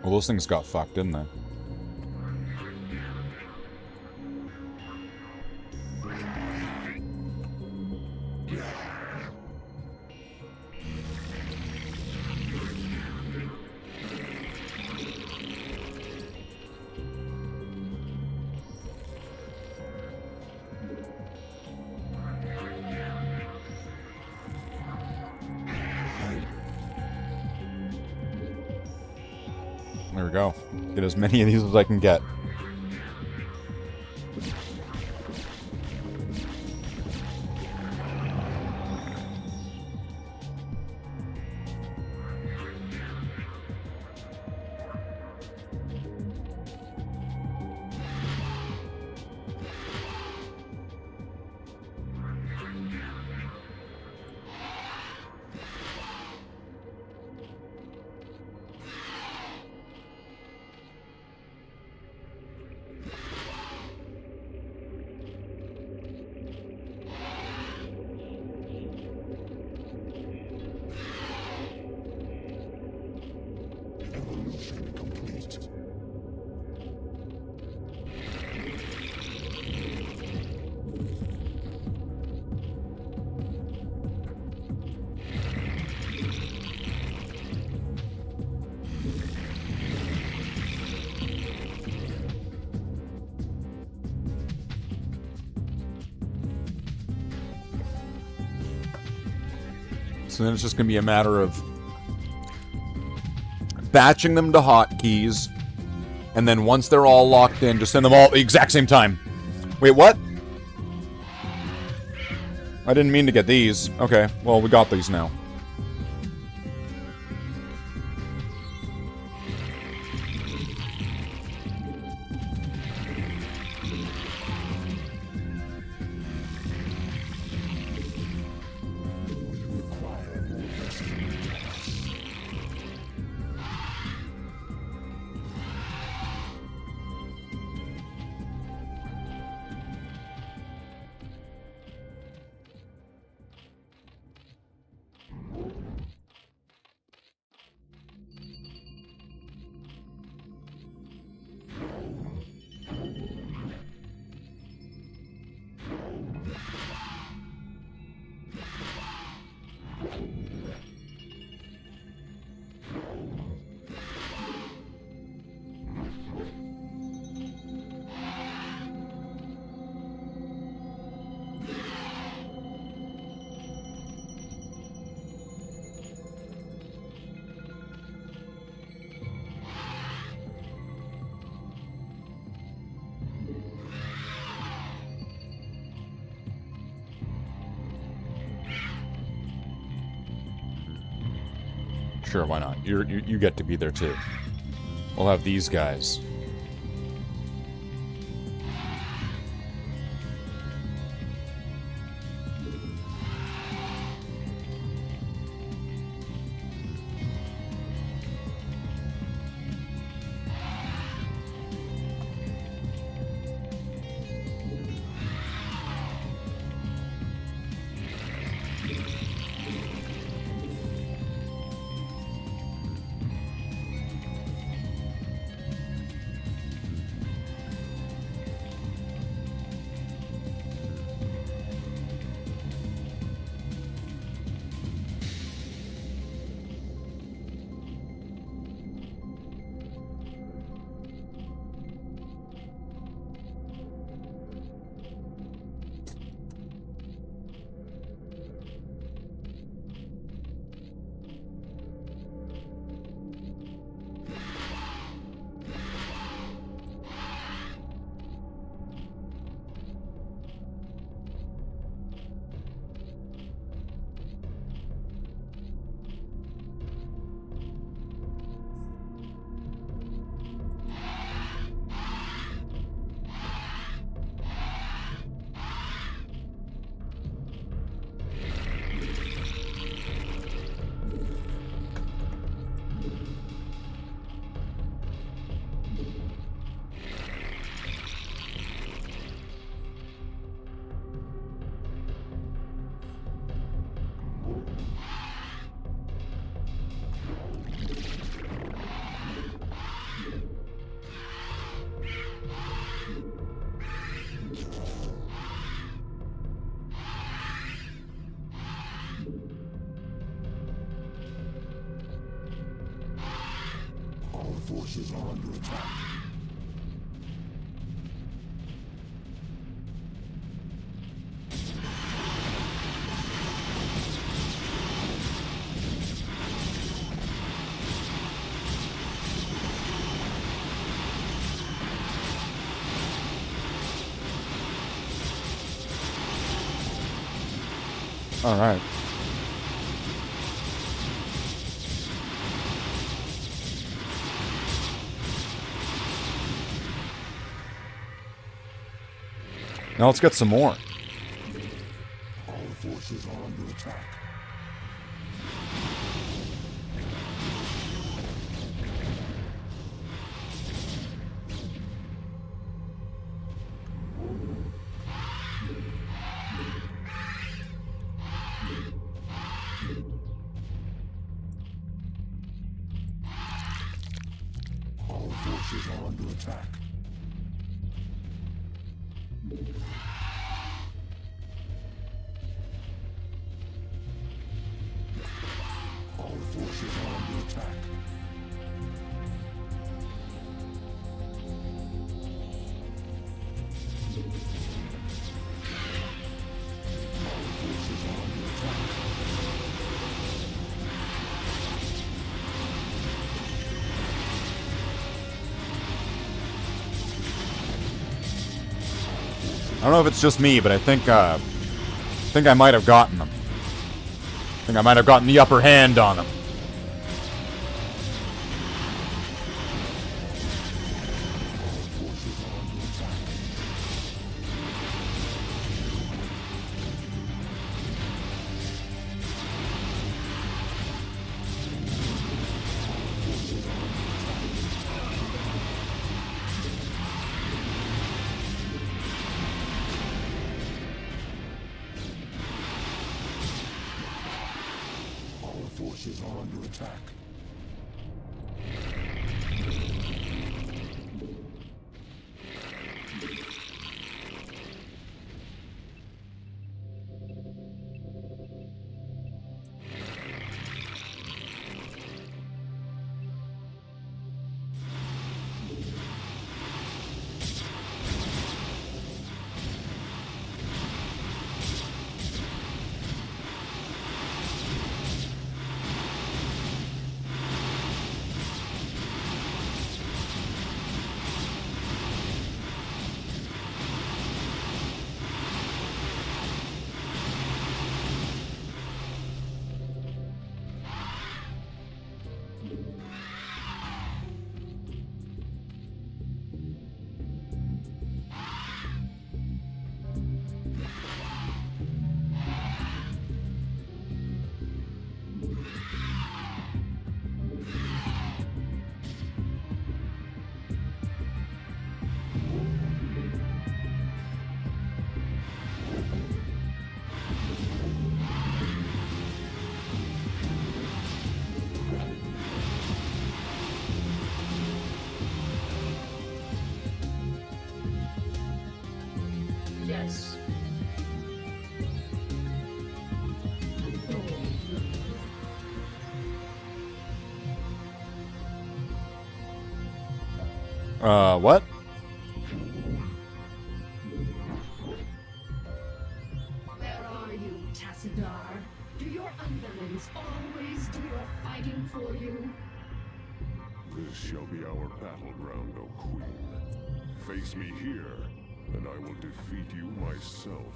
Well, those things got fucked, didn't they? There we go. Get as many of these as I can get. So then it's just going to be a matter of batching them to hotkeys, and then once they're all locked in, just send them all at the exact same time. Wait, what? I didn't mean to get these. Okay, well, we got these now. Sure, why not? You get to be there too. We'll have these guys. Forces are under attack. All right. Now let's get some more. All forces are under attack. All forces are under attack. All forces are under attack. All forces are under attack. I don't know if it's just me, but I think I might have gotten them. I think I might have gotten the upper hand on them. All forces are under attack. Yes. What? Where are you, Tassadar? Do your underlings always do your fighting for you? This shall be our battleground, O Queen. Face me here, and I will defeat you myself.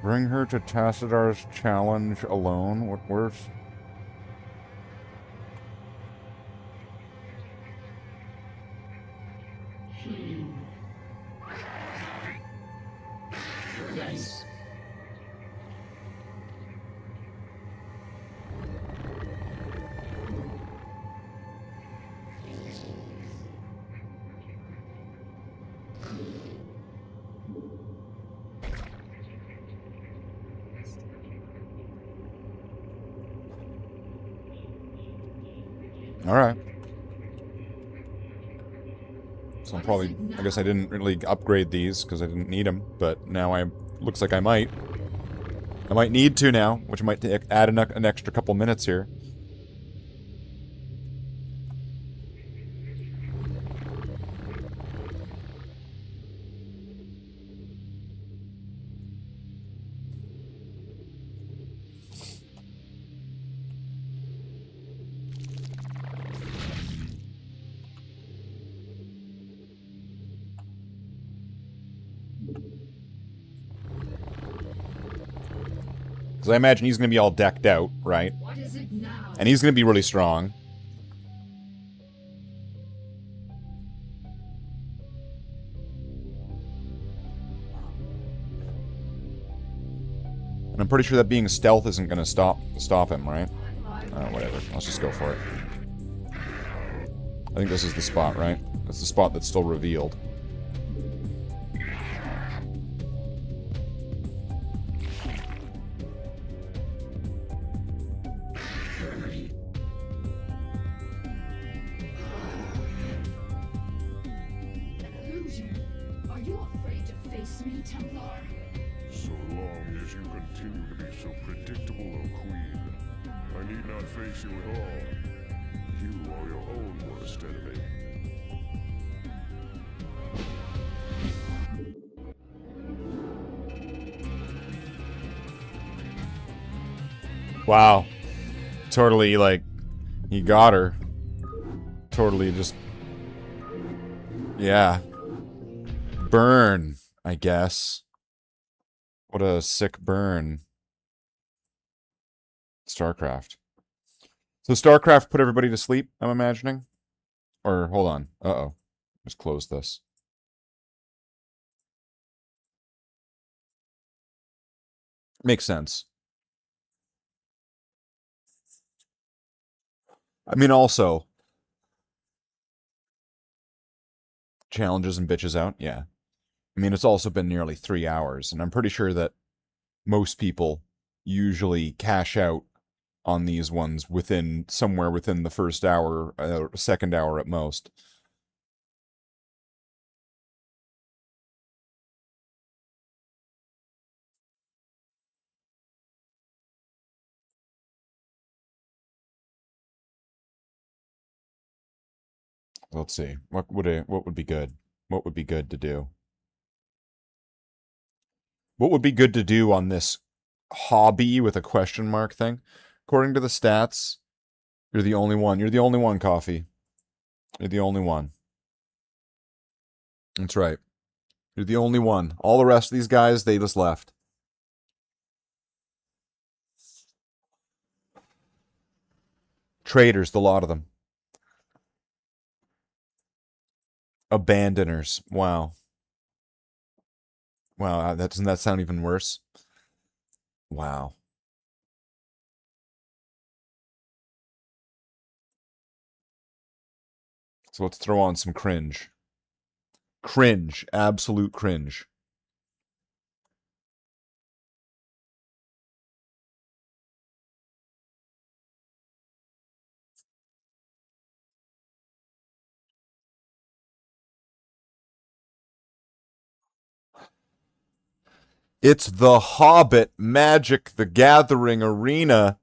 Bring her to Tassadar's challenge alone? What worse? Yes. All right. So I'm probably, I guess I didn't really upgrade these because I didn't need them, but now looks like I might. I might need to now, which might add an extra couple minutes here. Because I imagine he's going to be all decked out, right? What is it now? And he's going to be really strong. And I'm pretty sure that being stealth isn't going to stop him, right? Whatever. Let's just go for it. I think this is the spot, right? That's the spot that's still revealed. Are you afraid to face me, Templar? So long as you continue to be so predictable, O Queen, I need not face you at all. You are your own worst enemy. Wow. Totally, like, he got her. Totally just... Yeah. Burn, I guess. What a sick burn. StarCraft. So StarCraft put everybody to sleep, I'm imagining? Or, hold on. Uh-oh. Just close this. Makes sense. I mean, also... Challenges and bitches out? Yeah. I mean, it's also been nearly 3 hours, and I'm pretty sure that most people usually cash out on these ones somewhere within the first hour, second hour at most. Let's see. What would be good? What would be good to do? What would be good to do on this hobby with a question mark thing? According to the stats, you're the only one. You're the only one, Coffee. You're the only one. That's right. You're the only one. All the rest of these guys, they just left. Traitors, the lot of them. Abandoners. Wow. Wow, doesn't that sound even worse? Wow. So let's throw on some cringe. Cringe. Absolute cringe. It's the Hobbit Magic the Gathering arena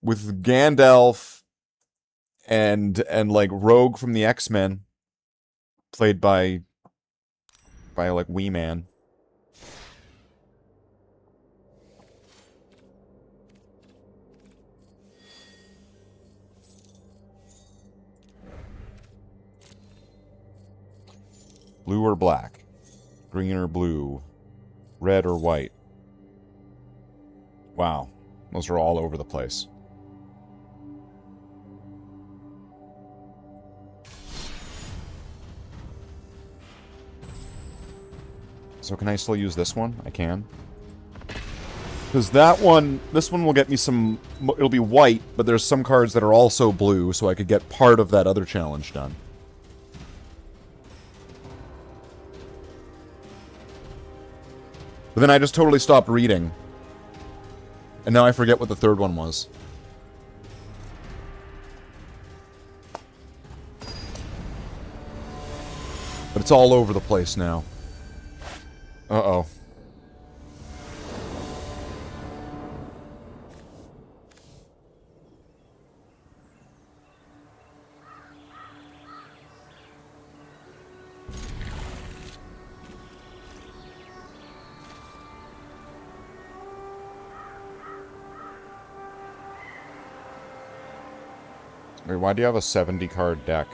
with Gandalf and like Rogue from the X-Men, played by like Wee Man. Blue or black? Green or blue? Red or white? Wow. Those are all over the place. So can I still use this one? I can. Because this one will get me some, it'll be white, but there's some cards that are also blue, so I could get part of that other challenge done. But then I just totally stopped reading. And now I forget what the third one was. But it's all over the place now. Uh-oh. Wait, why do you have a 70-card deck?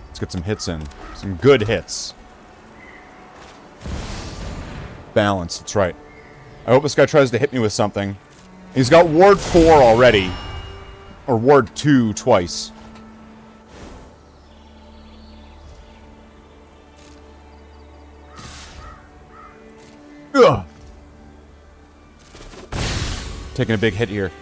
Let's get some hits in. Some good hits. Balance, that's right. I hope this guy tries to hit me with something. He's got Ward 4 already. Or Ward 2 twice. Ugh. Taking a big hit here.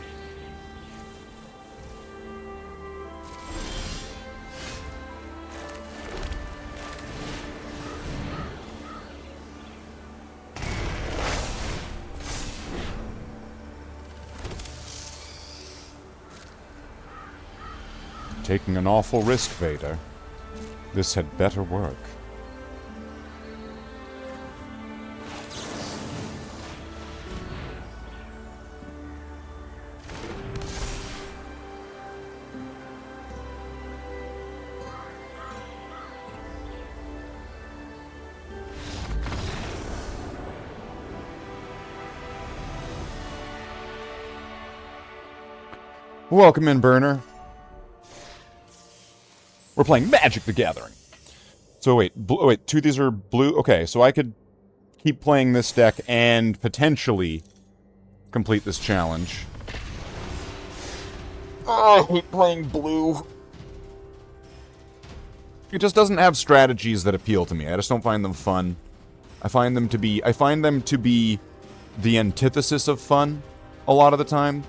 Taking an awful risk, Vader. This had better work. Welcome in, Burner. We're playing Magic the Gathering. So wait, two of these are blue? Okay, so I could keep playing this deck and potentially complete this challenge. Oh, I hate playing blue. It just doesn't have strategies that appeal to me. I just don't find them fun. I find them to be the antithesis of fun a lot of the time.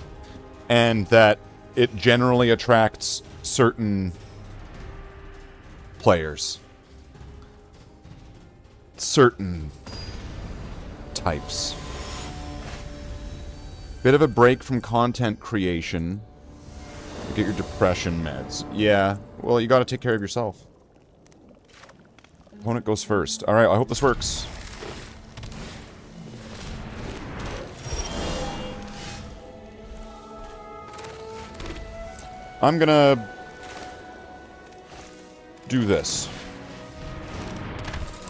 And that it generally attracts certain players. Certain types. Bit of a break from content creation. Get your depression meds. Yeah, well, you gotta take care of yourself. Opponent goes first. Alright, I hope this works. I'm gonna do this.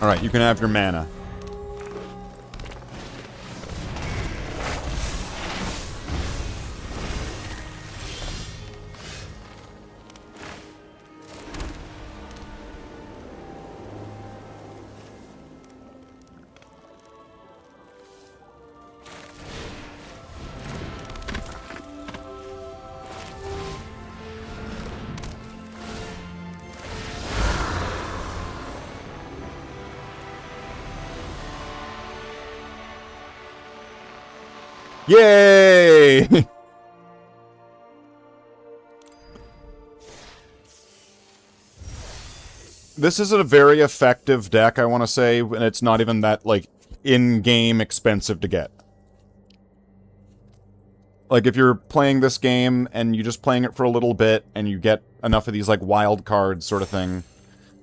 Alright, you can have your mana. Yay! This is a very effective deck, I want to say, and it's not even that, like, in-game expensive to get. Like, if you're playing this game, and you're just playing it for a little bit, and you get enough of these, like, wild cards sort of thing,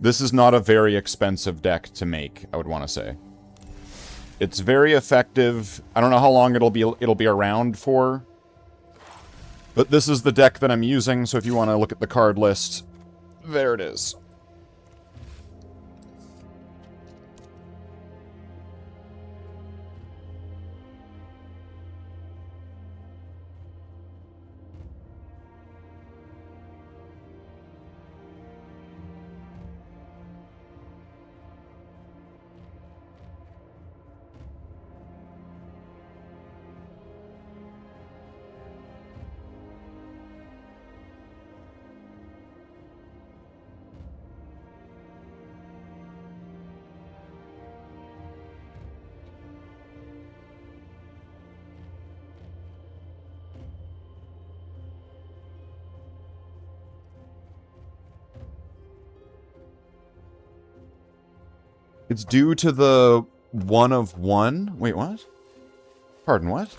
this is not a very expensive deck to make, I would want to say. It's very effective. I don't know how long it'll be around for. But this is the deck that I'm using, so if you want to look at the card list, there it is. It's due to the 1 of 1. Wait, what? Pardon, what?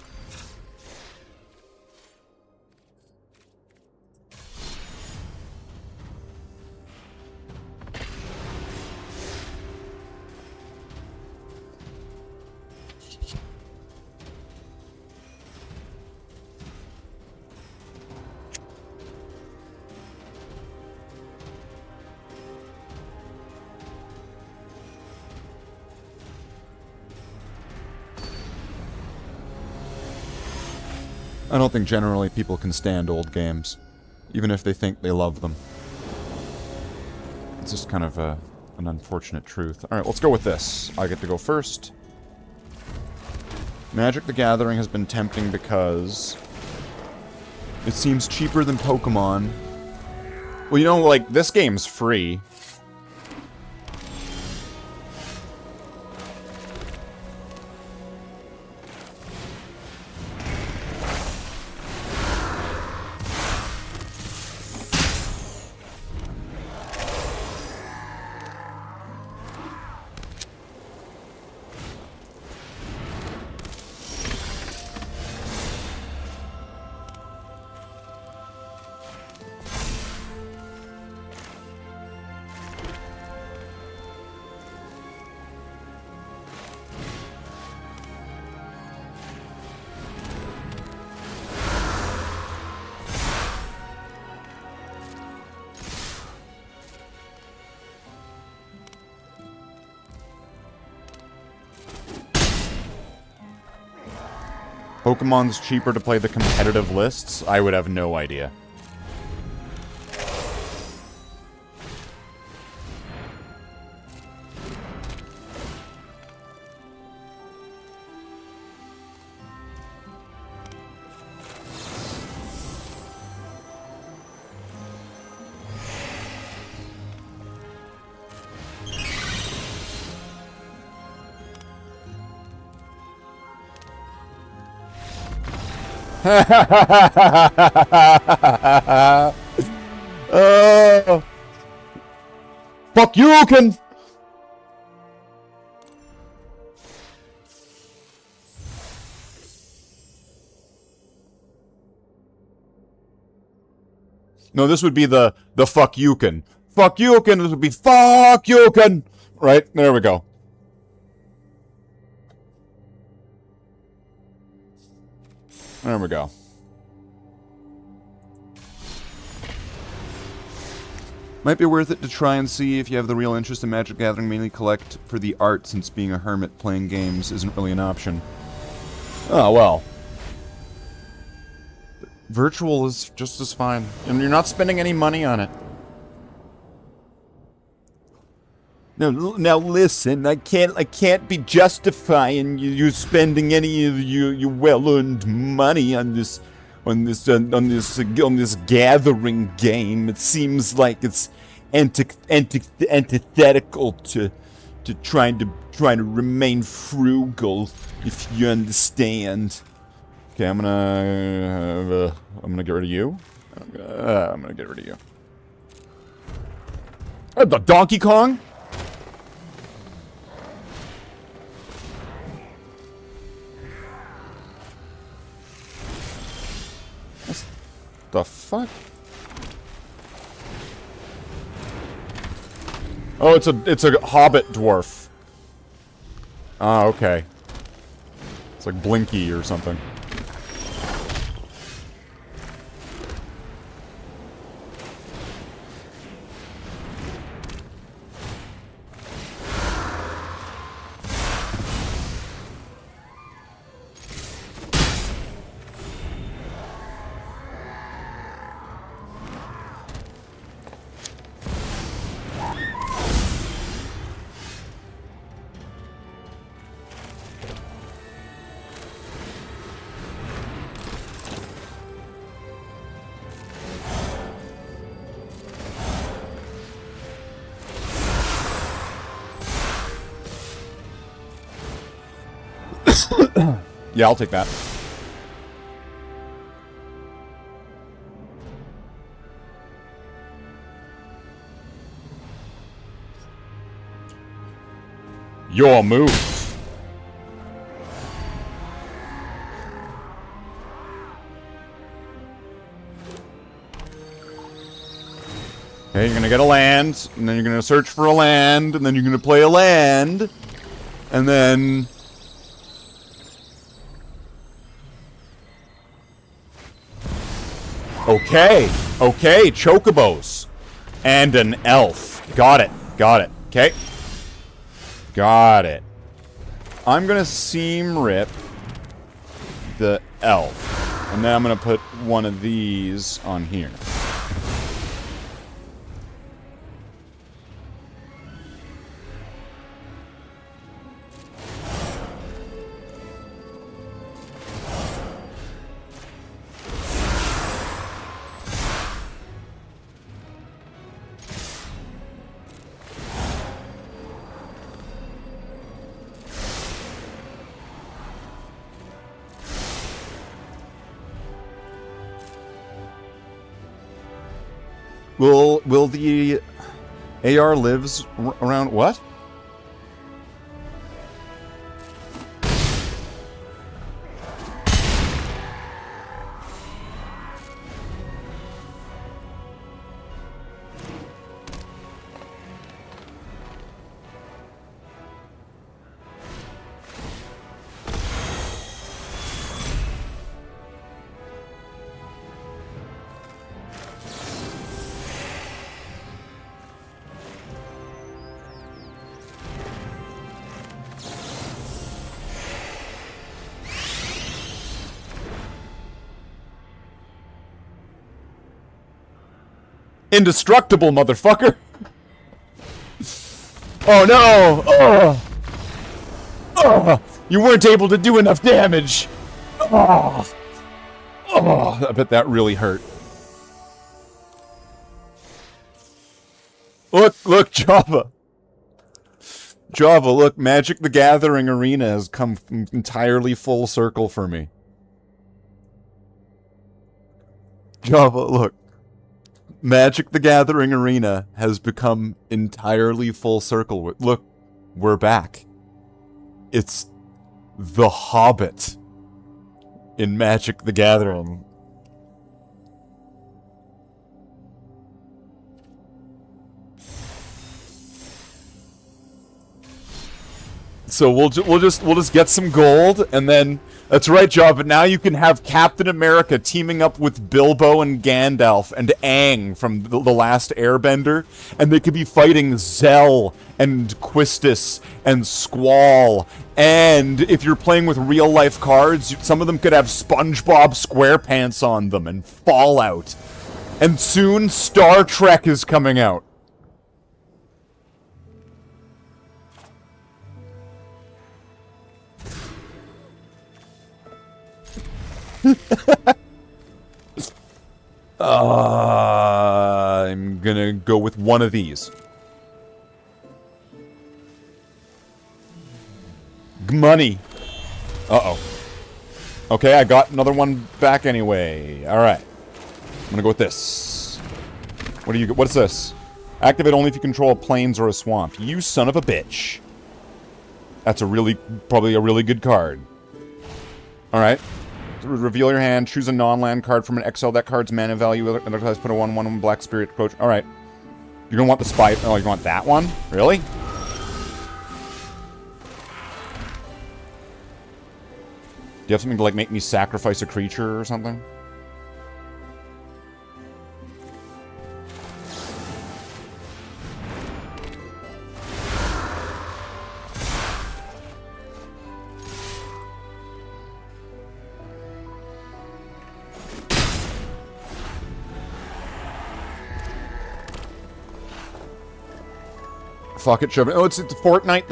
I don't think generally people can stand old games, even if they think they love them. It's just kind of an unfortunate truth. Alright, let's go with this. I get to go first. Magic the Gathering has been tempting because it seems cheaper than Pokemon. Well, you know, like, this game's free. Pokemon's cheaper to play the competitive lists? I would have no idea. Fuck you, can. No, this would be the fuck you can. Fuck you can. This would be fuck you can. Right? There we go. There we go. Might be worth it to try and see if you have the real interest in Magic the Gathering, mainly collect for the art, since being a hermit playing games isn't really an option. Oh, well. Virtual is just as fine, and you're not spending any money on it. Now listen, I can't be justifying you spending any of your well-earned money on this gathering game. It seems like it's antithetical to trying to remain frugal, if you understand. Okay, I'm gonna get rid of you. I'm gonna get rid of you. The Donkey Kong? What the fuck? Oh, it's a hobbit dwarf. Ah, okay. It's like Blinky or something. Yeah, I'll take that. Your move. Okay, you're gonna get a land, and then you're gonna search for a land, and then you're gonna play a land, and then... Okay, okay, chocobos. And an elf. Got it, okay. Got it. I'm gonna seam rip the elf. And then I'm gonna put one of these on here. Will the AR lives around what? Indestructible, motherfucker! Oh no! Oh! Oh! You weren't able to do enough damage! Oh! Oh! I bet that really hurt. Look, Java! Java, look, Magic the Gathering Arena has come entirely full circle for me. Java, look. Magic the Gathering Arena has become entirely full circle. Look, we're back. It's the Hobbit in Magic the Gathering. So we'll just get some gold, and then that's right, Job. But now you can have Captain America teaming up with Bilbo and Gandalf and Aang from the Last Airbender, and they could be fighting Zell and Quistis and Squall. And if you're playing with real life cards, some of them could have SpongeBob SquarePants on them and Fallout. And soon Star Trek is coming out. I'm gonna go with one of these. Money. Uh-oh. Okay, I got another one back anyway. Alright. I'm gonna go with this. What's this? Activate only if you control plains or a swamp. You son of a bitch. That's probably a really good card. Alright. Reveal your hand, choose a non-land card from an exile. That card's mana value, another class, put a 1/1 black spirit approach. Alright. You're gonna want the spy. Oh, you want that one? Really? Do you have something to, like, make me sacrifice a creature or something? Fuck it, Chubby. Oh, it's Fortnite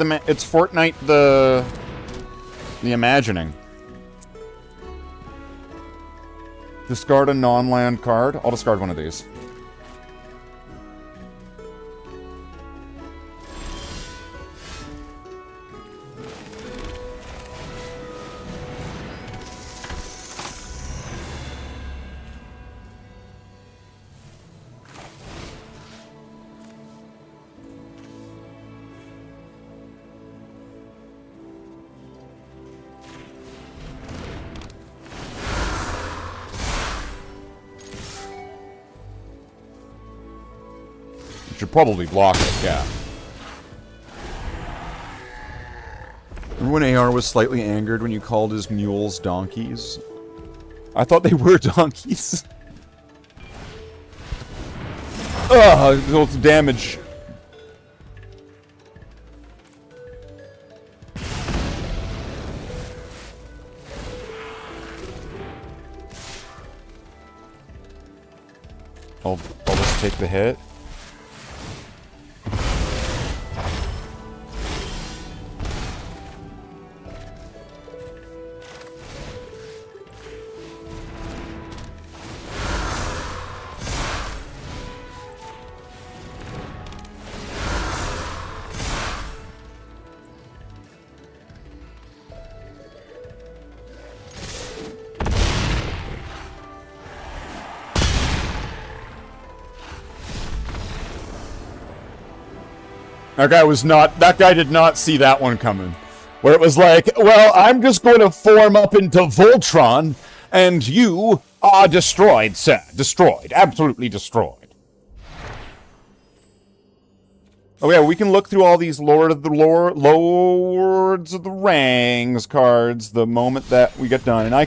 the Imagining. Discard a non-land card. I'll discard one of these. Should probably block it, yeah. Remember when AR was slightly angered when you called his mules donkeys? I thought they were donkeys. Ugh, it's damage. I'll just take the hit. That guy did not see that one coming. Where it was like, well, I'm just going to form up into Voltron, and you are destroyed, sir. Destroyed. Absolutely destroyed. Oh yeah, we can look through all these Lords of the Rings cards the moment that we get done. And I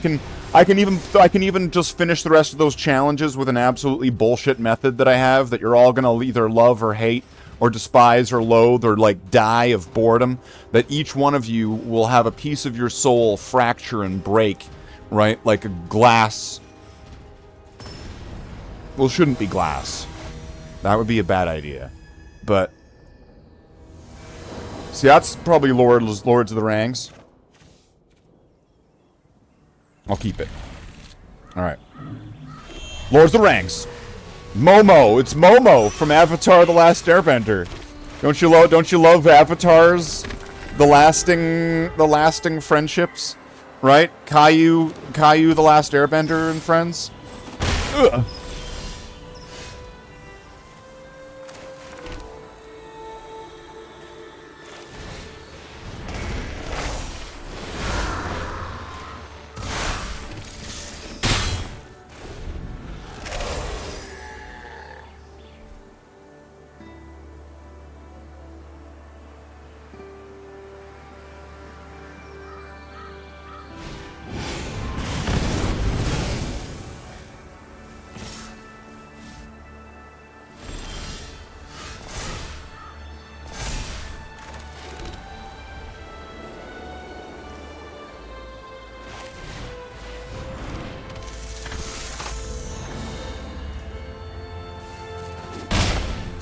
can even just finish the rest of those challenges with an absolutely bullshit method that I have that you're all gonna either love or hate, or despise or loathe or like die of boredom, that each one of you will have a piece of your soul fracture and break, right? Like a glass. Well, it shouldn't be glass. That would be a bad idea. But see, that's probably Lords of the Rings. I'll keep it. Alright. Lords of the Rings. Momo, it's Momo from Avatar: The Last Airbender. Don't you love Avatar's the lasting friendships, right? Caillou, the Last Airbender and friends. Ugh.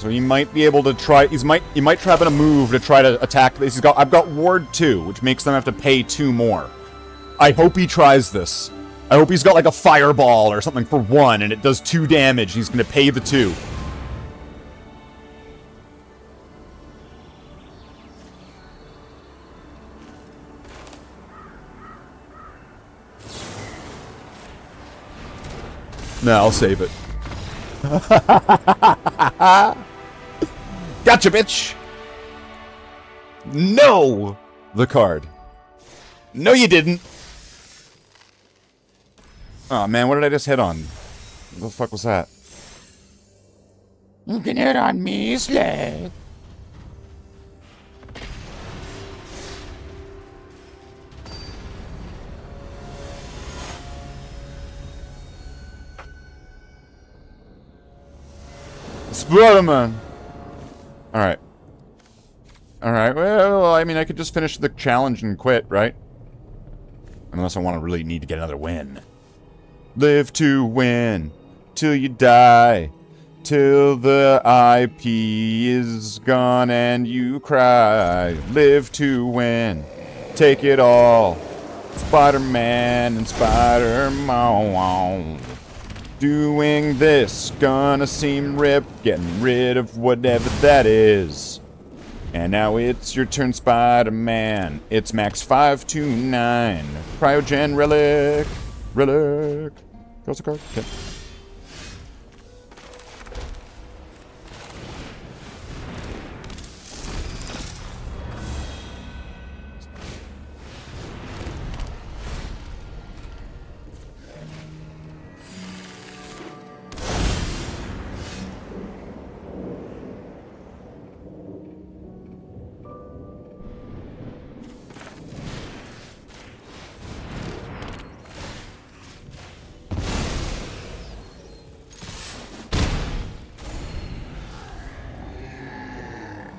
So he might be able to try. He might try to move to try to attack this. I've got Ward 2, which makes them have to pay 2 more. I hope he tries this. I hope he's got like a fireball or something for 1, and it does 2 damage. He's going to pay the 2. No, I'll save it. Gotcha, bitch! No! The card. No, you didn't! Oh man, what did I just hit on? What the fuck was that? You can hit on me, Slade. Spider-Man! Alright. Alright, well, I mean, I could just finish the challenge and quit, right? Unless I want to really need to get another win. Live to win. Till you die. Till the IP is gone and you cry. Live to win. Take it all. Spider-Man and Spider-Man. Doing this, gonna seem ripped, getting rid of whatever that is. And now it's your turn, Spider-Man. It's max 529. Cryogen relic. Relic. Goes the card. Okay.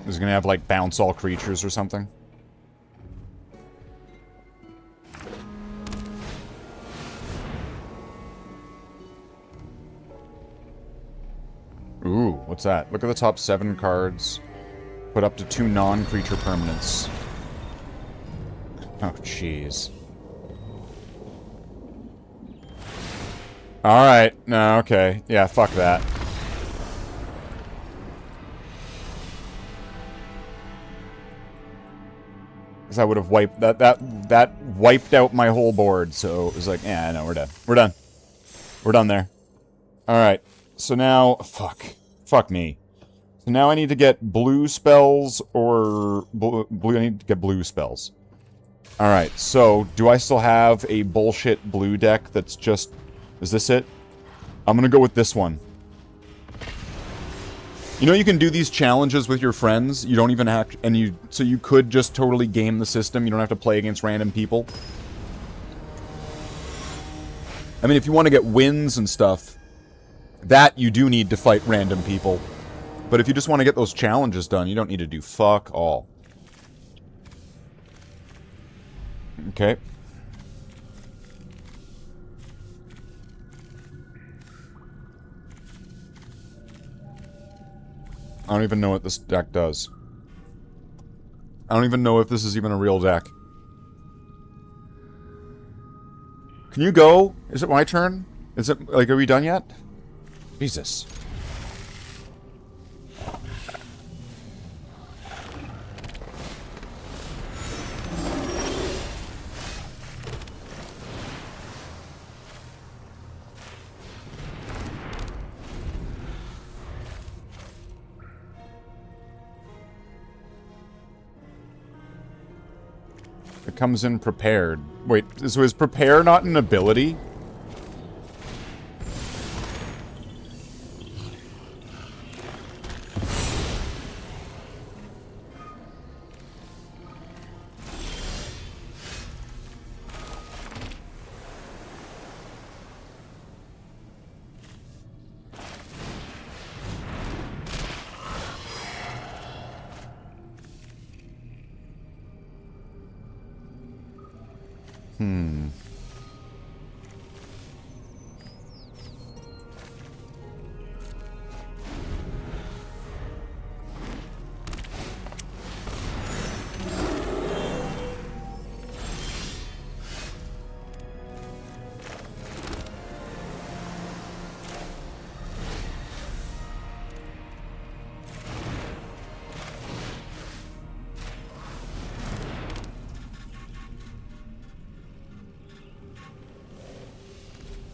Is it gonna have, like, bounce all creatures or something? Ooh, what's that? Look at the top 7 cards. Put up to 2 non-creature permanents. Oh, jeez. Alright. No, okay. Yeah, fuck that. I would have wiped that wiped out my whole board, so it was like, yeah, no, we're done. We're done. We're done there. Alright. So now fuck me. So now I need to get blue spells or blue I need to get blue spells. Alright, so do I still have a bullshit blue deck that's just is this it? I'm gonna go with this one. You know you can do these challenges with your friends, you don't even have to, so you could just totally game the system, you don't have to play against random people. I mean, if you want to get wins and stuff, that you do need to fight random people. But if you just want to get those challenges done, you don't need to do fuck all. Okay. I don't even know what this deck does. I don't even know if this is even a real deck. Can you go? Is it my turn? Is it, like, are we done yet? Jesus. It comes in prepared. Wait, so is prepare not an ability?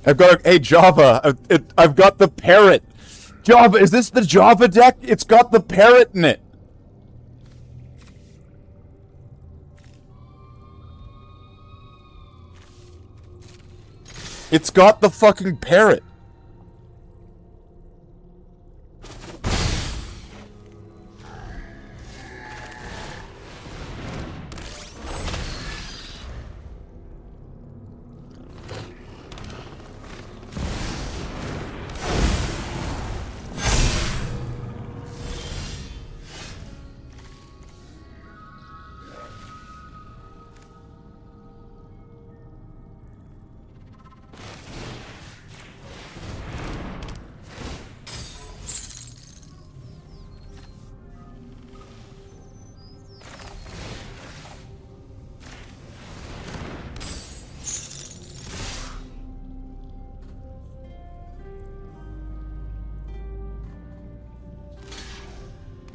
I've got a... Hey, Java, I've got the parrot. Java, is this the Java deck? It's got the parrot in it. It's got the fucking parrot.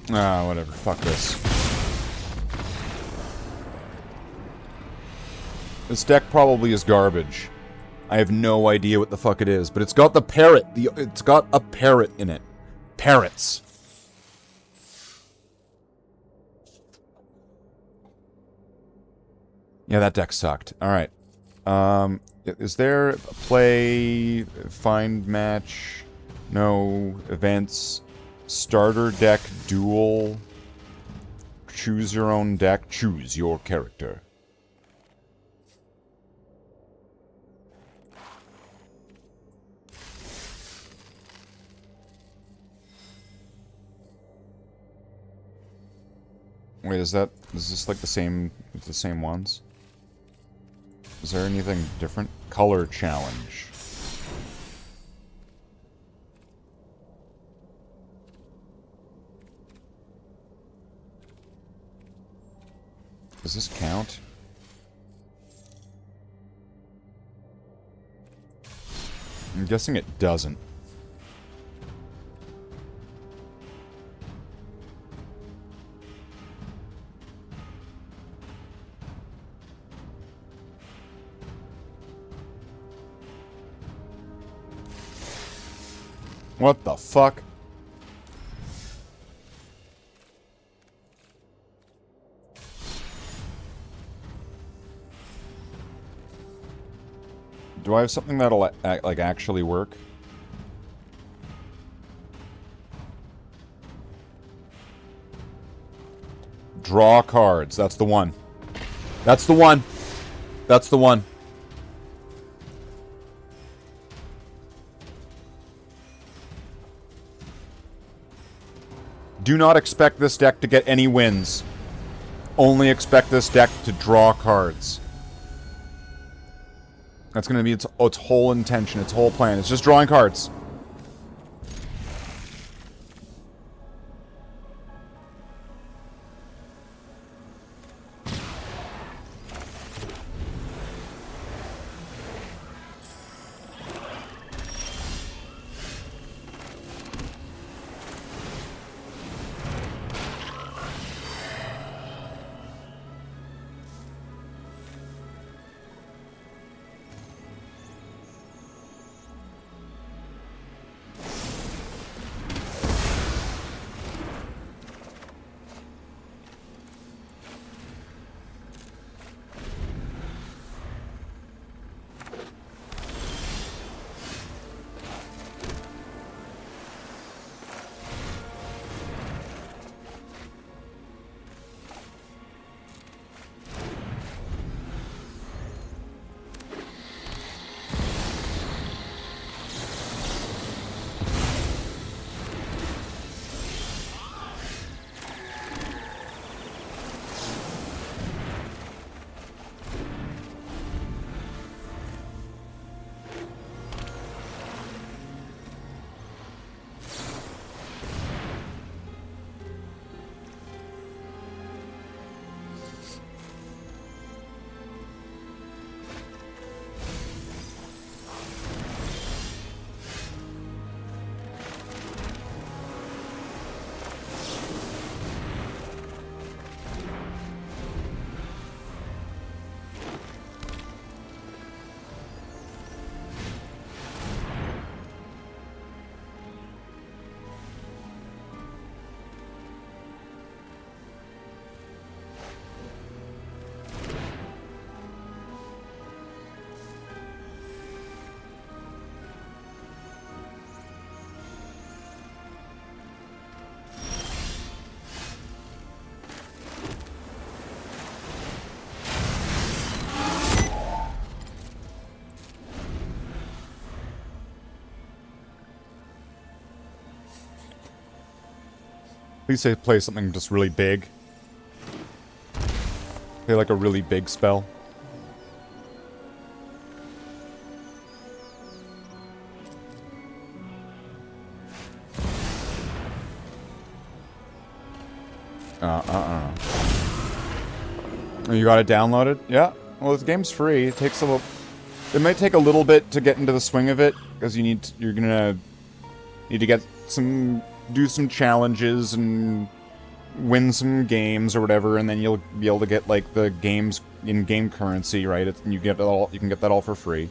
Ah, whatever. Fuck this. This deck probably is garbage. I have no idea what the fuck it is, but it's got the parrot. It's got a parrot in it. Parrots. Yeah, that deck sucked. Alright. Is there a play, find match, no, events, starter deck, duel, choose your own deck, choose your character. Wait, is this like the same ones? Is there anything different? Color challenge. Does this count? I'm guessing it doesn't. What the fuck? Do I have something that'll like actually work? Draw cards. That's the one. That's the one. That's the one. Do not expect this deck to get any wins. Only expect this deck to draw cards. That's going to be its whole intention, its whole plan. It's just drawing cards. Please say play something just really big. Play like a really big spell. You got it downloaded? Yeah. Well, this game's free. It takes a little... It might take a little bit to get into the swing of it, because you're gonna need to get some... do some challenges and win some games or whatever, and then you'll be able to get, like, the games in-game currency, right? And you get it all, you can get that all for free.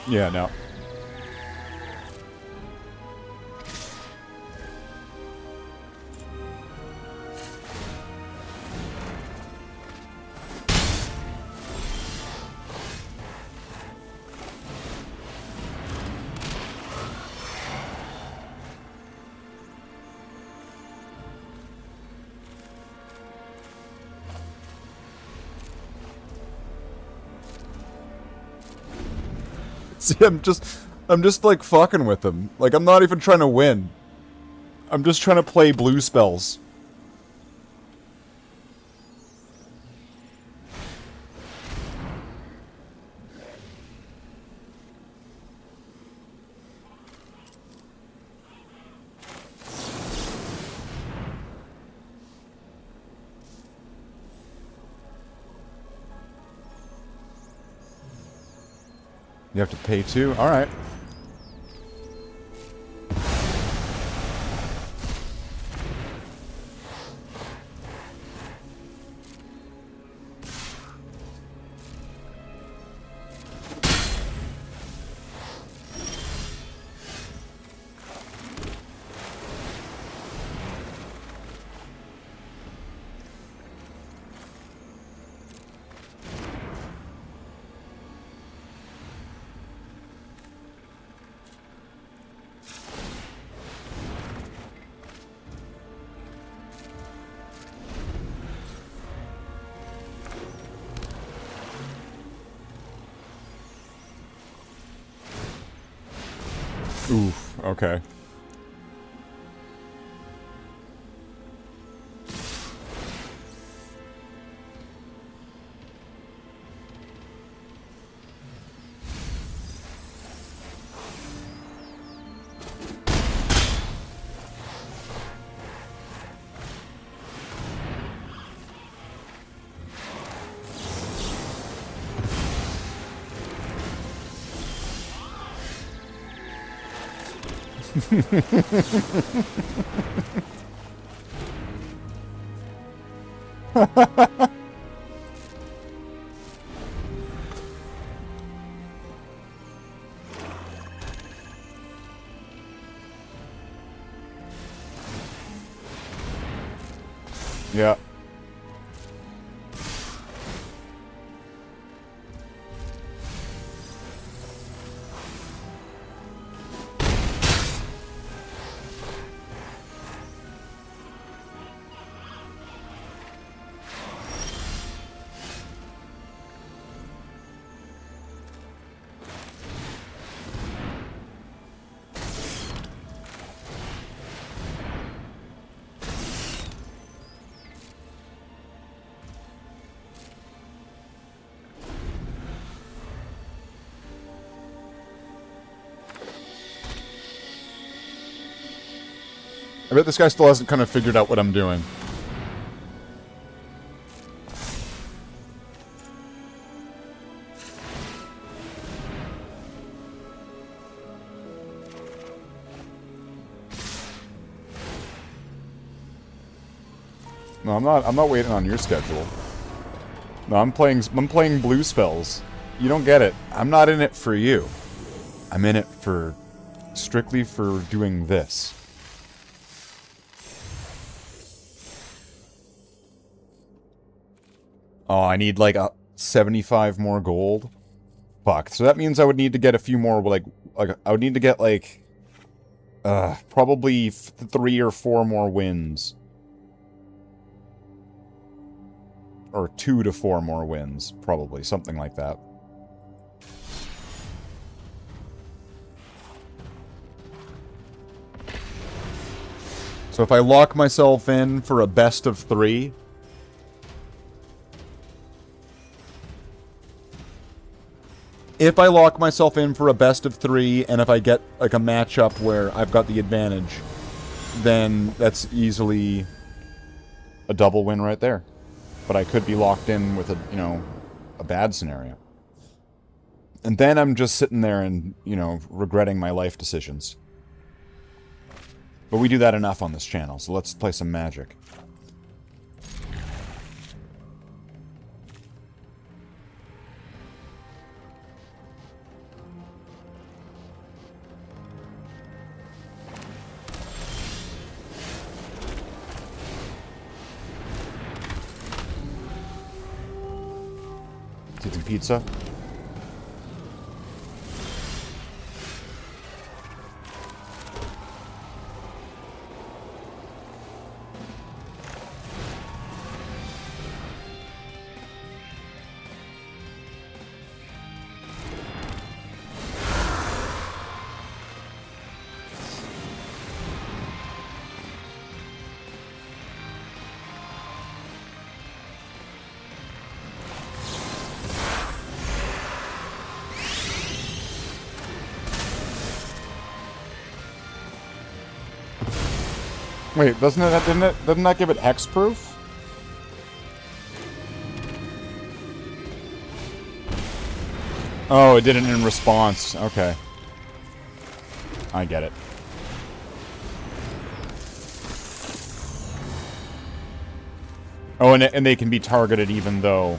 Yeah, no. See, I'm just like fucking with them. Like, I'm not even trying to win. I'm just trying to play blue spells. You have to pay too? Alright. Oof, okay. Yeah. I bet this guy still hasn't kind of figured out what I'm doing. No, I'm not waiting on your schedule. No, I'm playing blue spells. You don't get it. I'm not in it for you. I'm in it for strictly for doing this. Oh, I need like 75 more gold. Fuck. So that means I would need to get a few more like I would need to get like probably 3 or 4 more wins. Or 2 to 4 more wins, probably. Something like that. So if I lock myself in for a best of 3... If I lock myself in for a best of 3, and if I get like a matchup where I've got the advantage, then that's easily a double win right there. But I could be locked in with a, you know, a bad scenario. And then I'm just sitting there and, you know, regretting my life decisions. But we do that enough on this channel, so let's play some Magic. Some pizza. Wait, doesn't that give it hexproof? Oh, it did it in response. Okay. I get it. Oh, and they can be targeted even though...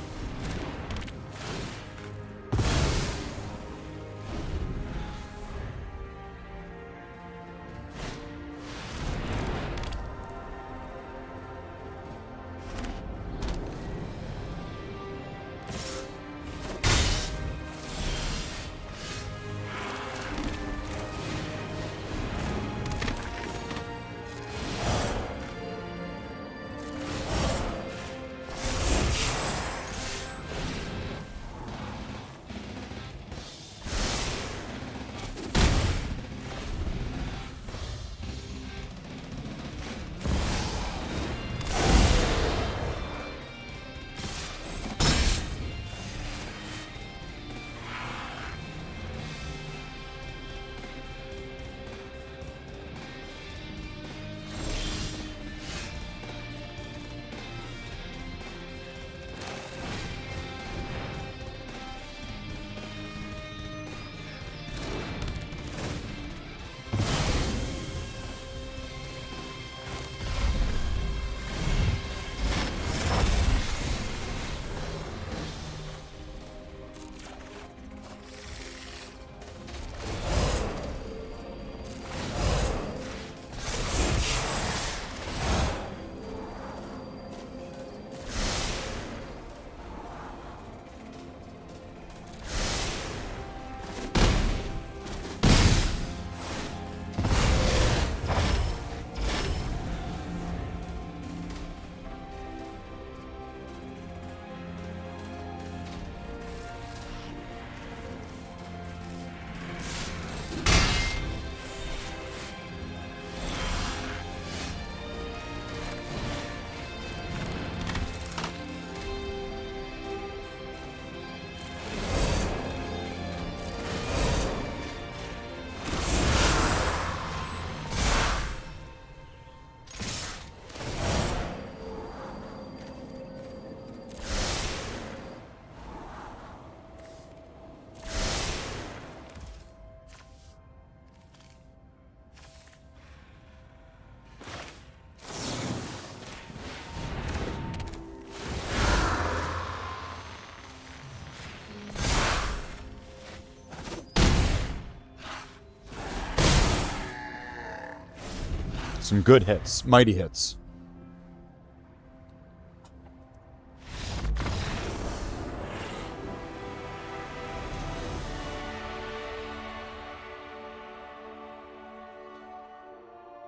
Some good hits. Mighty hits.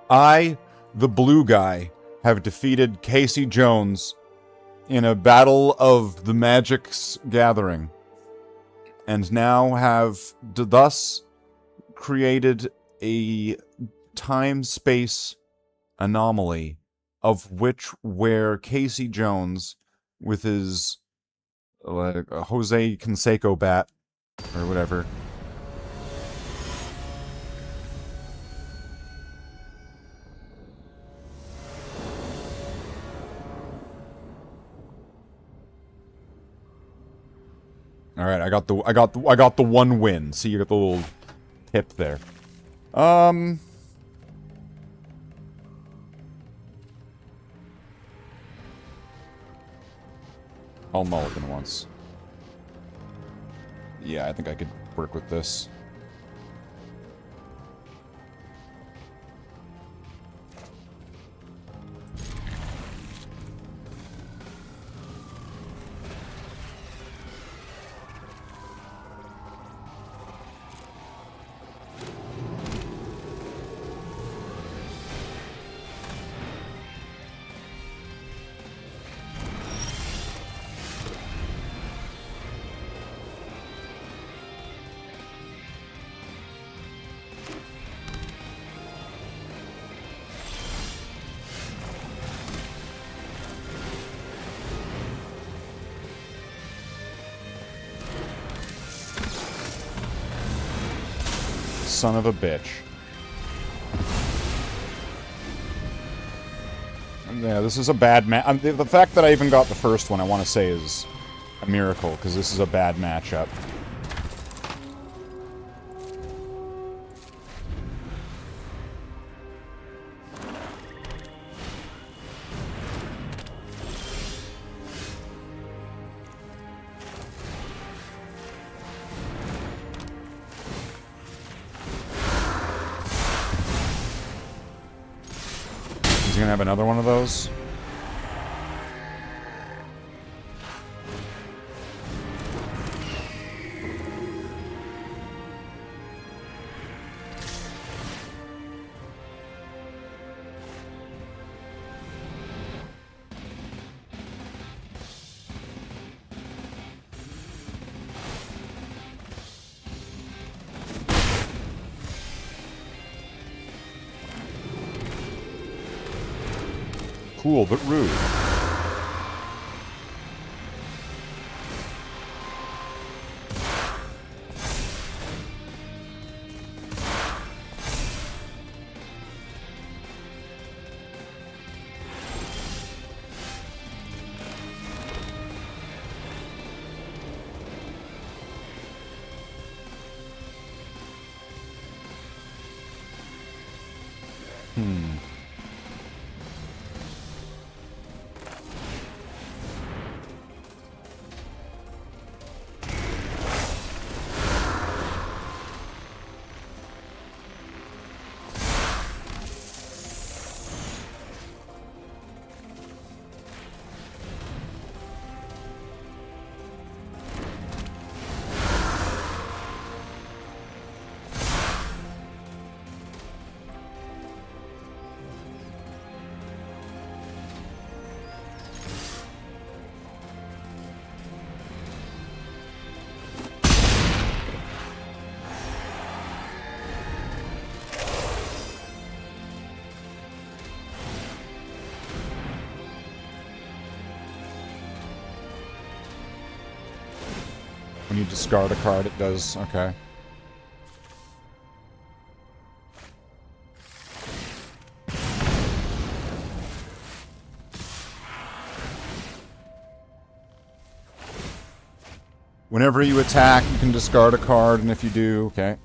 I, the blue guy, have defeated Casey Jones in a battle of the Magic's Gathering, and now have thus created a time-space anomaly of where Casey Jones, with his Jose Canseco bat, or whatever, all right, I got the one win. See, you got the little tip there. I'll mulligan once. Yeah, I think I could work with this. Son of a bitch. Yeah, this is a bad match. The fact that I even got the first one, I want to say, is a miracle, because this is a bad matchup. He's gonna have another one of those. Cool, but rude. When you discard a card, it does. Okay. Whenever you attack, you can discard a card, and if you do, okay.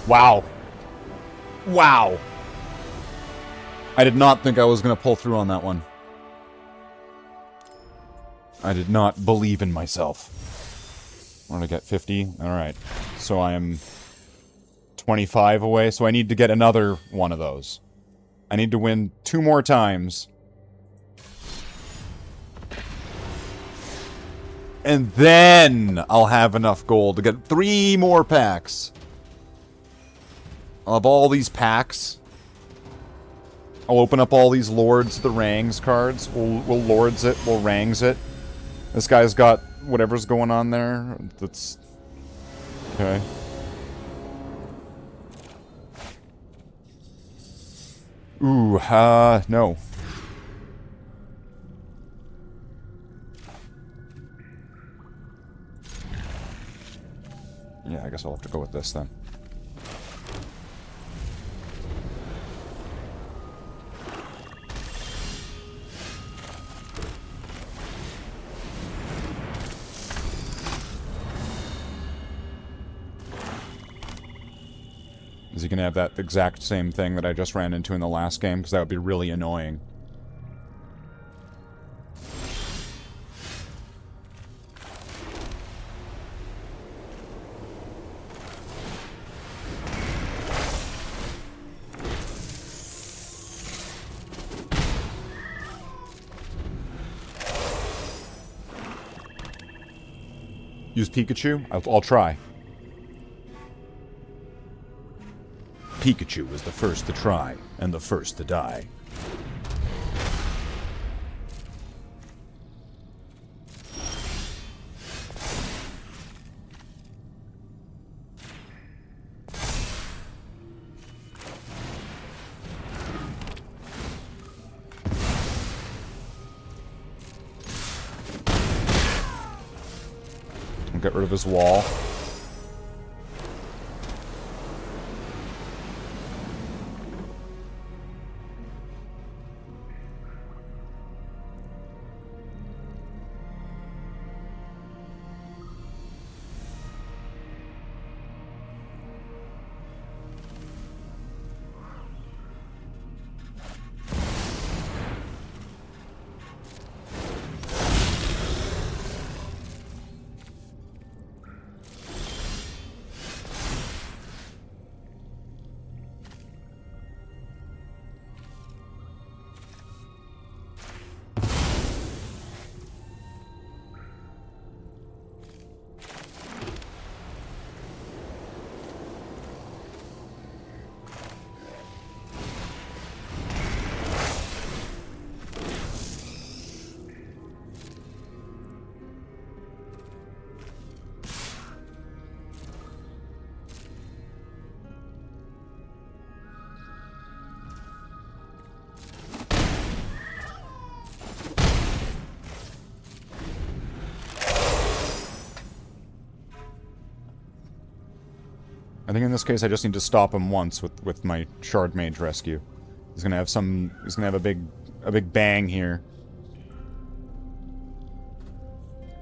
Wow. Wow. I did not think I was going to pull through on that one. I did not believe in myself. What did I get? 50? Alright. So I am 25 away, so I need to get another one of those. I need to win 2 more times. And then I'll have enough gold to get 3 more packs. I'll have all these packs. I'll open up all these Lords of the Rangs cards. We'll Lords it, we'll Rangs it. This guy's got whatever's going on there. That's... okay. Ooh, no. Yeah, I guess I'll have to go with this then. Is he going to have that exact same thing that I just ran into in the last game? Because that would be really annoying. Use Pikachu? I'll try. Pikachu was the first to try, and the first to die. I'll get rid of his wall. I think in this case I just need to stop him once with my Shard Mage rescue. He's gonna have a big bang here.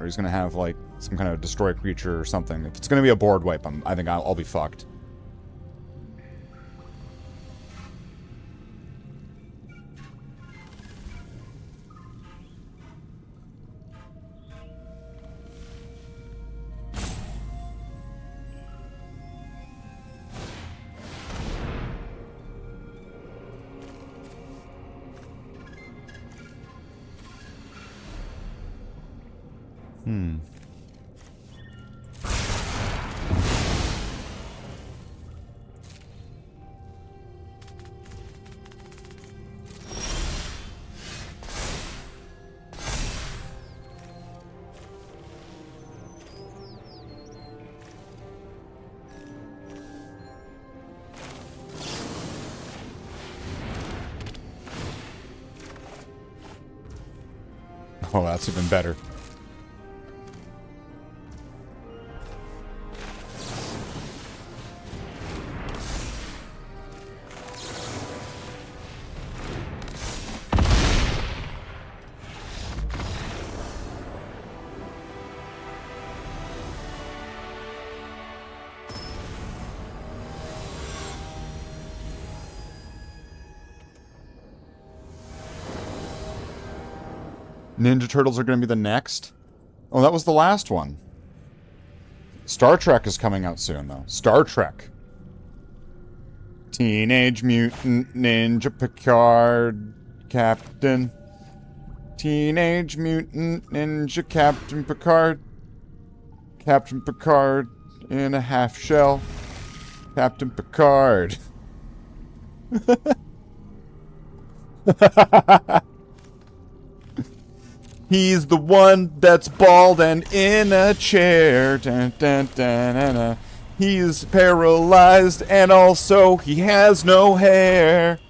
Or he's gonna have like some kind of destroy creature or something. If it's gonna be a board wipe, I think I'll be fucked. Oh, that's even better. Ninja Turtles are going to be the next? Oh, that was the last one. Star Trek is coming out soon, though. Star Trek. Teenage Mutant Ninja Picard Captain. Teenage Mutant Ninja Captain Picard. Captain Picard in a half shell. Captain Picard. He's the one that's bald and in a chair. Dun, dun, dun, dun, dun. He's paralyzed and also he has no hair.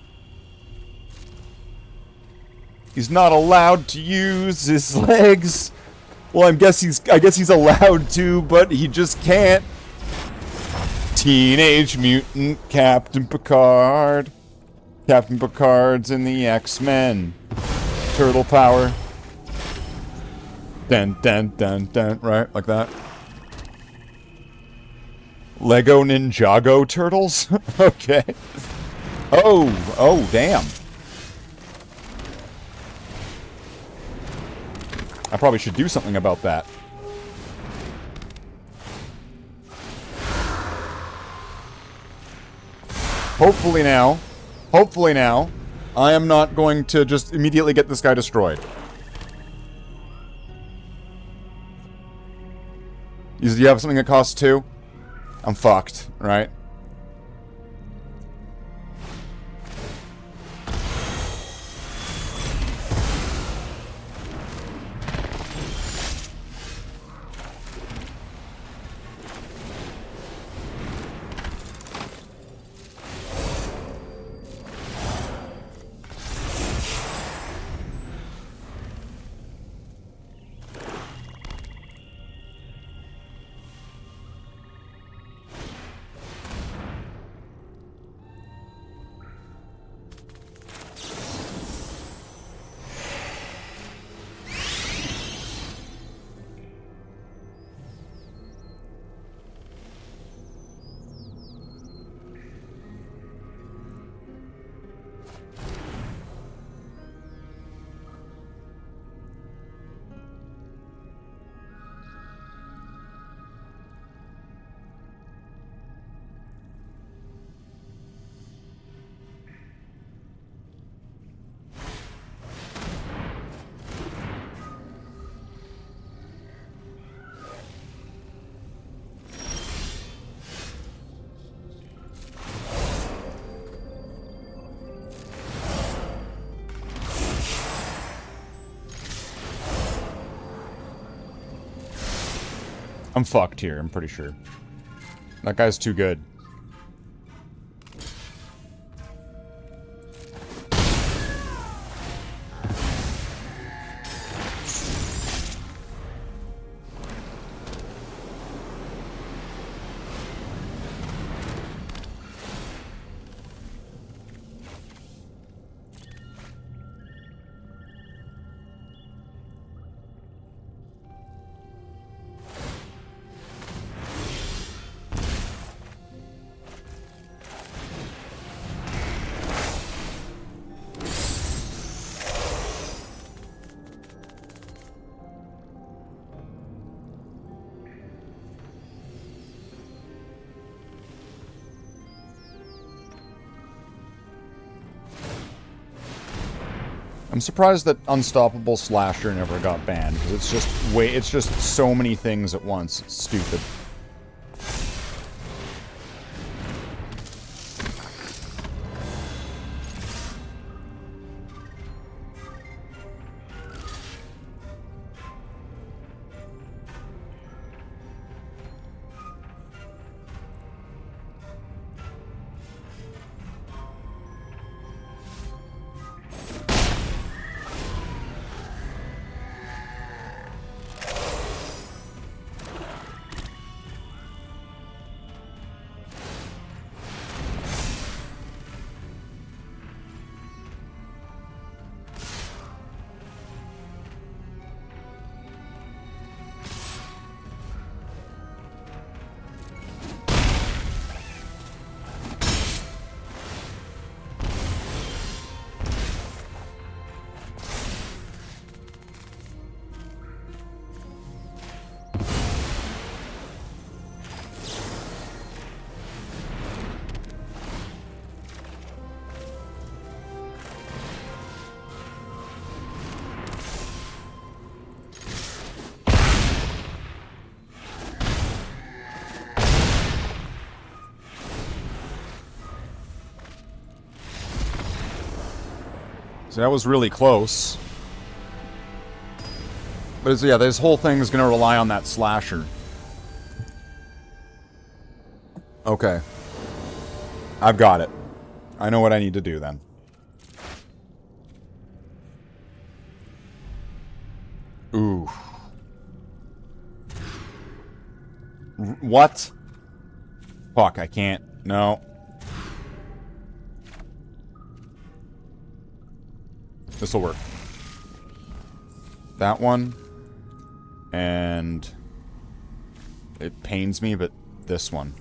He's not allowed to use his legs. Well, I guess he's allowed to, but he just can't. Teenage Mutant Captain Picard. Captain Picard's in the X-Men. Turtle power. Dun dun dun dun, right? Like that. Lego Ninjago Turtles? Okay. Oh, damn. I probably should do something about that. Hopefully now, I am not going to just immediately get this guy destroyed. Do you have something that costs 2? I'm fucked, right? I'm fucked here, I'm pretty sure. That guy's too good. I'm surprised that Unstoppable Slasher never got banned, because it's just so many things at once. It's stupid. So that was really close. But it's, yeah, this whole thing is going to rely on that slasher. Okay. I've got it. I know what I need to do then. Ooh. What? Fuck, I can't. No. This'll work. That one. And it pains me, but this one.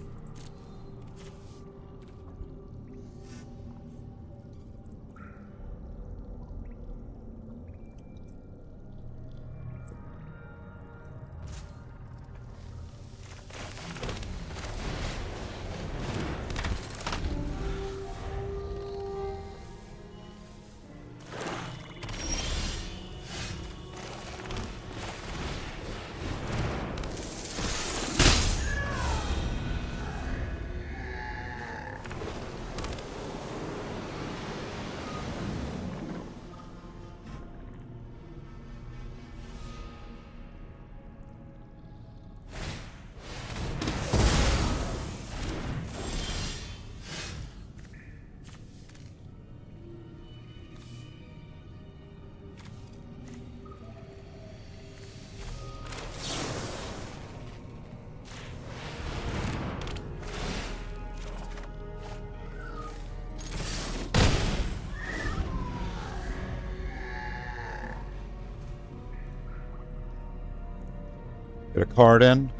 Get a card in.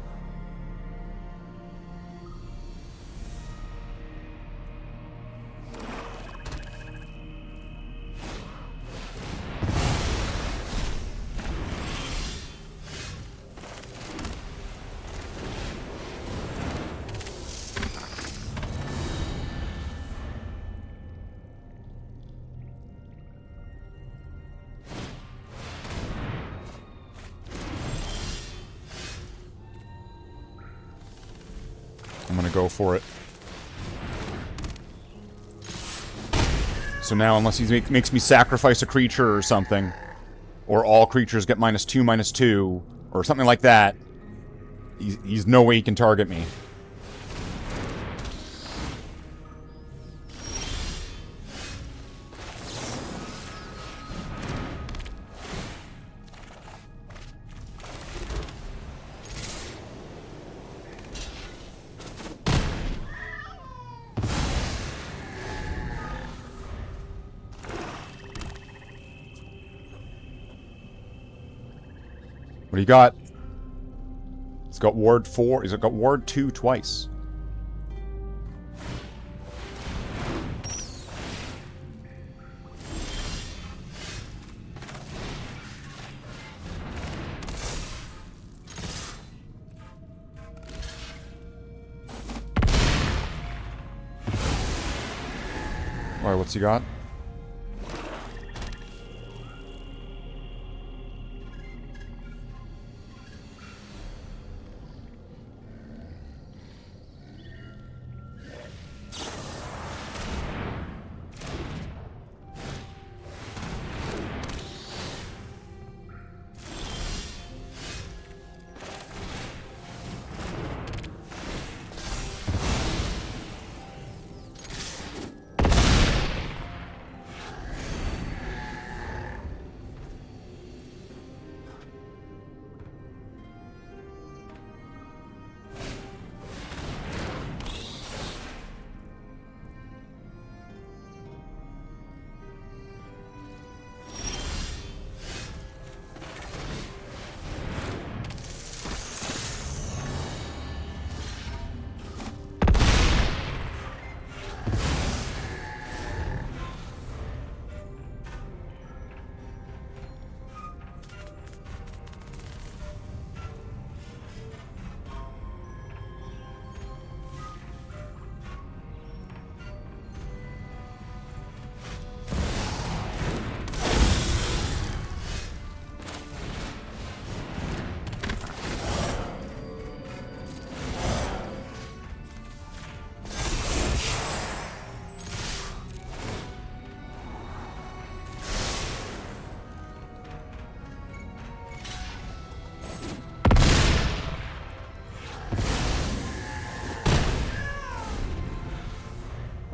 I'm gonna go for it. So now, unless he makes me sacrifice a creature or something, or all creatures get -2/-2, or something like that, he's no way he can target me. What do you got? It's got Ward 4. He's got Ward 2 twice. Alright, what's he got?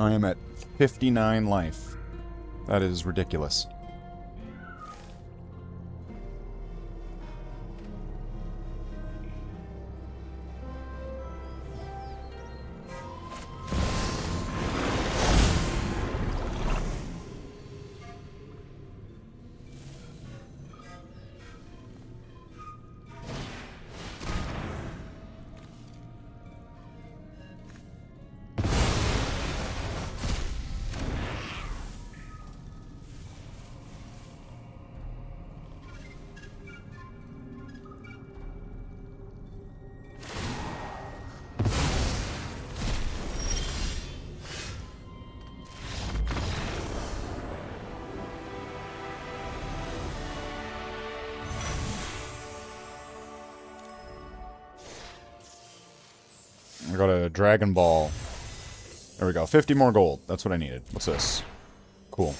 I am at 59 life. That is ridiculous. I got a Dragon Ball. There we go. 50 more gold. That's what I needed. What's this? Cool.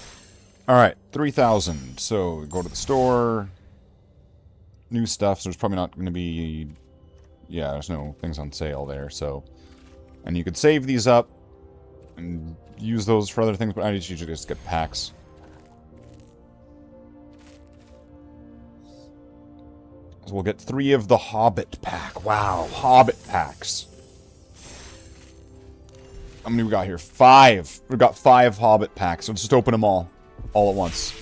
Alright, 3,000. So, go to the store. New stuff. So there's probably not going to be... Yeah, there's no things on sale there, so... And you could save these up. And use those for other things, but I usually just get packs. So we'll get 3 of the Hobbit pack. Wow, Hobbit packs. How many we got here? 5. We've got 5 Hobbit packs. So let's just open them all at once.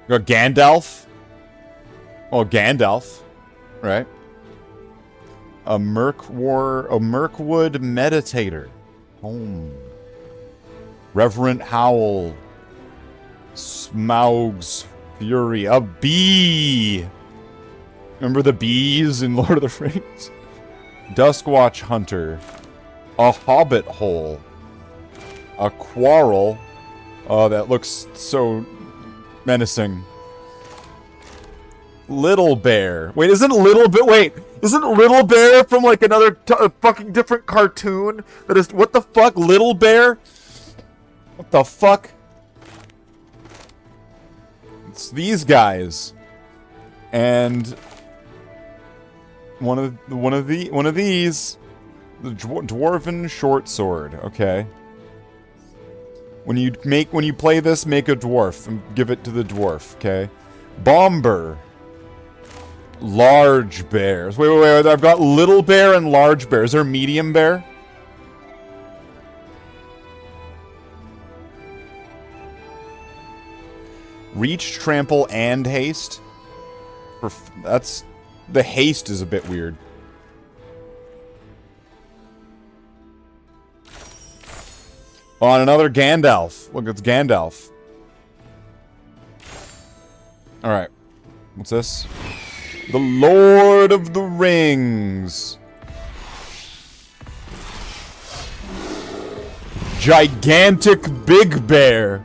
We got Gandalf. Oh, Gandalf. Right. A Mirkwood Meditator. Home. Reverent Howl. Smaug's Fury. A bee. Remember the bees in Lord of the Rings? Duskwatch Hunter. A Hobbit Hole. A Quarrel. Oh, that looks so menacing. Little Bear. Wait, isn't Little Bear from like another fucking different cartoon? That is, what the fuck? Little Bear? What the fuck? It's these guys. And one of these, the dwarven short sword. Okay. When you play this, make a dwarf and give it to the dwarf. Okay. Bomber. Large bears. Wait. I've got little bear and large bear. Is there medium bear? Reach, trample, and haste. That's... The haste is a bit weird. Oh, and another Gandalf. Look, it's Gandalf. Alright. What's this? The Lord of the Rings. Gigantic Big Bear.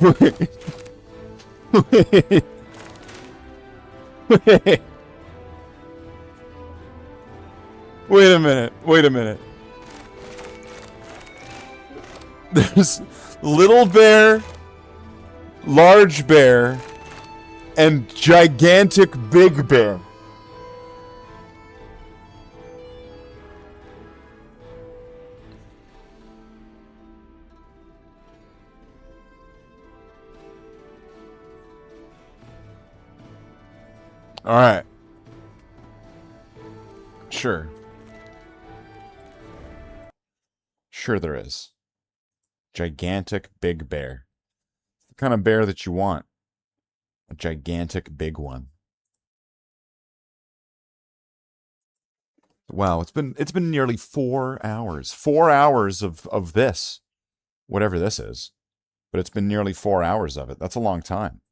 Wait. Wait a minute. There's Little Bear, Large Bear, and Gigantic Big Bear. Alright. Sure. Sure there is. Gigantic Big Bear. The kind of bear that you want. A gigantic big one. Wow, it's been nearly 4 hours. 4 hours of this. Whatever this is. But it's been nearly 4 hours of it. That's a long time.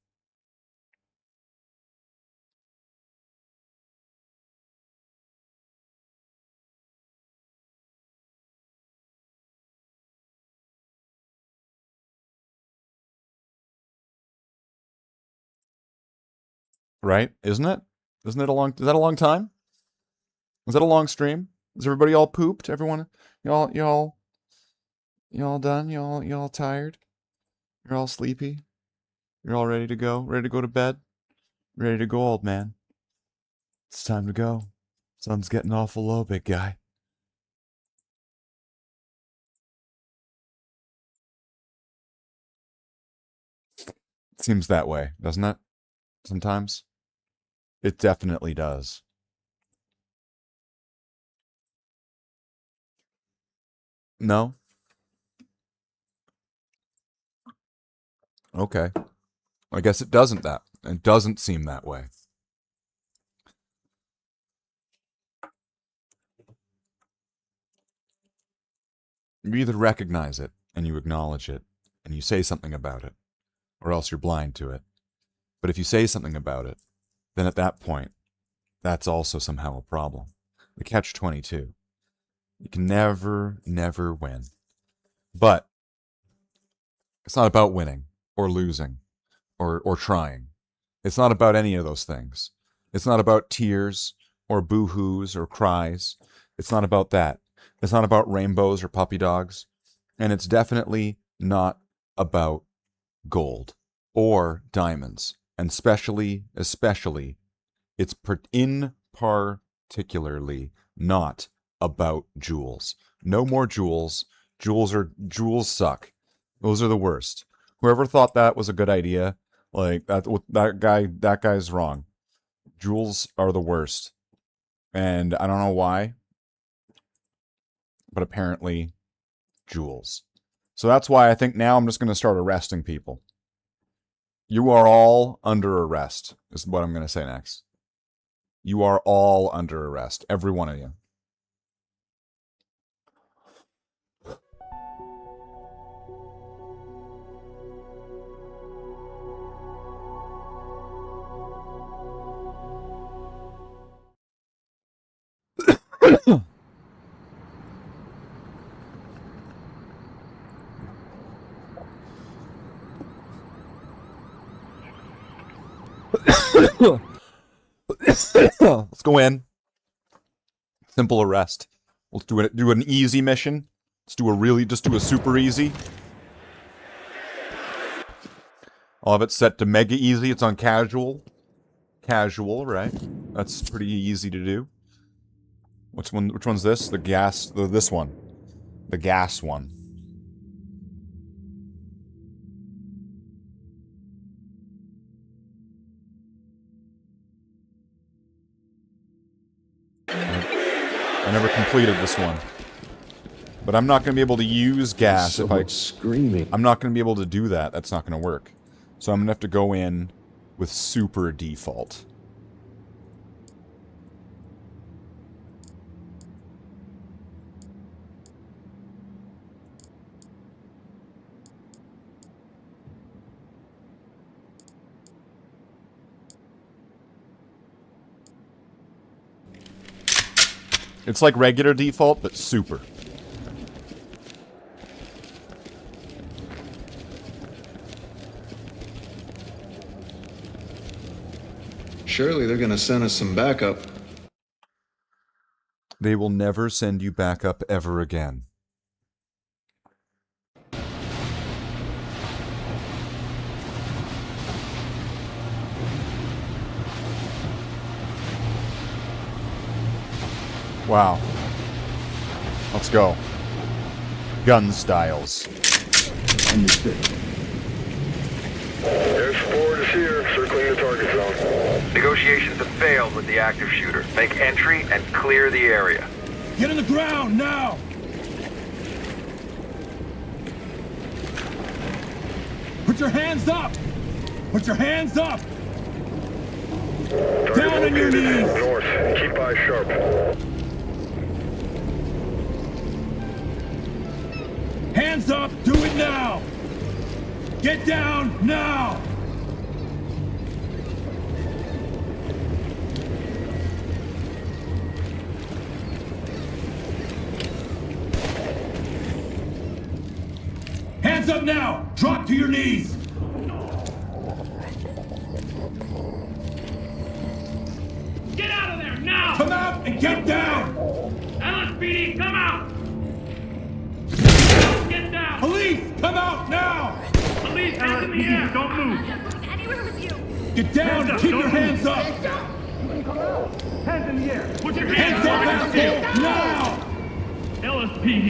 Right? Isn't it? Isn't it a long... Is that a long time? Is that a long stream? Is everybody all pooped? Everyone... Y'all done? Y'all tired? You're all sleepy? You're all ready to go? Ready to go to bed? Ready to go, old man? It's time to go. Sun's getting awful low, big guy. It seems that way, doesn't it? Sometimes. It definitely does. No? Okay. I guess it doesn't that. It doesn't seem that way. You either recognize it and you acknowledge it and you say something about it, or else you're blind to it. But if you say something about it, then at that point, that's also somehow a problem. The catch-22. You can never win. But it's not about winning or losing or trying. It's not about any of those things. It's not about tears or boo-hoos or cries. It's not about that. It's not about rainbows or puppy dogs. And it's definitely not about gold or diamonds. And especially, it's in particularly not about jewels. No more jewels. Jewels suck. Those are the worst. Whoever thought that was a good idea, like that guy's wrong. Jewels are the worst. And I don't know why, but apparently jewels. So that's why I think now I'm just going to start arresting people. You are all under arrest, is what I'm going to say next. You are all under arrest. Every one of you. Let's go in. Simple arrest. Let's do an easy mission. Just do a super easy. I'll have it set to mega easy. It's on casual. Casual, right? That's pretty easy to do. Which one's this? This one. The gas one. I never completed this one. But I'm not going to be able to use gas if I... screaming. I'm not going to be able to do that. That's not going to work. So I'm going to have to go in with super default. It's like regular default, but super. Surely they're gonna send us some backup. They will never send you backup ever again. Wow. Let's go. Gun styles. Understood. Air support is here, circling the target zone. Negotiations have failed with the active shooter. Make entry and clear the area. Get on the ground, now! Put your hands up! Put your hands up! Target Down on your located knees! north. Keep eyes sharp. Hands up! Do it now! Get down now! Hands up now! Drop to your knees! Get out of there now! Come out and get down! LSPD, come out! Get down! Police, come out now! Police, hands in the air! Don't move! Get down and keep your hands up! Hands in the air. Put your hands up, asshole! Now! LSPD.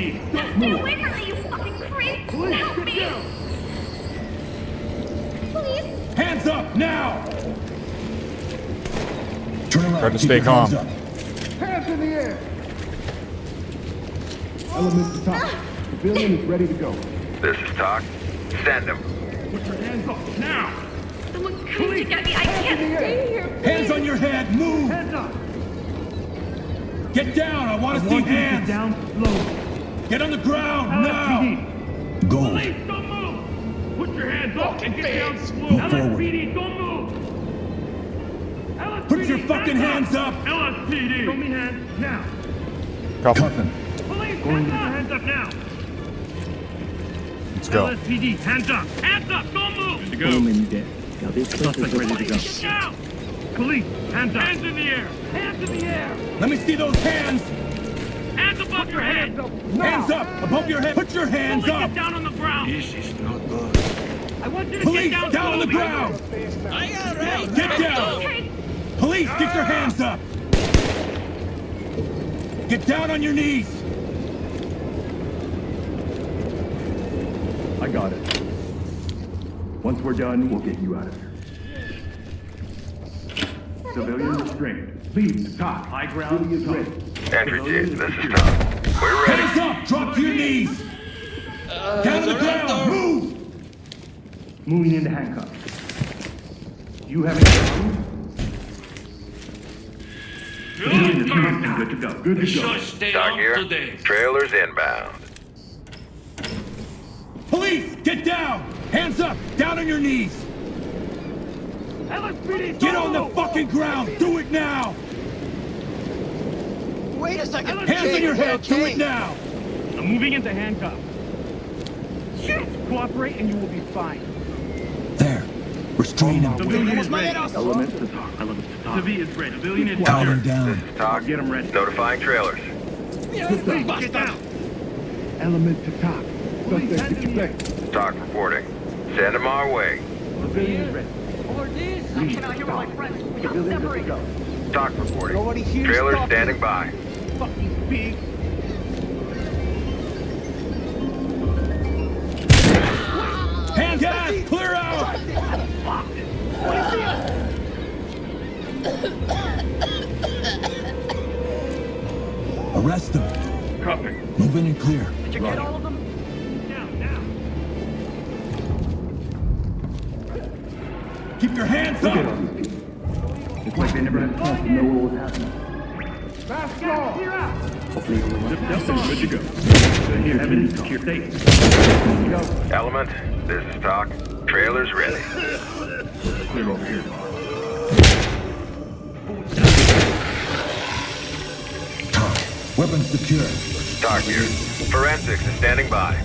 Stay away from me, you fucking creep! Help me! Please? Hands up, now! Turn around. Try to stay calm. Hands in the air! Element to top. Civilian is ready to go. This is talk. Send him. Put your hands up, now! Someone come to get me. I can't stay here. Hands on your head, move! Hands up! Get down, I want to see hands! Get down slowly. Get on the ground, now! Go. Police, don't move! Put your hands up and get down slowly. Go forward. LSPD, don't move! Put your fucking hands up! LSPD! Show me hands, now! Cuffin. Police, hands up now! Let's go. LSPD, hands up! Hands up! Don't move! Good to go. Suspect ready to go. Get down! Police, hands up! Hands in the air! Hands in the air! Let me see those hands! Hands above your head! Hands up! Above your head! Put your hands up! Get down on the ground! This is not good. I want you to get down on the ground! Get down! Okay. Police, get your hands up! Get down on your knees! I got it. Once we're done, we'll get you out of here. Civilian restrained. Lead to top. High ground is ready. Entry team, this is Tom. We're ready. Hands up! Drop to your knees! Down on the ground! Move! Moving into handcuffs. You have any problems? Good to go. Good to go. Doc here. Trailers inbound. Police, get down! Hands up! Down on your knees! Get on the fucking ground! Do it now! Wait a second. Hands on your head! Do it now! I'm moving into handcuffs. Shit! Cooperate and you will be fine. There. Restrain him. Civilian is ready. Element to talk. Civilian is ready. Civilian is Calm him ready. down. This is talk. Get him ready. Notifying trailers. Please, get down. Element to talk. Talk reporting. Send him our way. Civilian is ready. I cannot hear my friends. We have to separate. Talk reporting. Nobody hears Trailers talking. standing by. Fucking big. Hands up! Clear out! Arrest him. Copy. Move in and clear. Did you get all of them? Now. Keep your hands up! It's like they never had a chance to know what was happening. Fast draw! Clear out! Good to go. Here, evidence, secure safe. Go. Element, this is talk. Trailers ready. Clear over here. Talk. Weapons secure. Talk here. Forensics is standing by.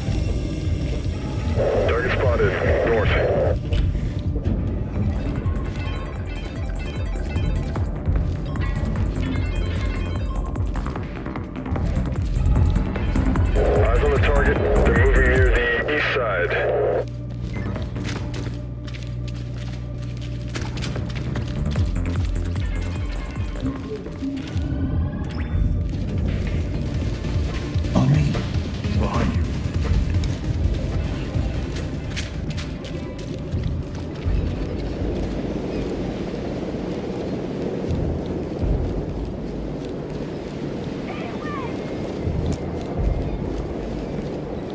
Target spotted. North. Eyes on the target. They're moving near the east side. On me. Behind you.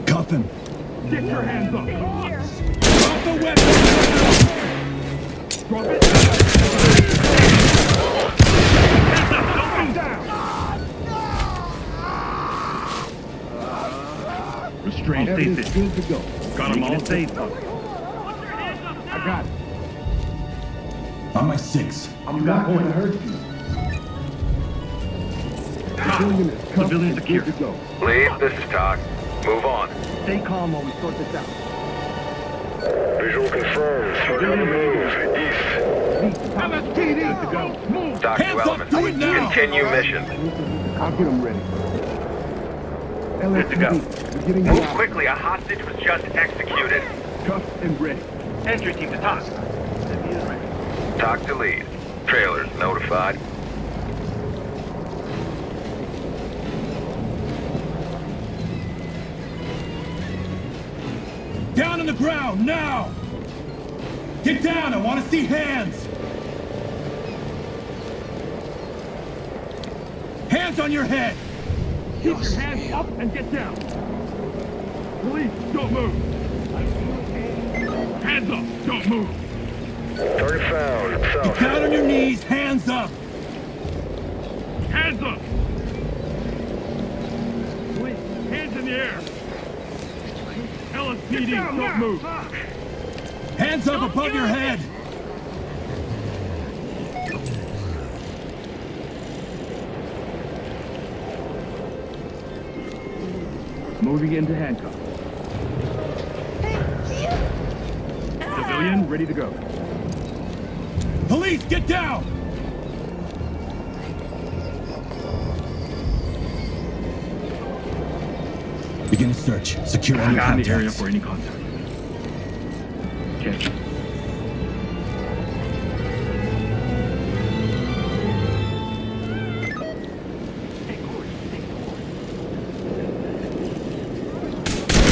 Cuff him. Get your hands up! Drop the weapon! Drop it! Hands up! Don't come down! Restraint safe. Good to go. Got them all safe. I got it. On my 6. I'm not going to hurt you. Civilian secure. Lead, this is talk. Move on. Stay calm while we sort this out. Visual confirmed. Target on the move. East. LSPD to go. Move. Talk to Element. Do it now. Continue mission. I'll get them ready. Good to go. Move quickly. A hostage was just executed. Cuffed and ready. Entry team to talk. Talk to lead. Trailers notified. on the ground, now! Get down, I want to see hands! Hands on your head! Keep your hands up and get down! Police, don't move! Hands up, don't move! Target found. South. Get down on your knees, hands up! Hands up! Police, hands in the air! LSPD, don't move! Hands up above your head! Moving into handcuffs. Civilian, ready to go. Police, get down! Begin a search. Secure any contacts. The area for any contact. Check.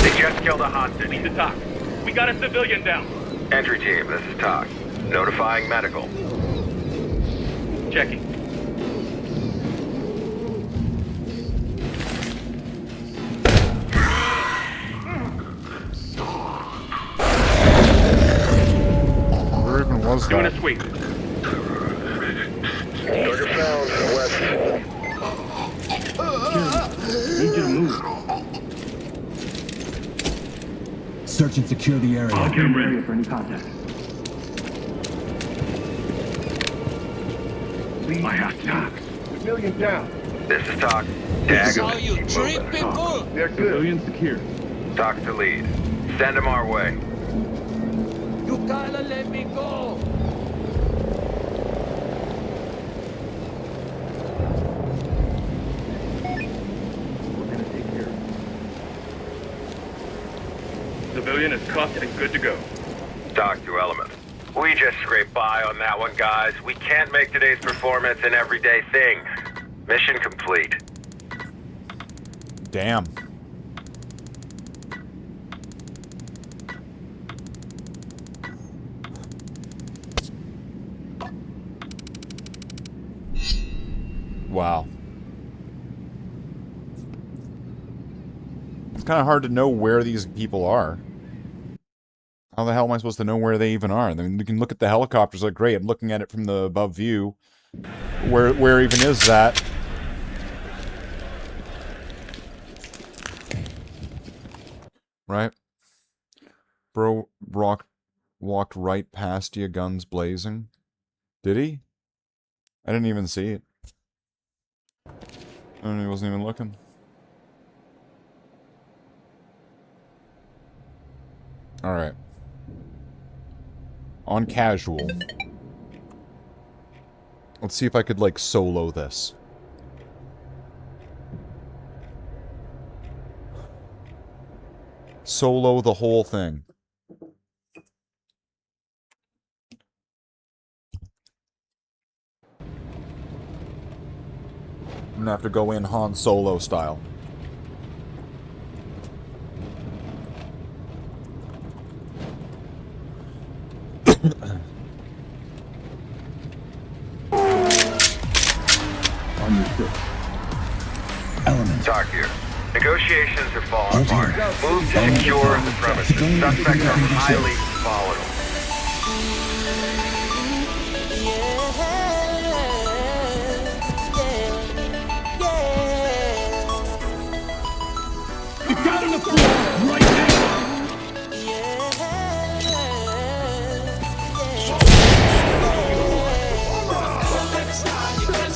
They just killed a hostage. Need to talk. We got a civilian down. Entry team, this is Talk. Notifying medical. Checking. Where even was Doing that? a sweep. Target found. West. Need you to move. Search and secure the area. I'll get him ready for any contact. I have Talk. Civilian down. This is Talk. Tag him. you treat people. They're good. Civilian secure. Talk to lead. Send him our way. You gotta let me go. We're gonna take care of it. Civilian is cuffed and good to go. Talk to Element. We just scraped by on that one, guys. We can't make today's performance an everyday thing. Mission complete. Damn. Wow. It's kind of hard to know where these people are. How the hell am I supposed to know where they even are? I mean, you can look at the helicopters, like, great, I'm looking at it from the above view. Where even is that? Right? Bro walked right past you, guns blazing. Did he? I didn't even see it. And he wasn't even looking. Alright. On casual. Let's see if I could, like, solo this. Solo the whole thing. I'm gonna have to go in Han Solo style. Understood. Element. Talk here. Negotiations have fallen apart. Move to secure the premises. Suspects are highly volatile. Get down on the floor right now!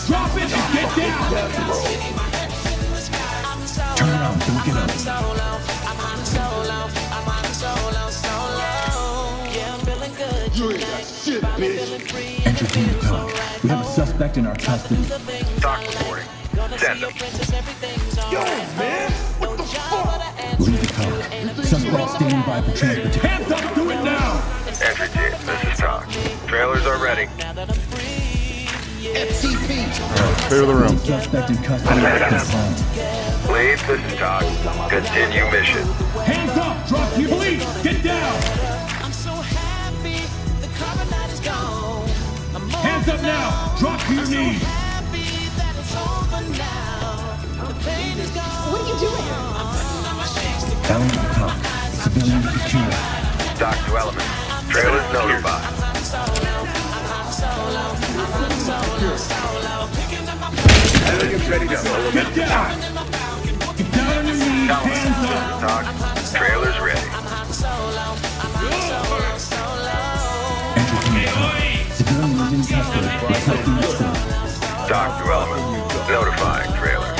Drop it and get down! Turn around, don't get up. You ain't got shit, bitch. Enter team to Talk. We have a suspect in our custody. Talk reporting. Send them. Yo, man. What the fuck? Lead the Talk. Suspect standing by for transportation. Hands up, do it now! Entry team, this is Talk. Trailers are ready. Clear the room. Suspect in custody. Lead, Chief, this is Todd. Continue mission. Hands up! Drop your police! Get down! Hands up now! Drop to your knees! What are you doing? Down at the top. Civilian secure. Dock to element. Trailers notified. Civilians ready to element. Get down! Get down on your knees! Hands up! Dock. Trailers ready. Civilian is in custody. Requesting escort. Dock to element. Notifying trailer.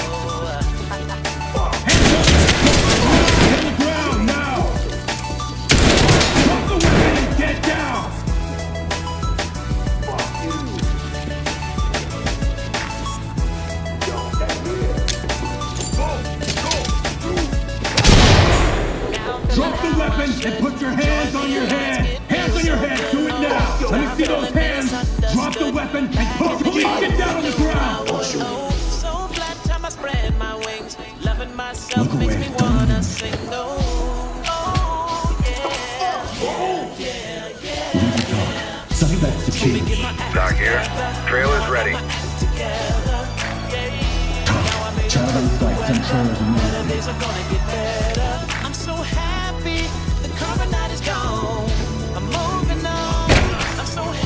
Get down! Drop the weapon and put your hands on your head! Hands on your head! Do it now! Let me see those hands! Drop the weapon and put police! Get down on the ground! Look away. Suspect secured. Dock here. Trailers ready. Child on site. Send trailers immediately.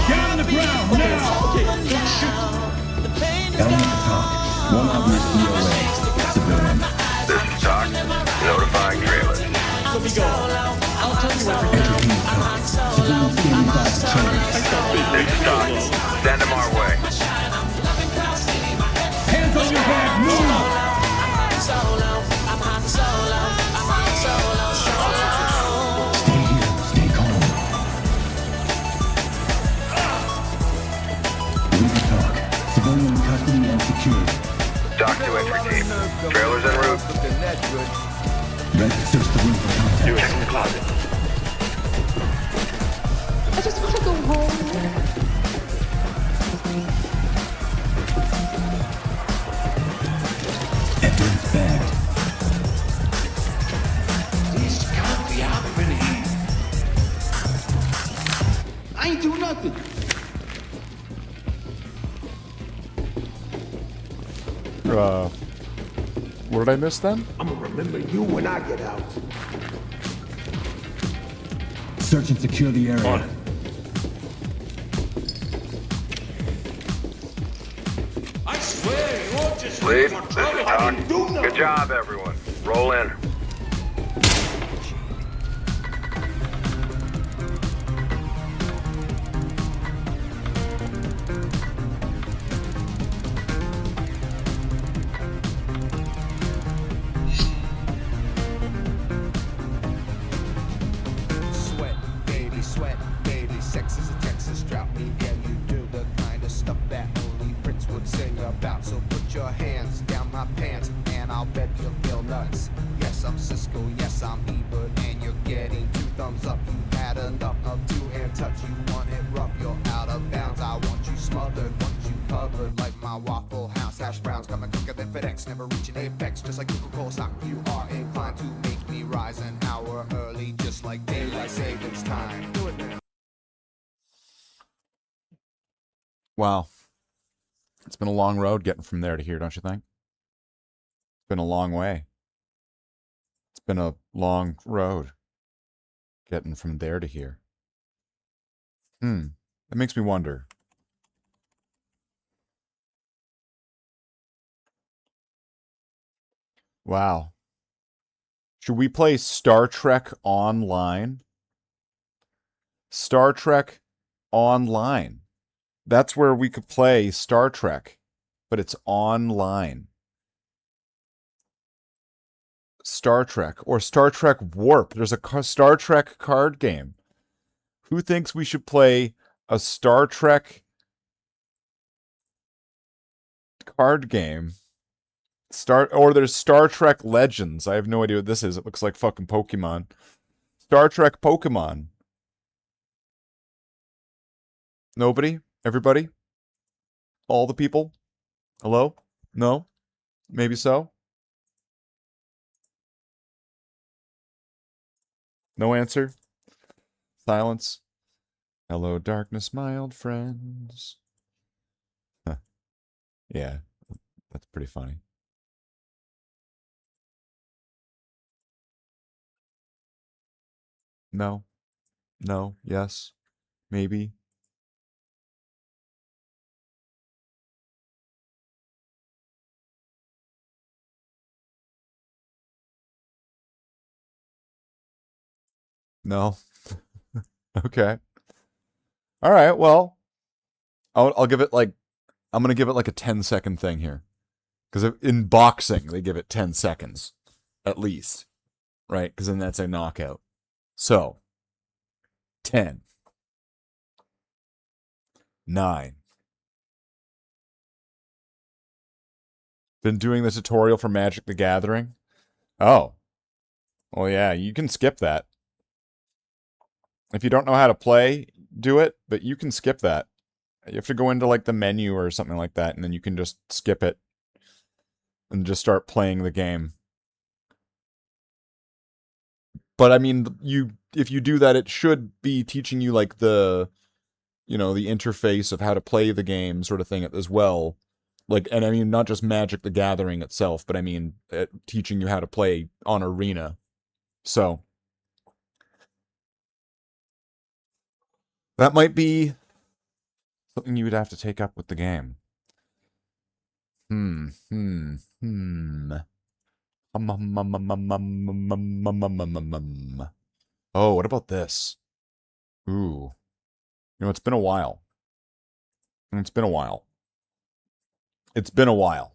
Get on the ground now! Down at the top. One obvious DOA. Civilian. This is Dock. Notifying trailers. Entry team talk. Civilian standing by the trailers. This is Dock. Send them our way. Hands on your head! Move! Stay here. Stay calm. Lead the talk. Civilian in custody and secured. Dock to entry team. Trailers en route. Ready to search the room for contact. Check the closet. I just want to go home. Evidence bagged. I ain't do nothing. What did I miss then? I'ma remember you when I get out. Search and secure the area. I swear, you're just Lead, this is Dock. Good job, everyone. Roll in. Sweat, baby, sex is a Texas drought. Me and you do the kind of stuff that only Prince would sing about. So put your hands down my pants, and I'll bet you'll feel nuts. Yes, I'm Cisco, yes, I'm Ebert, and you're getting 2 thumbs up. You had enough of 2-hand touch. You want it rough, you're out of bounds. I want you smothered, want you covered like my Waffle House hash browns. Coming quicker than FedEx, never reaching apex. Just like Coca-Cola stock, you are inclined to make me rise an hour early, just like daylight savings time. Do it now. Wow. It's been a long road getting from there to here, don't you think? It's been a long way. It's been a long road getting from there to here. That makes me wonder. Wow. Should we play Star Trek Online? Star Trek Online. That's where we could play Star Trek, but it's online. Star Trek or Star Trek Warp. There's a Star Trek card game. Who thinks we should play a Star Trek card game? Or there's Star Trek Legends. I have no idea what this is. It looks like fucking Pokemon. Star Trek Pokemon. Nobody? Everybody? All the people? Hello? No? Maybe so? No answer? Silence? Hello, darkness, my old friends. Huh. Yeah, that's pretty funny. No. No. Yes. Maybe. No. Okay. All right. Well, I'll give it like I'm gonna give it like a 10-second thing here, because in boxing they give it 10 seconds at least, right? Because then that's a knockout. So 10, 9. Been doing the tutorial for Magic the Gathering. Oh, well, yeah, you can skip that. If you don't know how to play, do it, but you can skip that. You have to go into like the menu or something like that, and then you can just skip it and just start playing the game. But I mean, if you do that, it should be teaching you like the interface of how to play the game sort of thing as well. Like, and I mean, not just Magic the Gathering itself, but I mean, teaching you how to play on Arena. So that might be something you would have to take up with the game. Oh, what about this? Ooh. It's been a while. It's been a while. It's been a while.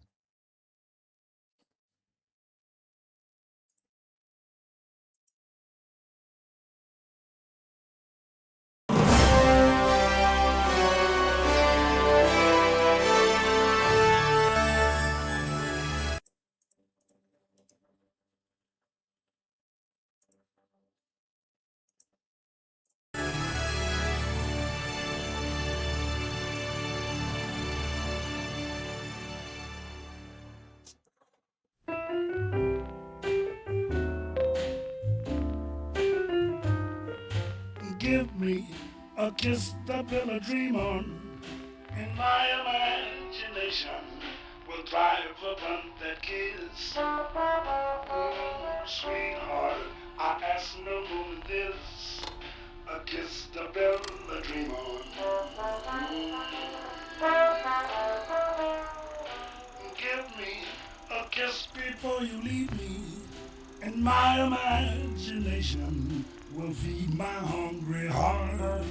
Give me a kiss to build a dream on. In my imagination, we'll drive upon that kiss. Sweetheart, I ask no more than this. A kiss to build a dream on. Give me a kiss before you leave me. In my imagination will feed my hungry heart.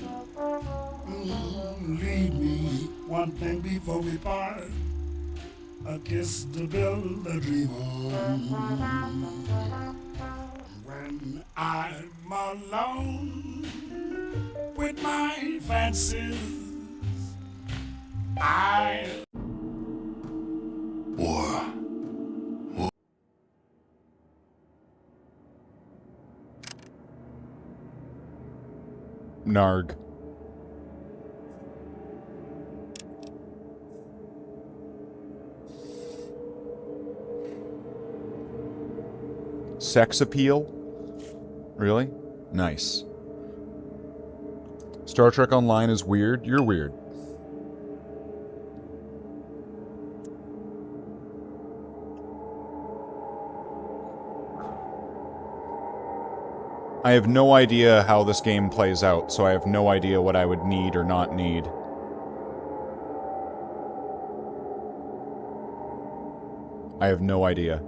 Leave me one thing before we part. A kiss to build a dream on. When I'm alone with my fancies, War. Narg. Sex appeal? Really? Nice. Star Trek Online is weird. You're weird. I have no idea how this game plays out, so I have no idea what I would need or not need. I have no idea.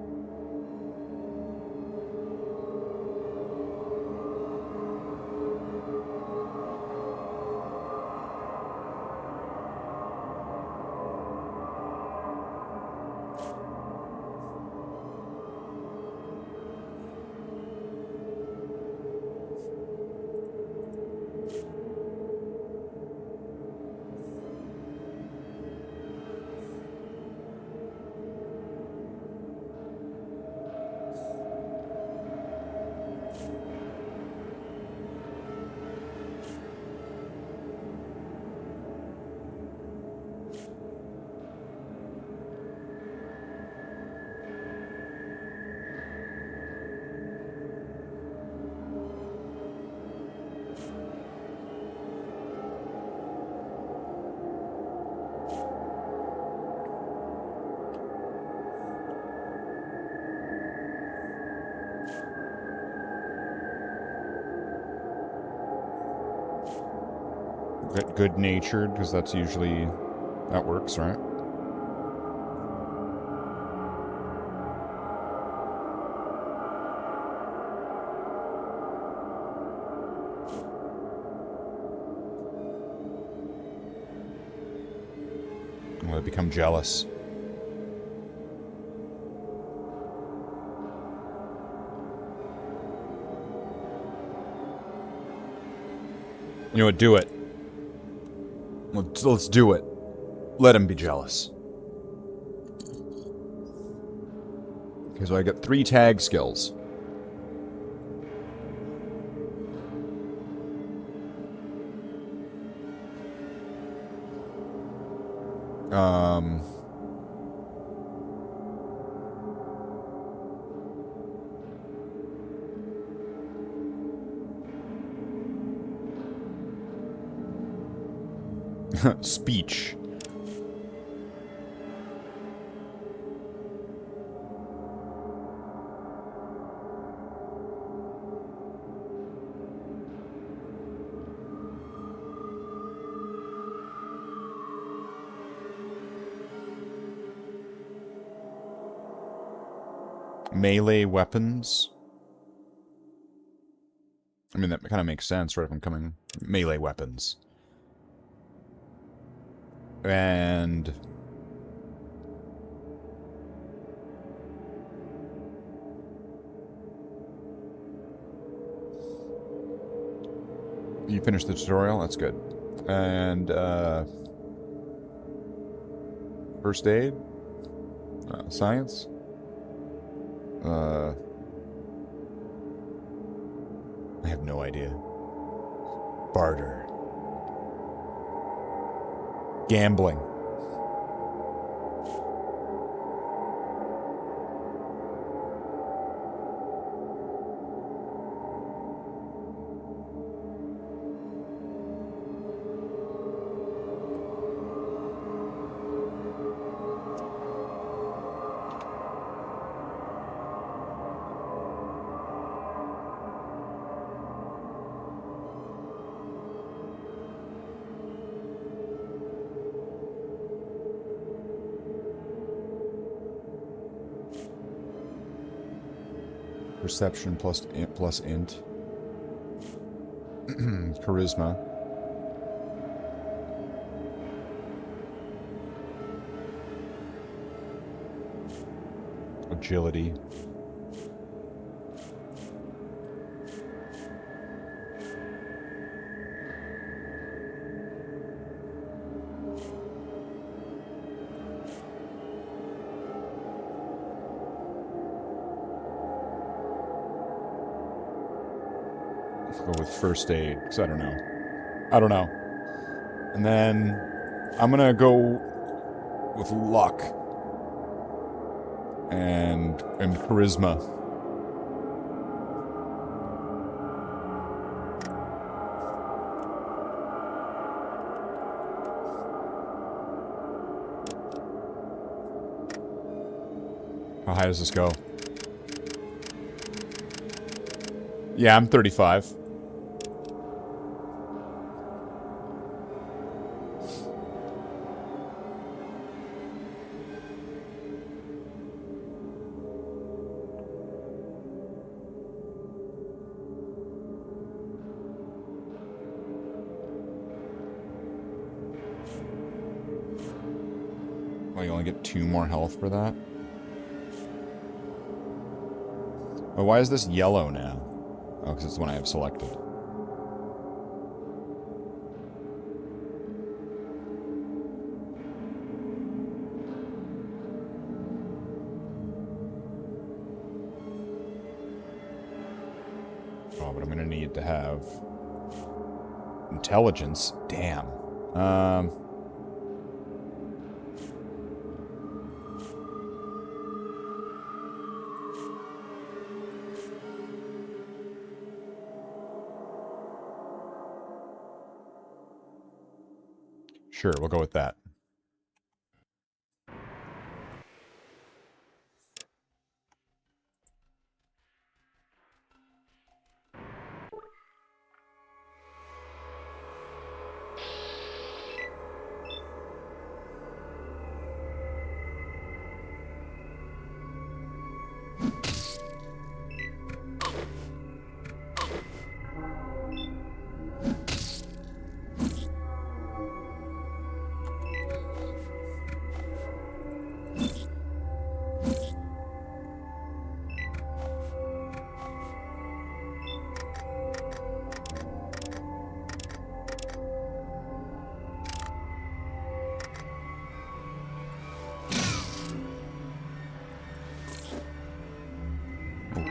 Good-natured, because that's usually... That works, right? I'm gonna become jealous. You know what? Do it. Let's do it. Let him be jealous. Okay, so I got 3 tag skills. Speech. Melee weapons. I mean, that kind of makes sense, right? If I'm coming... Melee weapons. And... You finished the tutorial? That's good. And, first aid? Science? I have no idea. Barter. Gambling. Perception plus int. Charisma. Agility. Go with first aid, because I don't know. And then I'm gonna go with luck and charisma. How high does this go? Yeah, I'm 35. Oh, you only get 2 more health for that? Oh, why is this yellow now? Oh, because it's the one I have selected. Oh, but I'm gonna need to have intelligence. Damn. Sure, we'll go with that.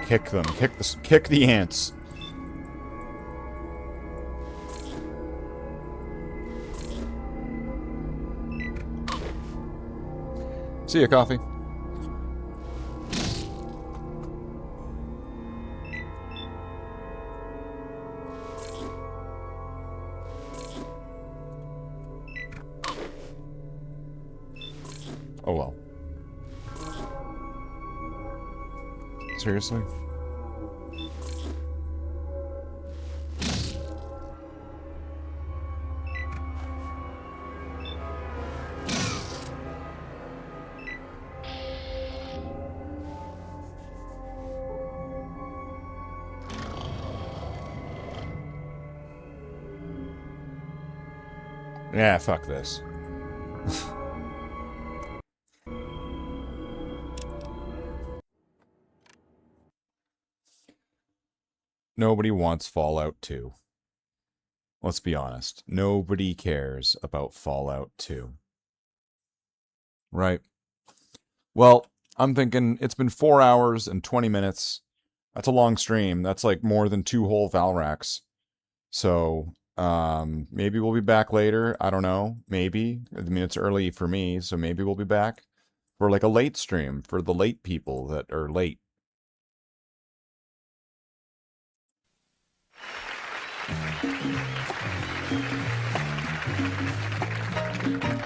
Kick them. Kick the ants. See ya, coffee. Oh well. Seriously? Yeah, fuck this. Nobody wants Fallout 2. Let's be honest. Nobody cares about Fallout 2. Right? Well, I'm thinking it's been 4 hours and 20 minutes. That's a long stream. That's like more than 2 whole Valraks. So, maybe we'll be back later. I don't know. Maybe. I mean, it's early for me, so maybe we'll be back for like a late stream for the late people that are late.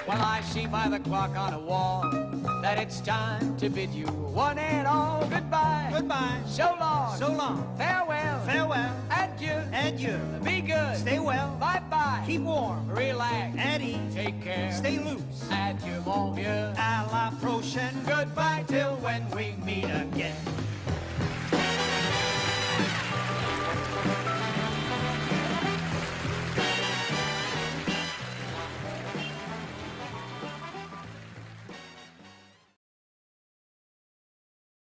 Well, I see by the clock on the wall that it's time to bid you one and all goodbye. Goodbye. So long. So long. Farewell. Farewell. Adieu. Adieu. Be good. Stay well. Bye-bye. Keep warm. Relax. At ease. Take care. Stay loose. Adieu, mon vieux. À la prochaine. Goodbye till when we meet again.